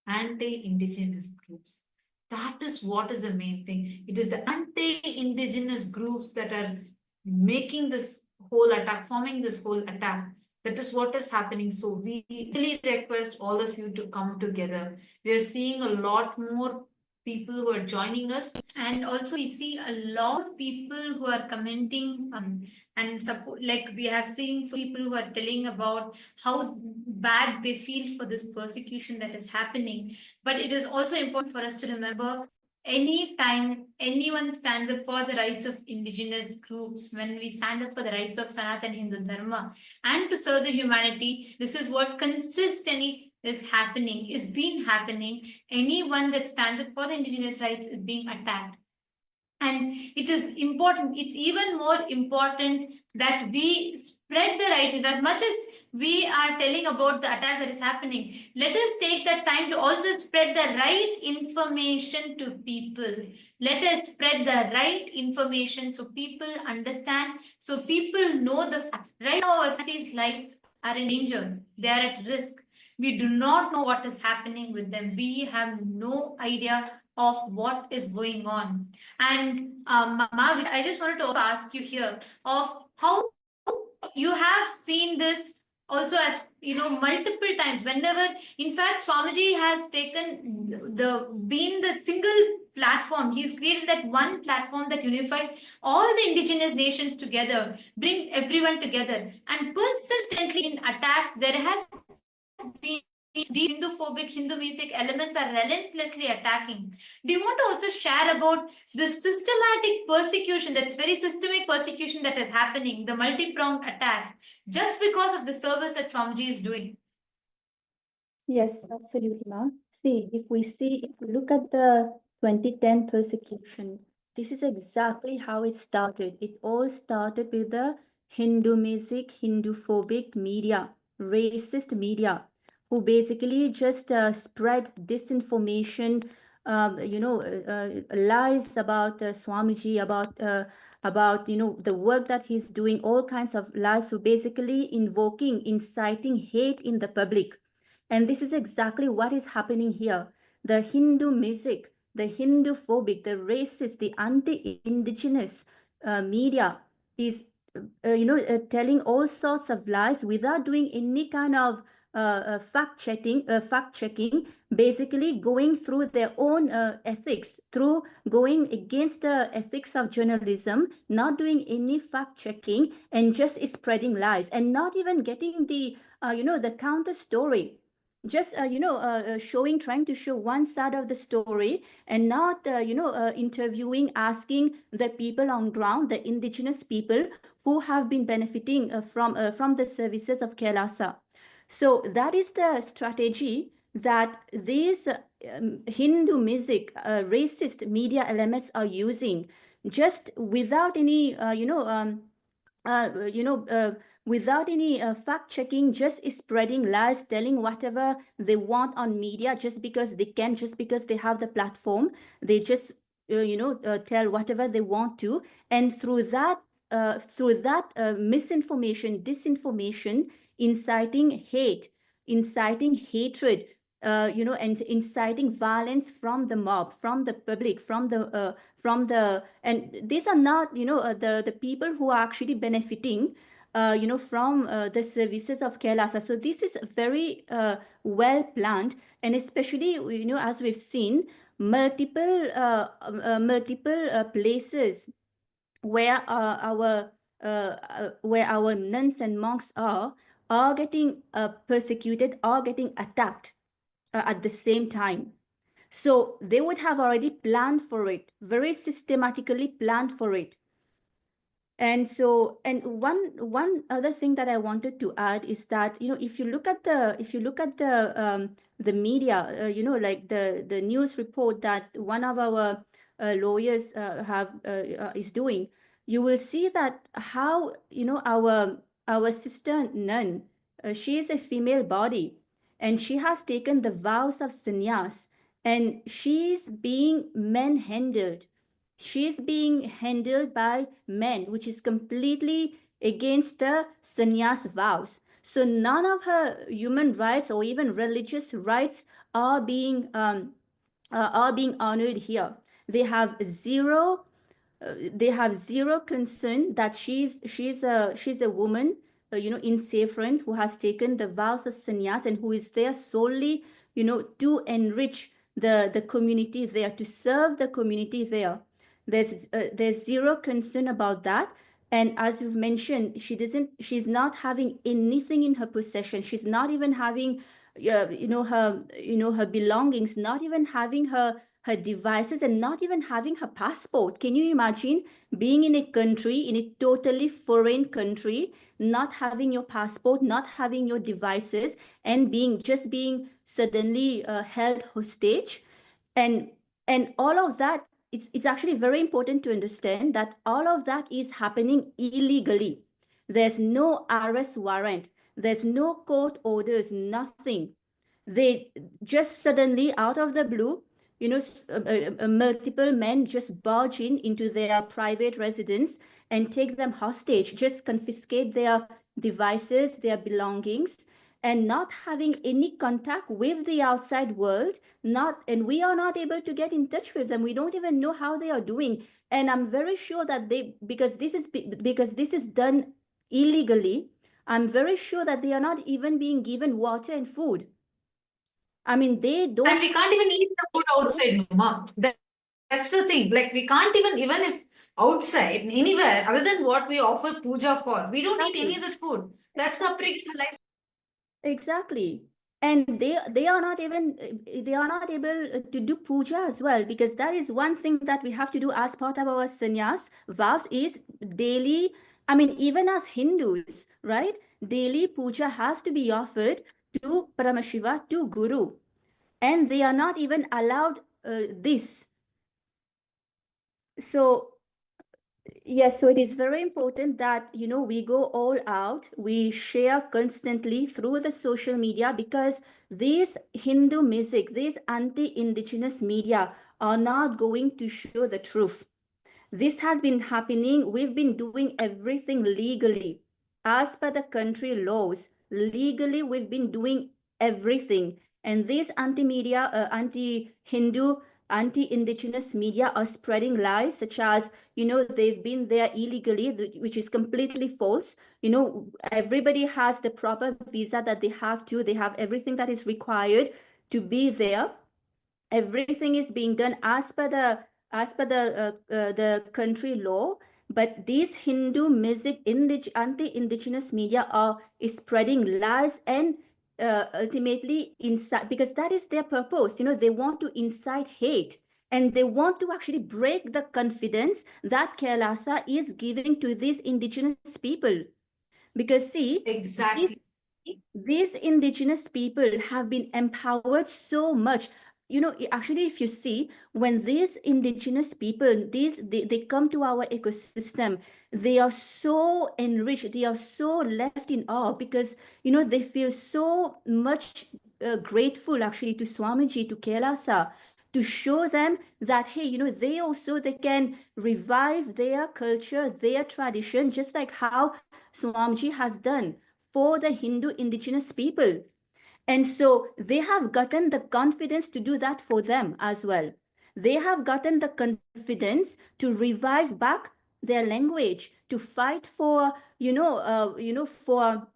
anti-indigenous groups. That is what is the main thing. It is the anti-indigenous groups that are making this whole attack, forming this whole attack. That is what is happening. So we really request all of you to come together. We are seeing a lot more people who are joining us, and also we see a lot of people who are commenting and support. Like we have seen so people who are telling about how bad they feel for this persecution that is happening. But it is also important for us to remember, anytime anyone stands up for the rights of indigenous groups, when we stand up for the rights of Sanatana Hindu Dharma and to serve the humanity, this is what consistently is happening, is been happening. Anyone that stands up for the indigenous rights is being attacked. And it is important, it's even more important that we spread the right news. As much as we are telling about the attack that is happening, let us take that time to also spread the right information to people. Let us spread the right information so people understand, so people know the facts. Right now, our cities' lives are in danger, they are at risk. We do not know what is happening with them. We have no idea of what is going on. And Mahavi, I just wanted to also ask you here of how you have seen this also, as multiple times. Whenever, in fact, Swamiji has taken been the single platform. He's created that one platform that unifies all the indigenous nations together, brings everyone together, and persistently in attacks there has been the Hindu-phobic, Hindu-music elements are relentlessly attacking. Do you want to also share about the systematic persecution, that's very systemic persecution that is happening, the multi-pronged attack, just because of the service that Swamiji is doing? Yes, absolutely, ma'am. If we look at the 2010 persecution, this is exactly how it started. It all started with the Hindu music, Hindu-phobic media, racist media, who basically just spread disinformation, lies about Swamiji, about the work that he's doing, all kinds of lies. So basically inciting hate in the public. And this is exactly what is happening here. The Hindu music, the Hindu-phobic, the racist, the anti-indigenous media is, telling all sorts of lies without doing any kind of fact checking, basically going through their own ethics, through going against the ethics of journalism, not doing any fact checking, and just spreading lies, and not even getting the the counter story. Just trying to show one side of the story, and not interviewing, asking the people on ground, the indigenous people who have been benefiting from the services of KAILASA. So that is the strategy that these Hindu music, racist media elements are using, just without any without any fact checking, just spreading lies, telling whatever they want on media, just because they can, just because they have the platform. They just tell whatever they want to, and through that misinformation, disinformation, inciting hate, inciting hatred, and inciting violence from the mob, from the public, from the and these are not the people who are actually benefiting from the services of KAILASA. So this is very well planned, and especially as we've seen, multiple places where our nuns and monks are getting persecuted, are getting attacked at the same time. So they would have already planned for it, very systematically planned for it. And so, and one other thing that I wanted to add is that, if you look at the media, like the news report that one of our lawyers is doing, you will see that how our sister nun, she is a female body, and she has taken the vows of sannyas, and she's being manhandled. She's being handled by men, which is completely against the sannyas vows. So none of her human rights or even religious rights are being are being honored here. They have zero concern that she's a woman, in saffron, who has taken the vows of sannyas and who is there solely, to enrich the community there, to serve the community there. There's zero concern about that. And as you've mentioned, she's not having anything in her possession. She's not even having her belongings, not even having her devices, and not even having her passport. Can you imagine being in a country, in a totally foreign country, not having your passport, not having your devices, and being suddenly held hostage? And all of that, it's actually very important to understand that all of that is happening illegally. There's no arrest warrant, there's no court orders, nothing. They just suddenly, out of the blue, multiple men just barge into their private residence and take them hostage, just confiscate their devices, their belongings, and not having any contact with the outside world. And we are not able to get in touch with them. We don't even know how they are doing. And I'm very sure that because this is done illegally, I'm very sure that they are not even being given water and food. I mean, they don't. And we can't even eat the food outside, Mama. That's the thing. Like, we can't even if outside, anywhere, other than what we offer puja for, we don't eat any of that food. That's the upbringing life. Exactly. And they are not able to do puja as well, because that is one thing that we have to do as part of our sannyas vows, is daily. I mean, even as Hindus, right? Daily puja has to be offered to Paramashiva, to Guru. And they are not even allowed this. So yes, so it is very important that, we go all out, we share constantly through the social media, because these Hindu music, these anti-indigenous media are not going to show the truth. This has been happening. We've been doing everything legally. As per the country laws, legally, we've been doing everything. And these anti-media, anti-Hindu, anti-indigenous media are spreading lies, such as, they've been there illegally, which is completely false. Everybody has the proper visa that they have to. They have everything that is required to be there. Everything is being done as per the country law. But these Hindu music, anti-indigenous media is spreading lies and ultimately incite, because that is their purpose. They want to incite hate, and they want to actually break the confidence that KAILASA is giving to these indigenous people. Because see, Exactly. these indigenous people have been empowered so much. Actually, if you see, when these indigenous people, they come to our ecosystem, they are so enriched, they are so left in awe, because they feel so much grateful actually to Swamiji, to KAILASA, to show them that, hey, they can revive their culture, their tradition, just like how Swamiji has done for the Hindu indigenous people. And so they have gotten the confidence to do that for them as well. They have gotten the confidence to revive back their language, to fight for, for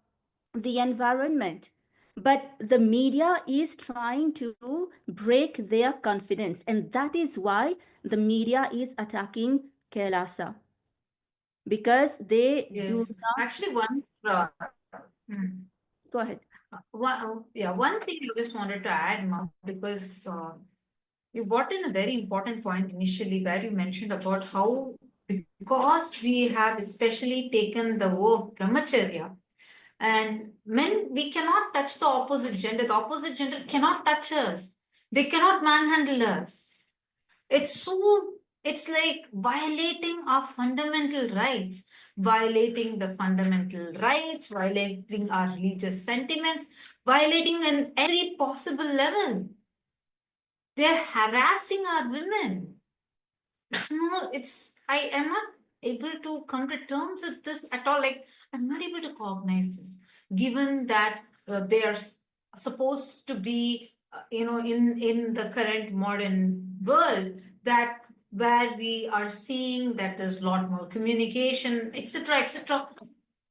the environment. But the media is trying to break their confidence. And that is why the media is attacking KAILASA. Because they do Yes. not. Actually, Go ahead. one thing I just wanted to add, Mom, because you brought in a very important point initially, where you mentioned about how, because we have especially taken the vow of brahmacharya, and men, we cannot touch the opposite gender. The opposite gender cannot touch us. They cannot manhandle us. It's like violating our fundamental rights, violating our religious sentiments, violating in every possible level. They're harassing our women. I am not able to come to terms with this at all. Like, I'm not able to cognize this, given that they are supposed to be in the current modern world, that where we are seeing that there's a lot more communication, etc., etc.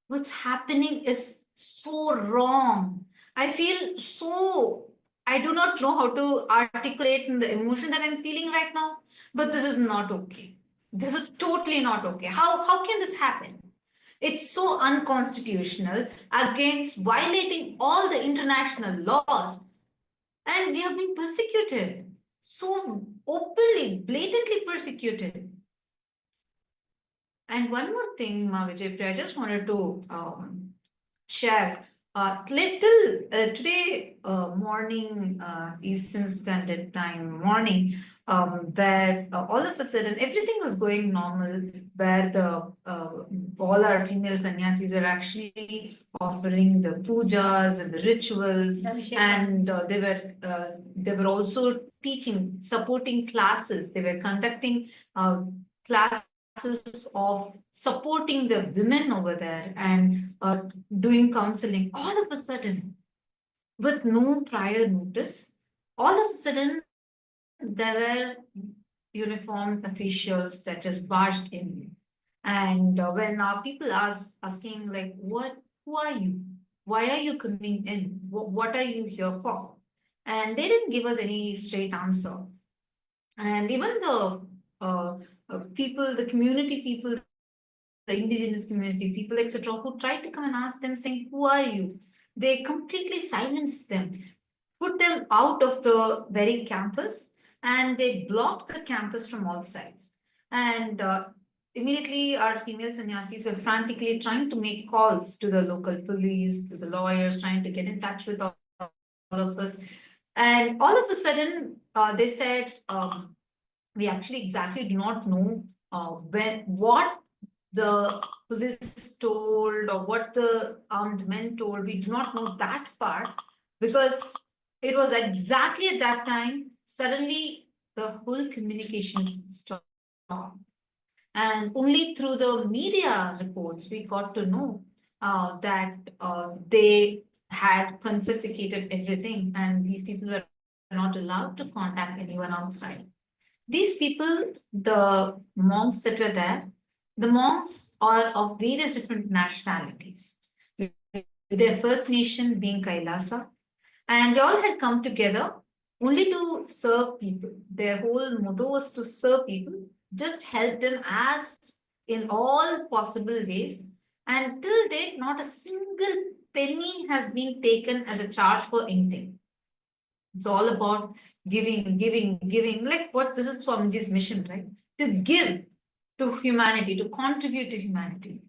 What's happening is so wrong. I feel so. I do not know how to articulate in the emotion that I'm feeling right now, but this is not okay. This is totally not okay. How can this happen? It's so unconstitutional, against violating all the international laws, and we have been persecuted, so openly, blatantly persecuted. And one more thing, Vijay, I just wanted to share. Little today morning, Eastern Standard Time morning, where all of a sudden everything was going normal, where the all our female sannyasis are actually offering the pujas and the rituals, and they were also teaching, supporting classes. They were conducting classes of supporting the women over there and doing counseling. All of a sudden, with no prior notice, all of a sudden there were uniformed officials that just barged in. And when our people asking like, who are you? Why are you coming in? What are you here for? And they didn't give us any straight answer. And even the people, the community people, the indigenous community people, etc., who tried to come and ask them, saying, who are you? They completely silenced them, put them out of the very campus, and they blocked the campus from all sides. And immediately our female sannyasis were frantically trying to make calls to the local police, to the lawyers, trying to get in touch with all of us. And all of a sudden, they said, we actually exactly do not know what the police told or what the armed men told. We do not know that part, because it was exactly at that time, suddenly the whole communications stopped. And only through the media reports we got to know that they had confiscated everything, and these people were not allowed to contact anyone outside. These people, the monks that were there, the monks are of various different nationalities, with their first nation being Kailasa, and they all had come together only to serve people. Their whole motto was to serve people, just help them as in all possible ways. And till date, not a single penny has been taken as a charge for anything. It's all about giving, giving, giving, like what this is Swamiji's mission, right? To give to humanity, to contribute to humanity.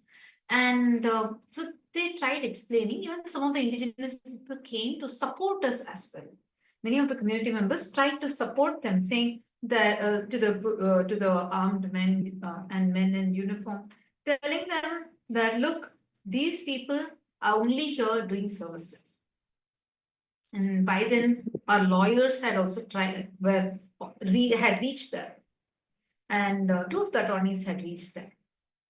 And so they tried explaining, even some of the indigenous people came to support us as well. Many of the community members tried to support them, saying that to the armed men and men in uniform, telling them that, look, these people are only here doing services. And by then, our lawyers had also tried, had reached there. And two of the attorneys had reached there.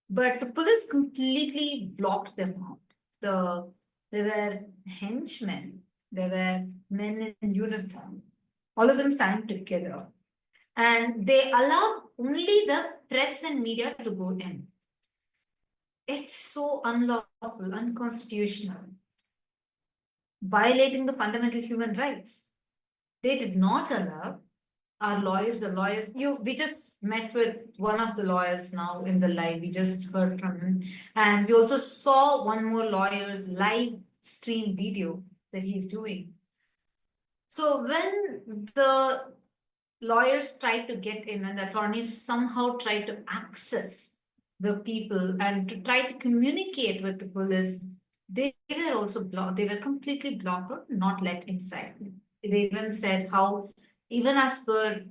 But the police completely blocked them out. There were henchmen, there were men in uniform, all of them signed together. And they allowed only the press and media to go in. It's so unlawful, unconstitutional, violating the fundamental human rights. They did not allow our lawyers, we just met with one of the lawyers now in the live, we just heard from him. And we also saw one more lawyer's live stream video that he's doing. So when the lawyers tried to get in, and the attorneys somehow tried to access the people and to try to communicate with the police, they were also blocked. They were completely blocked or not let inside. They even said how, even as per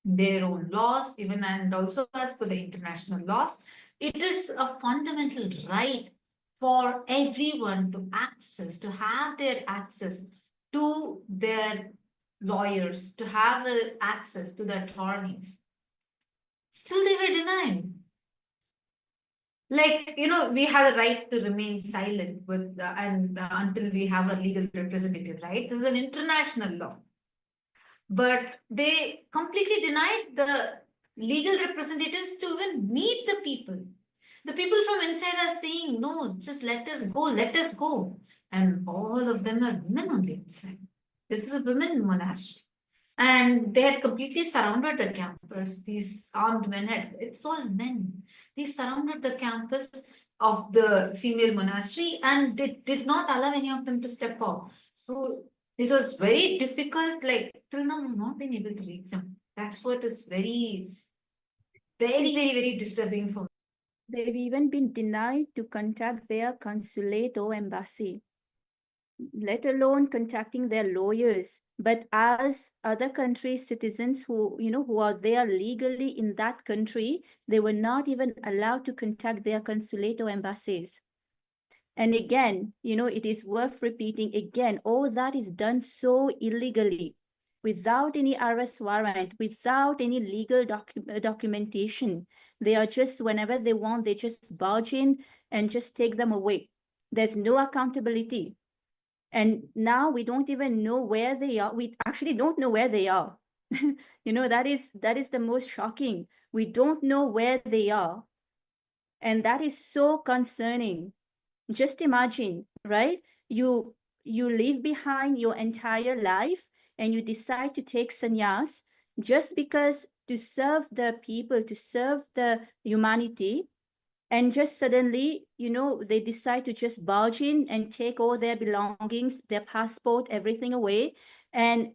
their own laws, even and also as per the international laws, it is a fundamental right for everyone to access, to have their access to their lawyers, to have access to the attorneys. Still they were denied. Like, we have the right to remain silent with until we have a legal representative, right? This is an international law. but they completely denied the legal representatives to even meet the people. The people from inside are saying, no, just let us go, let us go. And all of them are women on the inside. This is a women monastery. And they had completely surrounded the campus. These armed men had, it's all men. They surrounded the campus of the female monastery and they did not allow any of them to step out. So it was very difficult, like till now I've not been able to reach them. That's what is very, very disturbing for me. They've even been denied to contact their consulate or embassy, let alone contacting their lawyers. But as other countries' citizens who are there legally in that country, they were not even allowed to contact their consulate or embassies. And again, it is worth repeating again, all that is done so illegally, without any arrest warrant, without any legal documentation. They are just, whenever they want, they just barge in and just take them away. There's no accountability. And now we don't even know where they are. We actually don't know where they are. That is the most shocking. We don't know where they are. And that is so concerning. Just imagine, right? You leave behind your entire life and you decide to take sannyas just because to serve the people, to serve the humanity. And just suddenly, they decide to just barge in and take all their belongings, their passport, everything away. And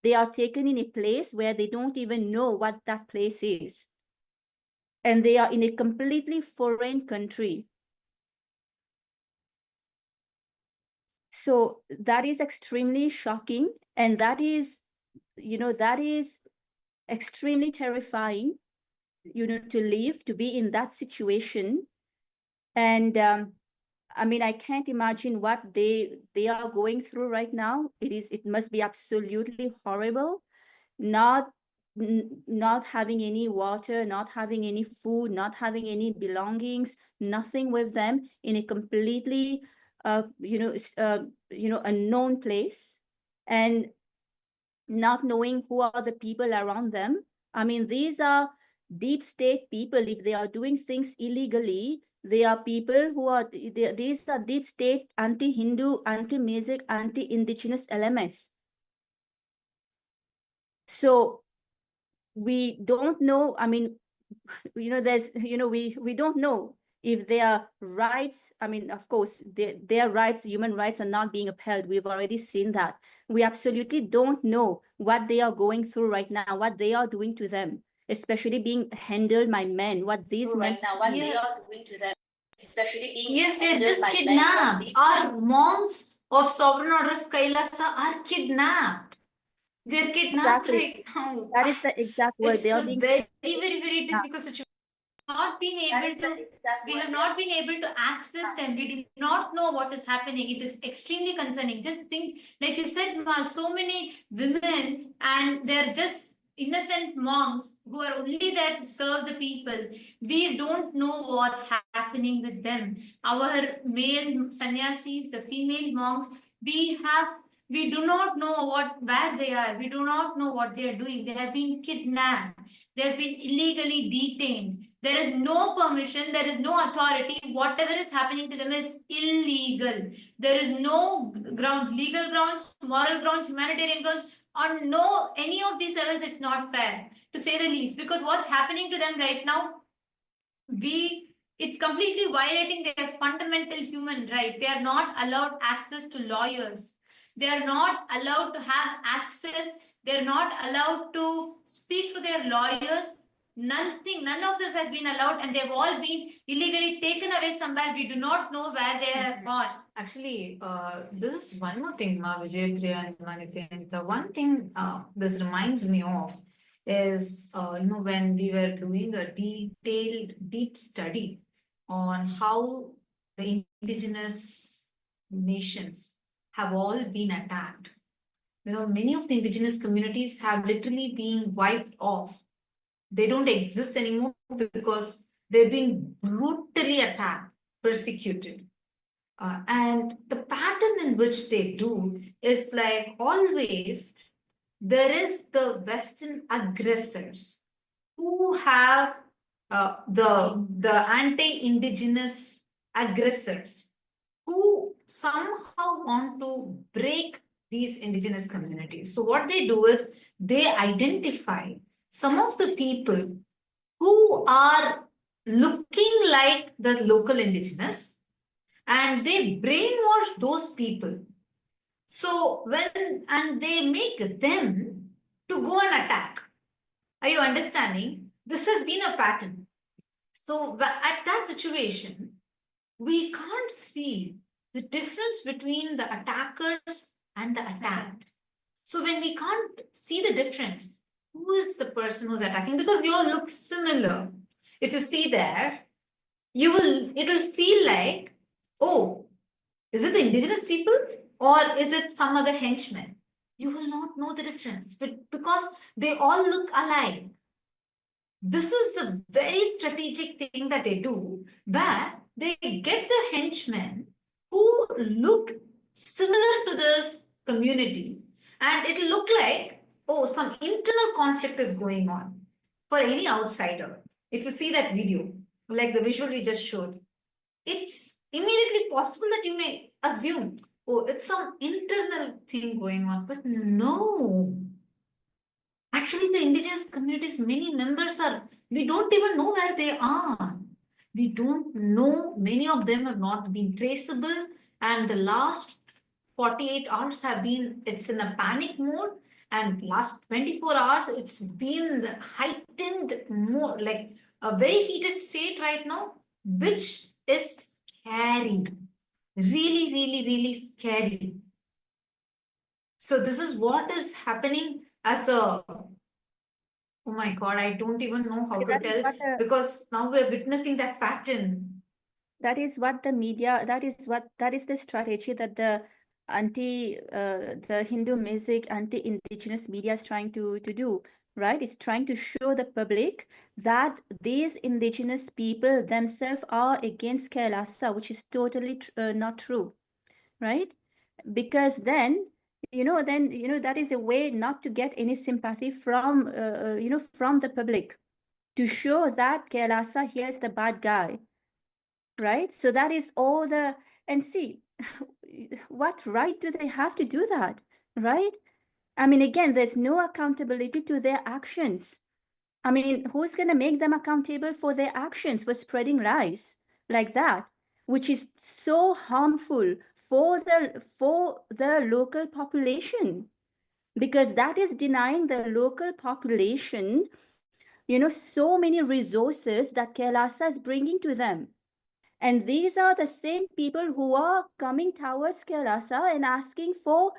they are taken in a place where they don't even know what that place is. And they are in a completely foreign country. So that is extremely shocking. And that is extremely terrifying, to live, to be in that situation. And I can't imagine what they are going through right now. It must be absolutely horrible, not having any water, not having any food, not having any belongings, nothing with them, in a completely unknown place, and not knowing who are the people around them. These are deep state people. If they are doing things illegally, they are people who are, these are deep state anti-Hindu, anti-Mesic, anti-Indigenous elements. So we don't know, there's, we don't know if their rights, of course, their rights, human rights are not being upheld. We've already seen that. We absolutely don't know what they are going through right now, what they are doing to them, especially being handled by men, what these men now, what they are doing to them, especially being yes, they're just kidnapped. Our monks of Sovereign Order of Kailasa are kidnapped. They're kidnapped right now. That is the exact word. It's They are a being very difficult situation. We have not been able to access them. We do not know what is happening. It is extremely concerning. Just think, like you said, Ma, so many women and they're just innocent monks who are only there to serve the people. We don't know what's happening with them. Our male sannyasis, the female monks, we do not know where they are. We do not know what they are doing. They have been kidnapped. They have been illegally detained. There is no permission. There is no authority. Whatever is happening to them is illegal. There is no grounds, legal grounds, moral grounds, humanitarian grounds. On any of these levels, it's not fair, to say the least. Because what's happening to them right now, it's completely violating their fundamental human right. They are not allowed access to lawyers. They are not allowed to have access. They're not allowed to speak to their lawyers. None of this has been allowed, and they've all been illegally taken away somewhere. We do not know where they have gone. Actually, this is one more thing, Ma Vijaypriya and Nithyananda. The one thing this reminds me of is, when we were doing a detailed, deep study on how the indigenous nations have all been attacked. Many of the indigenous communities have literally been wiped off. They don't exist anymore because they've been brutally attacked, persecuted. And the pattern in which they do is like always there is the Western aggressors who have the anti-indigenous aggressors who somehow want to break these indigenous communities. So what they do is they identify some of the people who are looking like the local indigenous and they brainwash those people. So and they make them to go and attack. Are you understanding? This has been a pattern. So at that situation, we can't see the difference between the attackers and the attacked. So when we can't see the difference, who is the person who's attacking? Because we all look similar. If you see there, it'll feel like, oh, is it the indigenous people or is it some other henchman? You will not know the difference, but because they all look alike. This is the very strategic thing that they do, where they get the henchmen who look similar to this community, and it'll look like, oh, some internal conflict is going on for any outsider. If you see that video, like the visual we just showed, it's immediately possible that you may assume, oh, it's some internal thing going on, but no. Actually, the indigenous communities, many members we don't even know where they are. We don't know, many of them have not been traceable, and the last 48 hours it's in a panic mode, and last 24 hours, it's been heightened more, like a very heated state right now, which is scary. Really, really, really scary. So this is what is happening as a, oh my God, I don't even know how to tell, because now we're witnessing that pattern. That is what the media, that is the strategy that the the Hindu music, anti-indigenous media is trying to do, right? It's trying to show the public that these indigenous people themselves are against Kailasa, which is totally not true, right? Because then that is a way not to get any sympathy from from the public, to show that Kailasa here is the bad guy, right? So that is all and see, what right do they have to do that, right? I mean, again, there's no accountability to their actions. I mean, who's going to make them accountable for their actions, for spreading lies like that, which is so harmful for the local population, because that is denying the local population, so many resources that Kailasa is bringing to them. And these are the same people who are coming towards Kailasa and asking for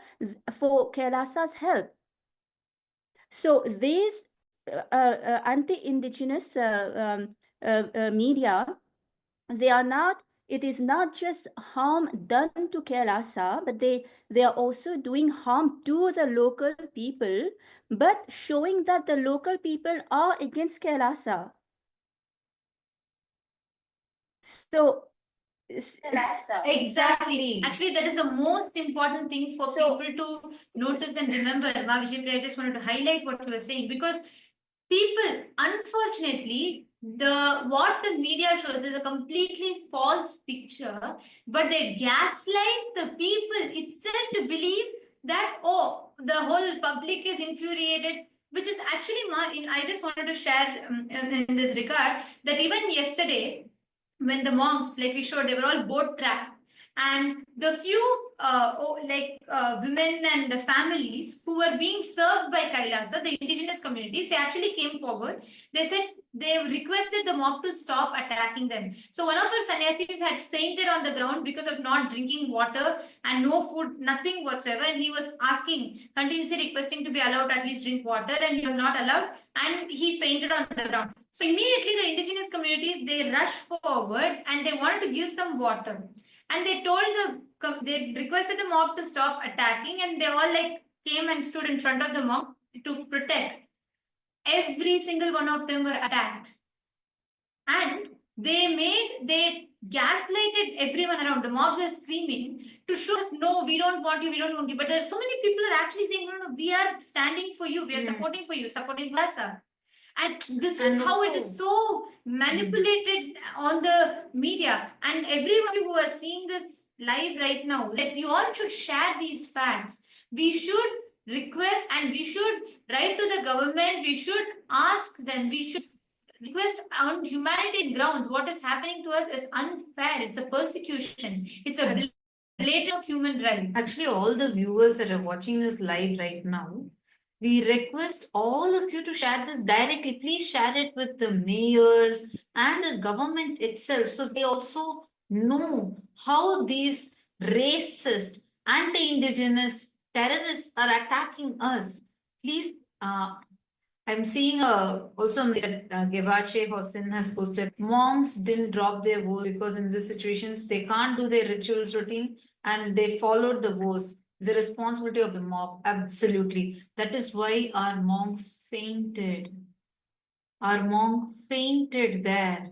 Kailasa's help. So these anti-indigenous media, it is not just harm done to Kailasa, but they are also doing harm to the local people, but showing that the local people are against Kailasa. So exactly. Actually, that is the most important thing for people to notice and remember. I just wanted to highlight what you were saying, because people, unfortunately, what the media shows is a completely false picture, but they gaslight the people itself to believe that, oh, the whole public is infuriated, which is actually, I just wanted to share in this regard, that even yesterday, when the monks, like we showed, they were all boat trapped, and the few women and the families who were being served by Kailasa, the indigenous communities, they actually came forward. They said they requested the mob to stop attacking them. So one of our sannyasis had fainted on the ground because of not drinking water and no food, nothing whatsoever, and he was asking, continuously requesting to be allowed to at least drink water, and he was not allowed, and he fainted on the ground. So immediately the indigenous communities, they rushed forward and they wanted to give some water. And they requested the mob to stop attacking, and they all came and stood in front of the mob to protect. Every single one of them were attacked. And they gaslighted everyone around. The mob was screaming to show that, no, we don't want you, we don't want you. But there are so many people who are actually saying, no, we are standing for you, we are supporting for you, supporting KAILASA. And this is how it is so manipulated on the media. And everyone who are seeing this live right now, like, you all should share these facts. We should request and we should write to the government. We should ask them. We should request on humanitarian grounds. What is happening to us is unfair. It's a persecution. It's a blatant of human rights. Actually, all the viewers that are watching this live right now, we request all of you to share this directly. Please share it with the mayors and the government itself, so they also know how these racist, anti-indigenous terrorists are attacking us. Please, I'm seeing also that Gevache Hossein has posted, monks didn't drop their vows because in these situations they can't do their rituals routine and they followed the vows. The responsibility of the mob, absolutely. That is why our monks fainted. Our monk fainted there.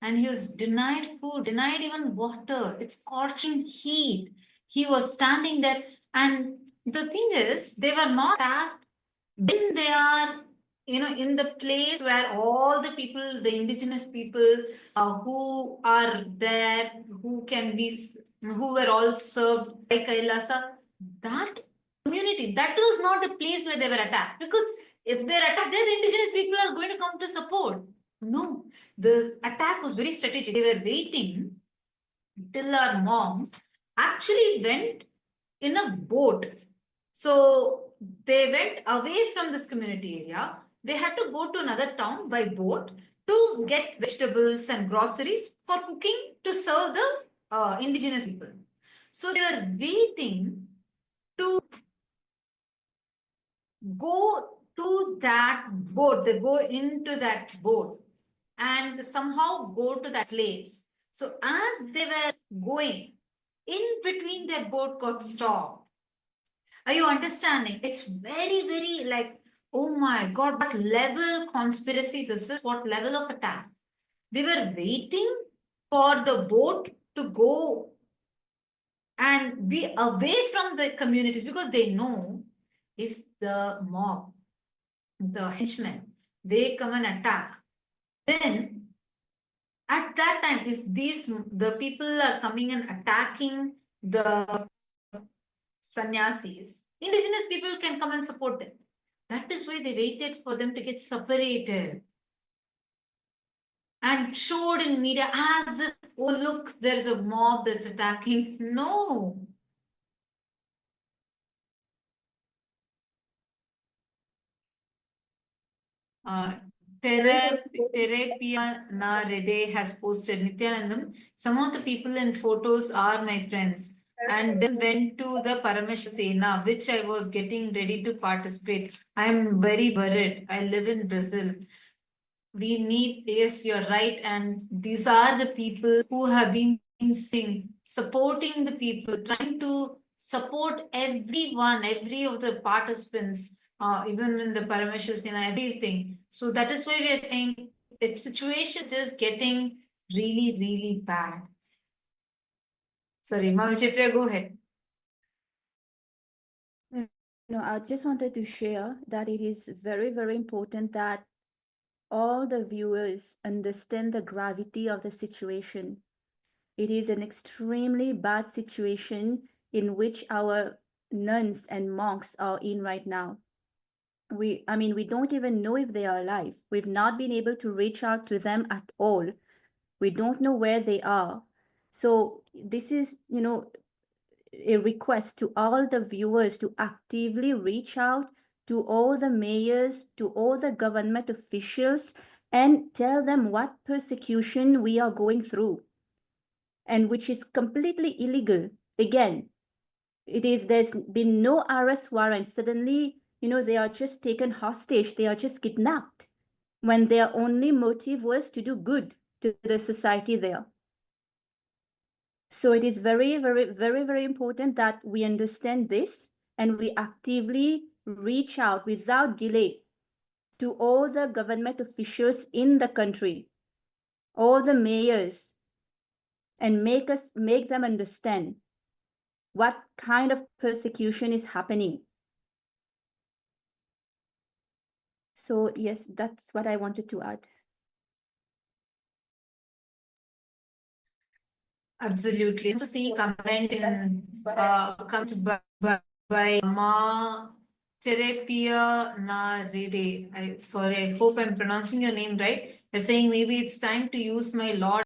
And he was denied food, denied even water. It's scorching heat. He was standing there. And the thing is, they were not attacked when they are, in the place where all the people, the indigenous people who are there, who were all served by KAILASA, that community, that was not the place where they were attacked. Because if they're attacked there, the indigenous people are going to come to support. No, the attack was very strategic. They were waiting till our monks actually went in a boat. So they went away from this community area. They had to go to another town by boat to get vegetables and groceries for cooking to serve the indigenous people. So they were waiting to go to that boat. They go into that boat and somehow go to that place. So as they were going, in between, their boat got stopped. Are you understanding? It's very, very like, oh my God, what level conspiracy this is, what level of attack. They were waiting for the boat to go and be away from the communities because they know if the mob, the henchmen, they come and attack, then at that time, if the people are coming and attacking the sannyasis, indigenous people can come and support them. That is why they waited for them to get separated and showed in media as if, oh, look, there's a mob that's attacking. No. Terapia Na Rede has posted, Nithyanandam, some of the people in photos are my friends. And then went to the Paramashivoham, which I was getting ready to participate. I'm very worried. I live in Brazil. We need, yes, you're right. And these are the people who have been supporting the people, trying to support everyone, every of the participants, even in the Paramashivoham, everything. So that is why we are saying its situation is getting really, really bad. Sorry, Mahavichapriya, go ahead. No, I just wanted to share that it is very, very important that all the viewers understand the gravity of the situation. It is an extremely bad situation in which our nuns and monks are in right now. We don't even know if they are alive. We've not been able to reach out to them at all. We don't know where they are. So this is, a request to all the viewers to actively reach out to all the mayors, to all the government officials, and tell them what persecution we are going through, and which is completely illegal. Again, there's been no arrest warrant. Suddenly, they are just taken hostage. They are just kidnapped when their only motive was to do good to the society there. So it is very, very, very, very important that we understand this and we actively reach out without delay to all the government officials in the country all the mayors, and make them understand what kind of persecution is happening. So yes, that's what I wanted to add. Absolutely. To see comment in comment by Ma Terapia Na Rede. Sorry, I hope I'm pronouncing your name right. They're saying maybe it's time to use my Lord